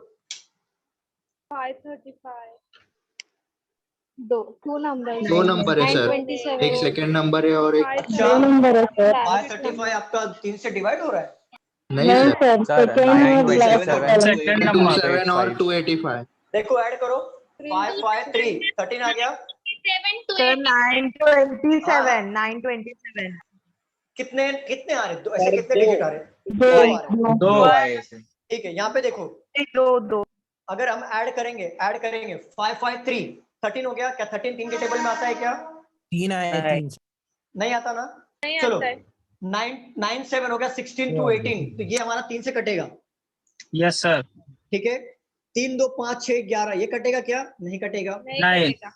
G: 535
A: 2 नंबर
J: दो नंबर है सर,
A: 927
J: एक सेकंड नंबर है और एक
B: अच्छा,
H: नंबर है सर।
B: 535 आपका 3 से डिवाइड हो रहा है?
J: नहीं सर,
P: सर
K: सेकंड
J: 2
K: नंबर
J: 7 और 285।
B: देखो ऐड करो, 5 5 3 13 आ गया।
D: सर 927 927
B: कितने कितने आ रहे? दो ऐसे कितने डिजिट आ रहे?
H: 2
B: आ रहे।
K: 2
I: आए थे।
B: ठीक है, यहाँ पे देखो
D: 2
B: अगर हम ऐड करेंगे 5 5 3 13 हो गया क्या? 13 3 के टेबल में आता है क्या?
F: तीन आए, तीन से।
B: नहीं आता ना?
G: नहीं
B: चलो
G: आता है
B: 9 7 हो गया, 16 to 18, तो ये हमारा 3 से कटेगा।
K: Yes sir.
B: ठीक है, 3 2 5 6 11, ये कटेगा क्या? नहीं कटेगा।
K: नहीं।
G: कटेगा।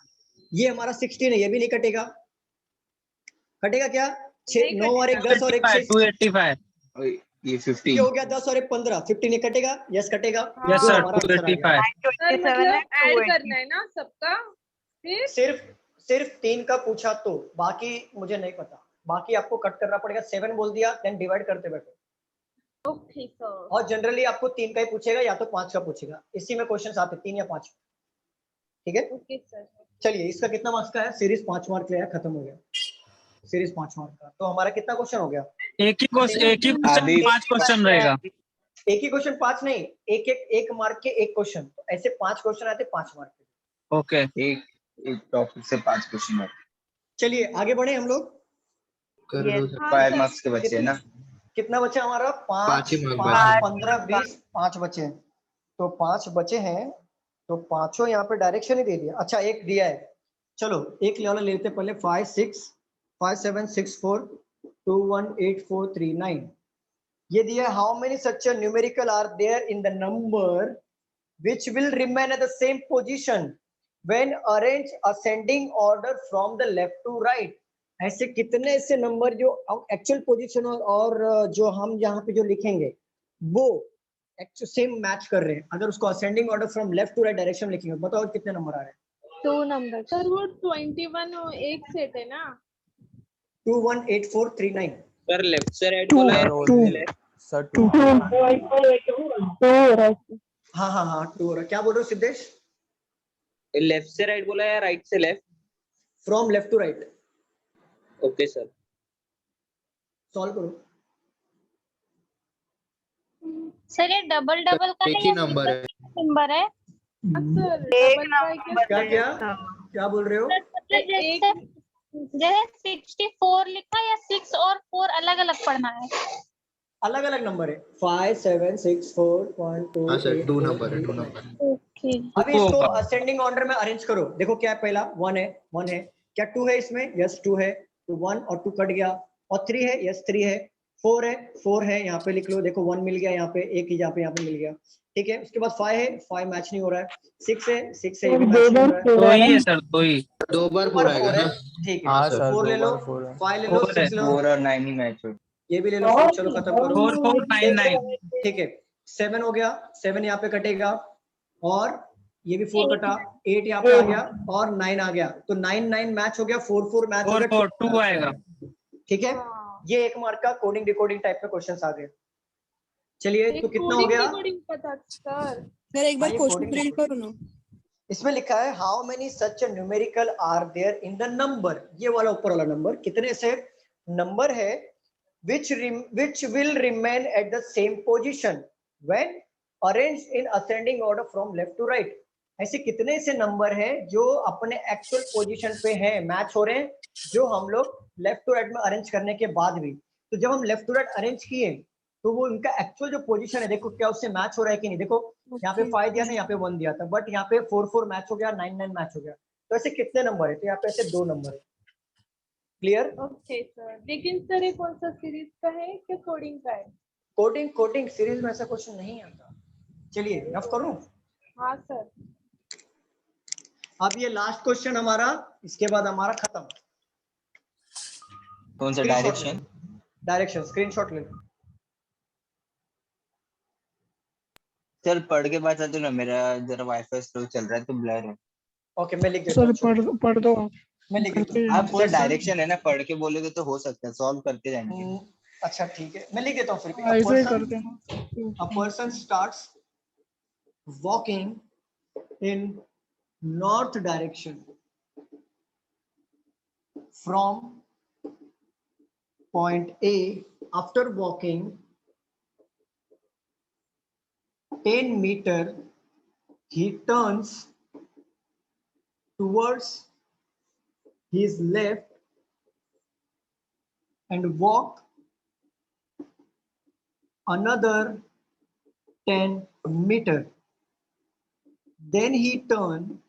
B: ये हमारा 16 है, ये भी नहीं कटेगा। कटेगा क्या? 6
G: नहीं
B: 9 और 1 10 और 1 6,
K: 285।
I: ये 50
B: ये हो गया 10 और 1 15, 15 ये कटेगा? यस कटेगा।
K: यस
B: जो
K: सर,
B: हमारा आंसर आ गया।
K: 285।
G: सर मतलब ऐड करना है ना सबका फिर?
B: सिर्फ 3 का पूछा तो, बाकी मुझे नहीं पता, बाकी आपको कट करना पड़ेगा। 7 बोल दिया, देन डिवाइड करते बैठो।
G: Okay sir.
B: और जनरली आपको 3 का ही पूछेगा या तो 5 का पूछेगा, इसी में क्वेश्चंस आते 3 या 5। ठीक है,
G: ओके सर।
B: चलिए इसका कितना मार्क्स का है? सीरीज 5 मार्क का है, खत्म हो गया सीरीज 5 मार्क का। तो हमारा कितना क्वेश्चन हो गया?
K: एक ही क्वेश्चन 5 क्वेश्चन रहेगा।
B: एक ही क्वेश्चन 5 नहीं, एक मार्क के एक क्वेश्चन, तो ऐसे 5 क्वेश्चन आते 5 मार्क के।
K: ओके,
I: एक टॉपिक से 5 क्वेश्चन है।
B: चलिए आगे बढ़े हम लोग।
J: कर दो सर।
I: 5 मार्क्स के बच्चे है ना?
B: कितना बचा हमारा? 5
J: पाँच ही मार्क
B: 5
J: बचे।
B: 15 20, 5 बचे। तो 5 बचे हैं, तो पांचों यहाँ पे डायरेक्शन ही दे दिया। अच्छा एक दिया है, चलो एक लेवल लेते पहले। 5 6 5 7 6 4 2 1 8 4 3 9, ये दिया है। How many such numerical are there in the number which will remain at the same position when arranged ascending order from the left to right? ऐसे कितने ऐसे नंबर जो एक्चुअल पोजीशन और जो हम यहाँ पे जो लिखेंगे वो एक्चुअल सेम मैच कर रहे हैं। अगर उसको ascending order from left to right direction में लिखेंगे, बताओ कितने नंबर आ रहे हैं?
G: 2 नंबर। सर वो 21 एक सेट है ना?
B: 2 1 8 4 3 9।
Q: सर लेफ्ट से राइट बोला है,
P: Sir,
Q: right से left?
P: sir,
B: हाँ हाँ हाँ 2 हो रहा है। क्या बोल रहे हो सिद्धेश?
Q: लेफ्ट से राइट बोला है या राइट से left?
B: From left to right.
Q: Okay sir.
B: Solve करो।
E: सर ये डबल डबल का
J: एक
E: है
J: ही
E: या
J: नंबर है।
E: नंबर है?
G: सर डबल का
B: क्या क्या क्या बोल रहे हो?
E: मतलब जैसे 64 लिखा या 6 और 4 अलग अलग पढ़ना है?
B: अलग अलग नंबर है। 5 7 6 4 1 2
J: हाँ सर,
B: 8
J: 2
B: 4
J: नंबर है,
B: 3
J: 2
B: 9।
J: नंबर।
E: ओके।
B: अभी इसको असेंडिंग ऑर्डर में अरेंज करो। देखो क्या है, पहला 1 है, 1 है। क्या 2 है इसमें? यस 2 है। तो 1 और 2 कट गया। और 3 है? यस 3 है। 4 है? 4 है, यहाँ पे लिख लो। देखो 1 मिल गया यहाँ पे, एक ही यहाँ पे मिल गया। ठीक है, उसके बाद 5 है, 5 मैच नहीं हो रहा है। 6 है, 6 है, ये भी मैच नहीं हो रहा है।
K: दो ही है सर, दो ही।
J: 2 बार 4 आएगा ना?
B: ठीक है,
P: हाँ सर,
B: 4 ले
P: 2
B: लो,
P: बार 4 है।
B: 5 ले लो, 6 लो,
I: 4 और 9 ही मैच हो।
B: ये भी ले लो। चलो खत्म करो।
K: 4499।
B: ठीक है, 7 हो गया, 7 यहाँ पे कटेगा, और ये भी 4 कटा, 8 यहाँ पे आ गया, और 9 आ गया। तो 9 9 मैच हो गया, 4 4 मैच हो
K: 4
B: गया,
K: 4 2 आएगा।
B: ठीक है। ये 1 मार्क का कोडिंग डिकोडिंग टाइप में क्वेश्चंस आ गए। चलिए तो कितना हो गया?
G: पता सर।
N: सर एक बार
B: हाँ, ये
N: क्वेश्चन
B: coding
N: प्रिंट करो ना।
B: इसमें लिखा है how many such numerical are there in the number, ये वाला ऊपर वाला नंबर, कितने से नंबर है which will remain at the same position when arranged in ascending order from left to right? ऐसे कितने से नंबर है जो अपने एक्चुअल पोजीशन पे हैं, मैच हो रहे हैं, जो हम लोग लेफ्ट टू राइट में अरेंज करने के बाद भी। तो जब हम लेफ्ट टू राइट अरेंज किए तो वो उनका एक्चुअल जो पोजीशन है, देखो क्या उससे मैच हो रहा है कि नहीं। देखो यहाँ पे 5 दिया था, यहाँ पे 1 दिया था, बट यहाँ पे 4 4 मैच हो गया, 9 9 मैच हो गया। तो ऐसे कितने नंबर है? तो यहाँ पे ऐसे 2 नंबर है। क्लियर?
G: Okay sir. लेकिन सर ये कौन सा सीरीज का है क्या कोडिंग का है?
B: कोडिंग सीरीज में ऐसा क्वेश्चन नहीं आता। चलिए रफ करूं।
G: हाँ सर।
B: अब ये लास्ट क्वेश्चन हमारा, इसके बाद हमारा खत्म।
I: कौन सा डायरेक्शन?
B: डायरेक्शन स्क्रीनशॉट ले लो।
I: सर पढ़ के बता दो ना, मेरा जरा वाईफाई स्लो चल रहा है तो ब्लर है।
B: ओके मैं लिख देता हूं।
C: सर पढ़ दो आप।
B: मैं लिख देता हूं।
I: आप सर डायरेक्शन है ना, पढ़ के बोलोगे तो हो सकता है, सॉल्व करते जाएंगे।
B: अच्छा ठीक है, मैं लिख देता हूं फिर भी।
C: ऐसे ही करते हैं।
B: A person starts walking in north direction from point A. After walking 10 meter, he turns towards his left and walk another 10 meter. Then he turned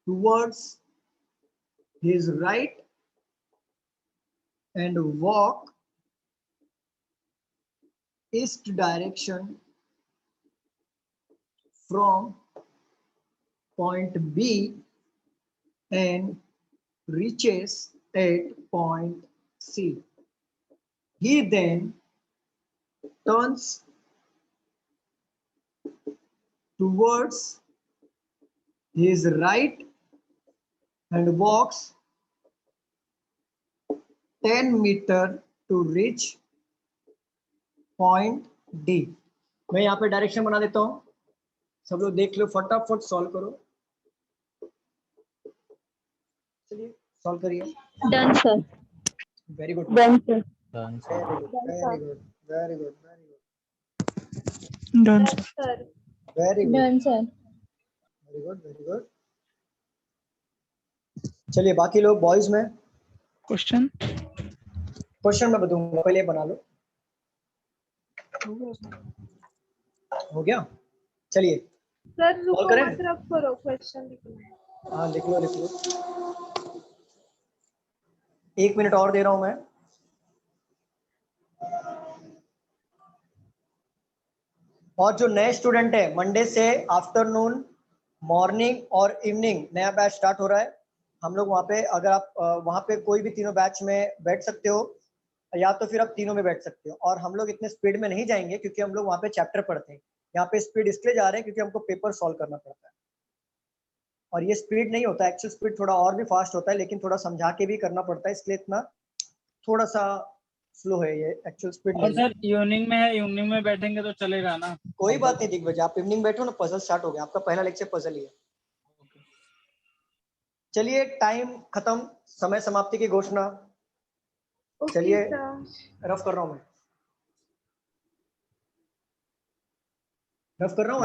B: towards his right and walk east direction from point B and reaches at point C. He then turns towards his right and walks 10 meter to reach point D. मैं यहाँ पे direction बना देता हूँ, सब लोग देख लो, फटाफट सॉल्व करो। चलिए सॉल्व करिए।
E: Done sir.
B: Very good.
H: Done sir.
B: Very good.
G: Done sir.
B: Very good.
E: Done sir.
B: Very good. चलिए बाकी लोग बॉयज में क्वेश्चन मैं बताऊंगा, पहले बना लो। हो गया? चलिए
G: सर रुको
B: करें?
G: मत रख करो, क्वेश्चन लिखना है।
B: हाँ लिख लो। 1 मिनट और दे रहा हूं मैं। और जो नए स्टूडेंट है, मंडे से आफ्टरनून, मॉर्निंग और इवनिंग नया बैच स्टार्ट हो रहा है। हम लोग वहाँ पे, अगर आप वहाँ पे कोई भी तीनों बैच में बैठ सकते हो, या तो फिर आप तीनों में बैठ सकते हो। और हम लोग इतने स्पीड में नहीं जाएंगे क्योंकि हम लोग वहाँ पे चैप्टर पढ़ते हैं। यहाँ पे स्पीड इसलिए जा रहे हैं क्योंकि हमको पेपर सॉल्व करना पड़ता है, और ये स्पीड नहीं होता, एक्चुअल स्पीड थोड़ा और भी फास्ट होता है, लेकिन थोड़ा समझा के भी करना पड़ता है, इसलिए इतना थोड़ा सा स्लो है ये, एक्चुअल स्पीड
K: और
B: नहीं है।
K: सर इवनिंग में है, इवनिंग में बैठेंगे तो चलेगा ना?
B: कोई बात नहीं दिग्विजय, आप इवनिंग बैठो ना, पजल स्टार्ट हो गया, आपका पहला लेक्चर पजल ही है। चलिए टाइम खत्म, समय समाप्ति की घोषणा। चलिए रफ कर रहा हूं मैं, रफ कर रहा हूँ।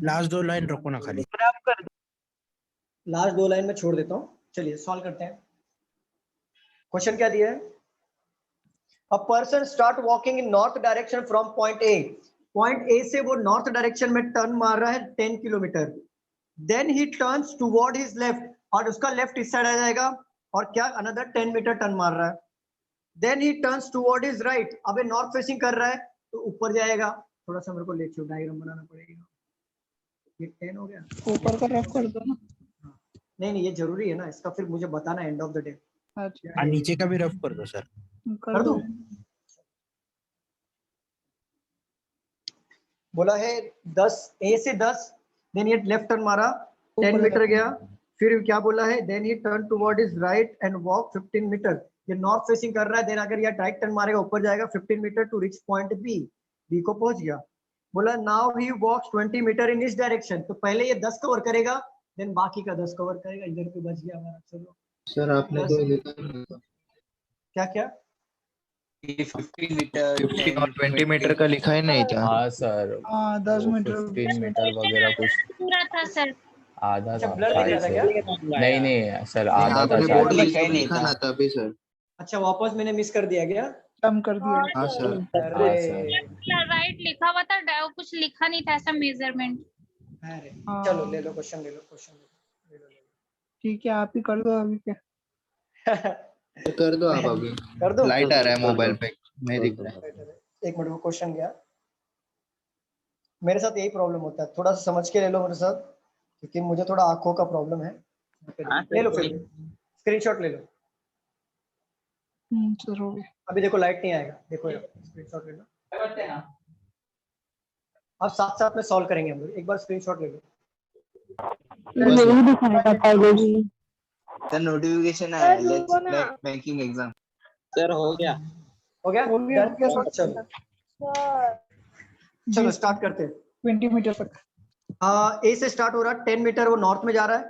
F: लास्ट दो लाइन रखो ना खाली।
B: लास्ट 2 लाइन में छोड़ देता हूँ। चलिए सॉल्व करते हैं। क्वेश्चन क्या दिया है? A person start walking in north direction from point A. Point A से वो नॉर्थ डायरेक्शन में टर्न मार रहा है 10 kilometre. Then he turns toward his left, और उसका लेफ्ट इस साइड आ जाएगा, और क्या अनदर 10 मीटर टर्न मार रहा है। Then he turns toward his right, अबे नॉर्थ फेसिंग कर रहा है तो ऊपर जाएगा। थोड़ा सा मेरे को लेट डायग्राम बनाना पड़ेगा। ये 10 हो गया,
C: ऊपर का रफ कर दो ना।
B: नहीं ये जरूरी है ना, इसका फिर मुझे बताना एंड ऑफ द डे।
C: अच्छा
F: नीचे का भी रफ कर दो सर।
B: कर दूं? बोला है 10, ए से 10, देन ये लेफ्ट टर्न मारा, 10 मीटर गया। फिर क्या बोला है? Then he turn toward his right and walk 15 metre. ये नॉर्थ फेसिंग कर रहा है, देन अगर ये राइट टर्न मारेगा ऊपर जाएगा 15 metre to reach point B. B को पहुंच गया। बोला नाउ ही वॉक्स 20 मीटर इन इस डायरेक्शन। तो पहले ये 10 कवर करेगा, देन बाकी का 10 कवर करेगा। इधर पे बच गया हमारा। चलो
J: सर आपने तो लिखा
B: क्या
I: 15 मीटर
J: 15 और 20 मीटर का लिखा ही नहीं था।
P: हाँ सर,
C: 10
P: वो
C: मीटर
P: 15 मीटर वगैरह कुछ
E: पूरा था सर।
P: आधा था
B: ब्लर दिख रहा था क्या?
P: नहीं सर, आधा था
J: आपने
P: शायद।
J: बोर्ड लिखा नहीं था ना तभी सर।
B: अच्छा वापस मैंने मिस कर दिया क्या?
C: कम कर दिया।
J: हाँ सर।
B: अरे
E: राइट लिखा हुआ था, कुछ लिखा नहीं था ऐसा मेजरमेंट।
B: अरे चलो ले लो क्वेश्चन, ले लो क्वेश्चन।
C: ठीक है, आप ही कर दो अभी। क्या
J: कर दो आप अभी।
B: कर दो।
J: लाइट आ रहा है मोबाइल पे, नहीं दिख रहा है।
B: 1 मिनट में क्वेश्चन गया। मेरे साथ यही प्रॉब्लम होता है, थोड़ा सा समझ के ले लो मेरे साथ, क्योंकि मुझे थोड़ा आंखों का प्रॉब्लम है। ले लो फिर स्क्रीनशॉट ले लो।
C: सर हो गया।
B: अभी देखो लाइट नहीं आएगा, देखो स्क्रीनशॉट ले लो। अब साथ साथ में सॉल्व करेंगे हम लोग। एक बार स्क्रीनशॉट ले लो।
H: यही दिखाया था पहले भी।
I: सर नोटिफिकेशन आया है, लेट्स बैंकिंग एग्जाम।
L: सर हो गया।
B: हो गया? डन किया सर? चलो चलो स्टार्ट करते हैं।
C: 20 मीटर तक
B: ए से स्टार्ट हो रहा है, 10 मीटर वो नॉर्थ में जा रहा है।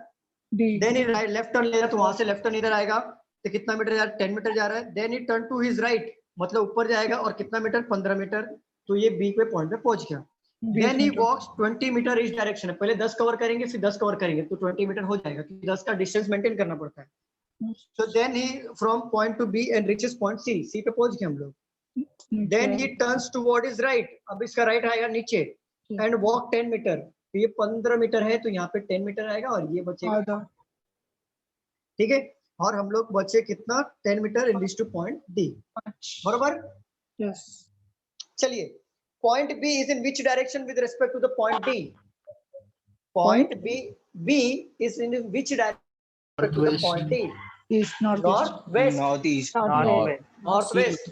B: देन ही लेफ्ट टर्न ले रहा है, तो वहां से लेफ्ट टर्न इधर आएगा, तो कितना मीटर जा रहा है? 10 मीटर जा रहा है। Then he turn to his right, मतलब ऊपर जाएगा, और कितना मीटर? 15 मीटर। तो ये बी पे पॉइंट पे पहुंच गया। देन ही वॉक्स 20 मीटर इस डायरेक्शन। पहले 10 कवर करेंगे, फिर 10 कवर करेंगे, तो 20 मीटर हो जाएगा, क्योंकि 10 का डिस्टेंस मेंटेन करना पड़ता है। So then he from point to B and reaches point C. C पे पहुंच गए हम लोग। Then he turns toward his right. अब इसका राइट आएगा नीचे, and walk 10 मीटर। तो ये 15 मीटर है, तो यहाँ पे 10 मीटर आएगा, और ये बचेगा। ठीक है, और हम लोग बचे कितना 10 metre in to point D, बरोबर।
C: यस
B: चलिए, point B is in which direction with respect to the point D. Point B is in which direction to the point D?
C: East north
B: north west,
I: north east
B: north west,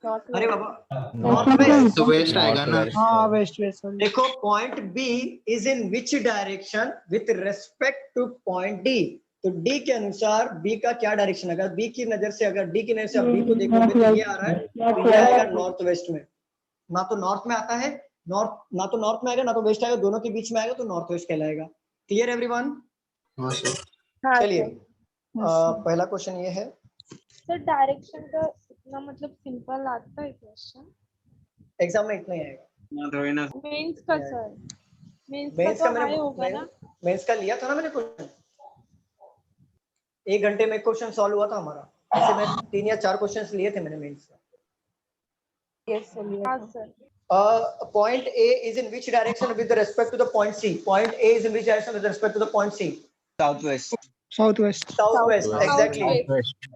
B: अरे बाबा north west,
J: तो west आएगा ना।
C: हाँ west west
B: देखो point B is in which direction with respect to point D. तो D के अनुसार बी का क्या डायरेक्शन, अगर बी की नजर से, अगर डी की नजर से बी को देखोगे तो ये आ रहा है, तो ये आएगा नॉर्थ वेस्ट में। ना तो नॉर्थ में आता है, ना तो नॉर्थ में आएगा, ना तो वेस्ट आएगा, दोनों के बीच में आएगा, तो नॉर्थ वेस्ट कहलाएगा। Clear everyone? चलिए पहला क्वेश्चन ये है।
G: सर डायरेक्शन का इतना मतलब सिंपल आता है क्वेश्चन,
B: एग्जाम में इतना ही आएगा।
G: मेंस का सर, मेंस
B: मेंस
G: का
B: का
G: तो हाई होगा ना।
B: मेंस का लिया था ना मैंने क्वेश्चन, 1 घंटे में क्वेश्चन सॉल्व हुआ था हमारा। ऐसे मैं 3 या 4 क्वेश्चंस लिए थे मैंने मेंस का।
G: यस सर, हाँ sir.
B: Point A is in which direction with respect to the point C? Point A is in which direction with respect to the point C?
I: Southwest.
C: Southwest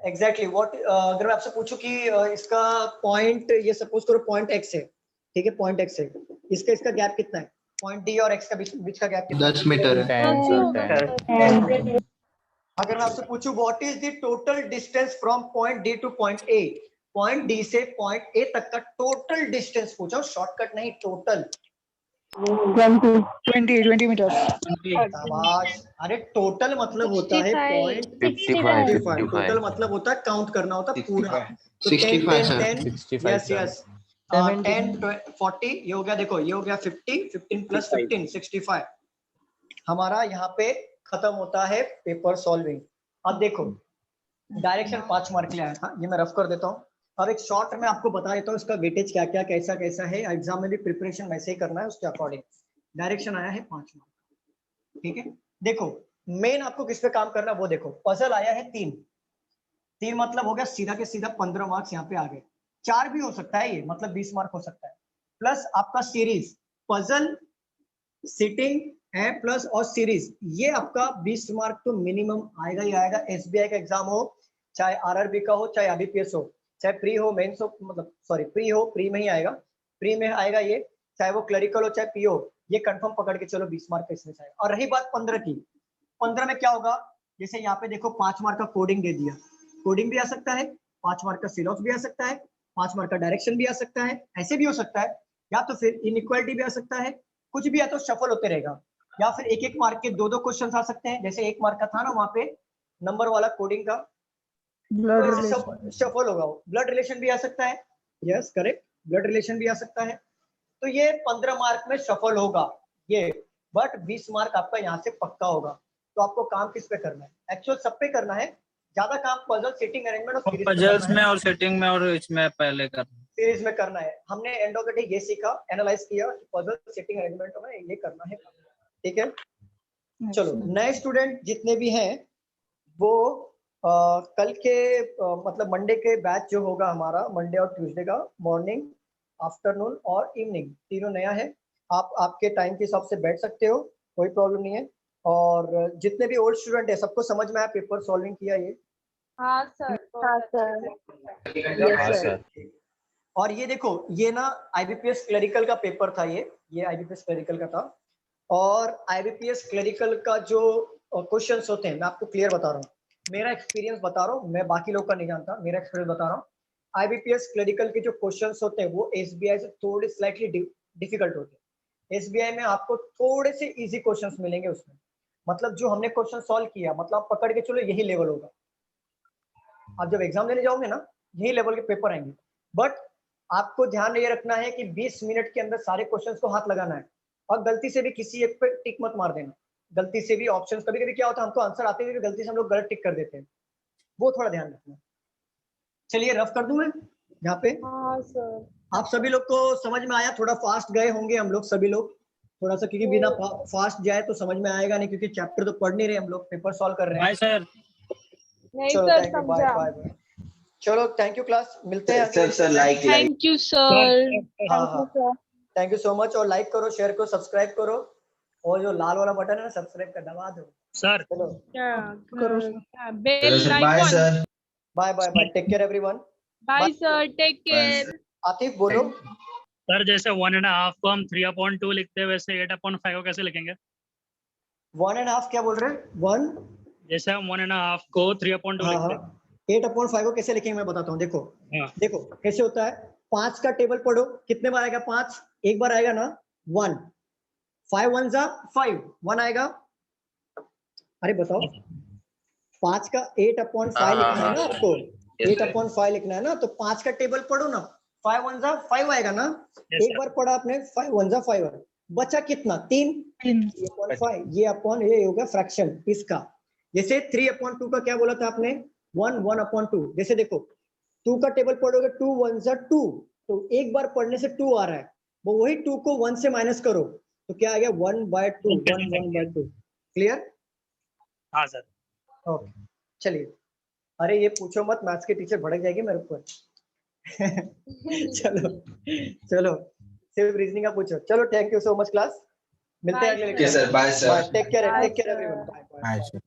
B: Exactly. What अगर मैं आपसे पूछूं कि इसका point, ये suppose करो point X है, ठीक है, पॉइंट X है, इसका गैप कितना है? पॉइंट D और X का बीच का गैप कितना है?
J: 10 मीटर है।
B: अगर मैं आपसे पूछूं what is the total distance from point D two point A, point D से पॉइंट ए तक का टोटल डिस्टेंस पूछा, शॉर्टकट नहीं, टोटल।
C: 20 मीटर।
B: शाबाश। अरे टोटल मतलब होता है पॉइंट 55, टोटल मतलब होता है काउंट करना होता है पूरा।
J: 65
B: यस यस 10 40 ये हो गया, देखो ये हो गया 50, 15 प्लस 15 65। हमारा यहाँ पे खत्म होता है पेपर सॉल्विंग। अब देखो डायरेक्शन 5 मार्क ले आया था, ये मैं रफ कर देता हूँ। अब एक शॉर्ट में आपको बता देता हूँ इसका वेटेज क्या क्या कैसा कैसा है, एग्जाम में भी प्रिपरेशन वैसे ही करना है उसके अकॉर्डिंग। डायरेक्शन आया है 5 मार्क, ठीक है। देखो मेन आपको किस पे काम करना है वो देखो, पजल आया है 3 मतलब हो गया सीधा के सीधा 15 मार्क्स यहाँ पे आ गए। 4 भी हो सकता है ये, मतलब 20 मार्क हो सकता है, प्लस आपका सीरीज, पजल, सिटिंग है प्लस और सीरीज, ये आपका 20 मार्क तो मिनिमम आएगा ही आएगा। एसबीआई का एग्जाम हो, चाहे आरआरबी का हो, चाहे आईबीपीएस हो, चाहे प्री हो मेंस हो, मतलब सॉरी प्री हो, प्री में ही आएगा, प्री में आएगा ये, चाहे वो क्लरिकल हो चाहे पीओ, ये कंफर्म पकड़ के चलो 20 मार्क का इसमें से आएगा। और रही बात 15 की, 15 में क्या होगा, जैसे यहाँ पे देखो 5 मार्क का कोडिंग दे दिया, कोडिंग भी आ सकता है, 5 मार्क का सिलॉक्स भी आ सकता है, 5 मार्क का डायरेक्शन भी आ सकता है, ऐसे भी हो सकता है, या तो फिर इनइक्वालिटी भी आ सकता है, कुछ भी, या तो शफल होते रहेगा, या फिर 1-1 मार्क के 2-2 क्वेश्चन आ सकते हैं। जैसे 1 मार्क का था ना वहां पे नंबर वाला कोडिंग का, शफल होगा, ब्लड रिलेशन भी आ सकता है, यस करेक्ट, ब्लड रिलेशन भी आ सकता है। तो ये 15 मार्क में शफल होगा ये, बट 20 मार्क आपका यहाँ से पक्का होगा। तो आपको काम किस पे करना है, एक्चुअल सब पे करना है, ज्यादा काम पजल, सिटिंग, अरेंजमेंट और सीरीज
K: पजल्स में और सेटिंग में और इसमें पहले करना,
B: सीरीज में करना है। हमने एंड ऑफ द डे ये सीखा, एनालाइज किया, पजल, सिटिंग, अरेंजमेंट में ये करना है, ठीक है। चलो नए स्टूडेंट जितने भी हैं वो कल के मतलब मंडे के बैच जो होगा हमारा, मंडे और ट्यूसडे का मॉर्निंग, आफ्टरनून और इवनिंग तीनों नया है। आप आपके टाइम के हिसाब से बैठ सकते हो, कोई प्रॉब्लम नहीं है। और जितने भी ओल्ड स्टूडेंट है सबको समझ में आया पेपर सॉल्विंग किया ये?
G: हाँ सर,
A: हाँ सर।
B: और ये देखो ये ना आईबीपीएस क्लरिकल का पेपर था, ये आईबीपीएस क्लरिकल का था। और आईबीपीएस क्लरिकल का जो क्वेश्चंस होते हैं, मैं आपको क्लियर बता रहा हूँ, मेरा एक्सपीरियंस बता रहा हूँ, मैं बाकी लोग का नहीं जानता, मेरा एक्सपीरियंस बता रहा हूँ। आईबीपीएस क्लरिकल के जो क्वेश्चंस होते हैं वो एसबीआई से थोड़े स्लाइटली डिफिकल्ट होते हैं। एसबीआई में आपको थोड़े से इजी क्वेश्चंस मिलेंगे उसमें, मतलब जो हमने क्वेश्चन सॉल्व किया, मतलब पकड़ के चलो यही लेवल होगा। आप जब एग्जाम देने जाओगे ना, यही लेवल के पेपर आएंगे। बट आपको ध्यान ये रखना है कि 20 मिनट के अंदर सारे क्वेश्चंस को हाथ लगाना है, और गलती से भी किसी एक पे टिक मत मार देना। गलती से भी ऑप्शंस, कभी कभी क्या होता है हमको आंसर आते हुए गलती से हम लोग गलत टिक कर देते हैं, वो थोड़ा ध्यान रखना। चलिए रफ कर दूं मैं यहाँ पे।
G: हाँ सर।
B: आप सभी लोग को समझ में आया? थोड़ा फास्ट गए होंगे हम लोग सभी लोग थोड़ा सा, क्योंकि बिना फास्ट जाए तो समझ में आएगा नहीं, क्योंकि चैप्टर तो पढ़ नहीं रहे हम लोग, पेपर सॉल्व कर रहे हैं।
K: सर
G: नहीं
B: चलो
G: सर,
B: थैंक यू,
G: समझा।
B: Bye bye. चलो थैंक यू क्लास, मिलते हैं
I: sir like
G: thank you sir.
B: हाँ हाँ, थैंक यू सो मच। और लाइक करो, शेयर करो, सब्सक्राइब करो। और जो लाल वाला बटन है ना सब्सक्राइब का दबा दो
K: सर
B: चलो
G: bell
O: sir bye
G: icon
O: sir
B: bye bye bye take care everyone
G: bye sir take care
B: Atif बोलो
K: सर जैसे 1.5 को हम 3/2 लिखते हैं वैसे 8/5 को कैसे लिखेंगे
B: 1.5 क्या बोल रहे हैं 1
K: जैसे हम 1.5 को 3/2
B: हाँ
K: लिखते
B: हाँ 8/5 को कैसे लिखेंगे मैं बताता हूँ देखो
K: हैं हाँ
B: देखो कैसे होता है 5 का टेबल पढ़ो कितने बार आएगा 5 एक बार आएगा ना 1 5 1 जा 5 1 आएगा अरे बताओ 5 का 8/5 लिखना है ना आपको 8/5 लिखना है ना तो 5 का टेबल पढ़ो ना 5 1 जा 5 आएगा ना एक बार पढ़ा आपने 5 1 जा 5 बचा कितना 3 5 ये अपॉन ये हो गया फ्रैक्शन इसका जैसे 3/2 का क्या बोला था आपने 1 1/2 जैसे देखो 2 का टेबल पढ़ोगे 2 1 जा 2 तो एक बार पढ़ने से 2 आ रहा है वो वही 2 को 1 से माइनस करो तो क्या आ गया 1/2 1/2 क्लियर
K: हाँ सर
B: ओके चलिए अरे ये पूछो मत मैथ्स के टीचर भड़क जाएगी मेरे ऊपर चलो चलो सिर्फ रीजनिंग का पूछो चलो thank you so much class मिलते हैं अगले
O: sir bye sir
B: take care everyone bye
F: हाँ सर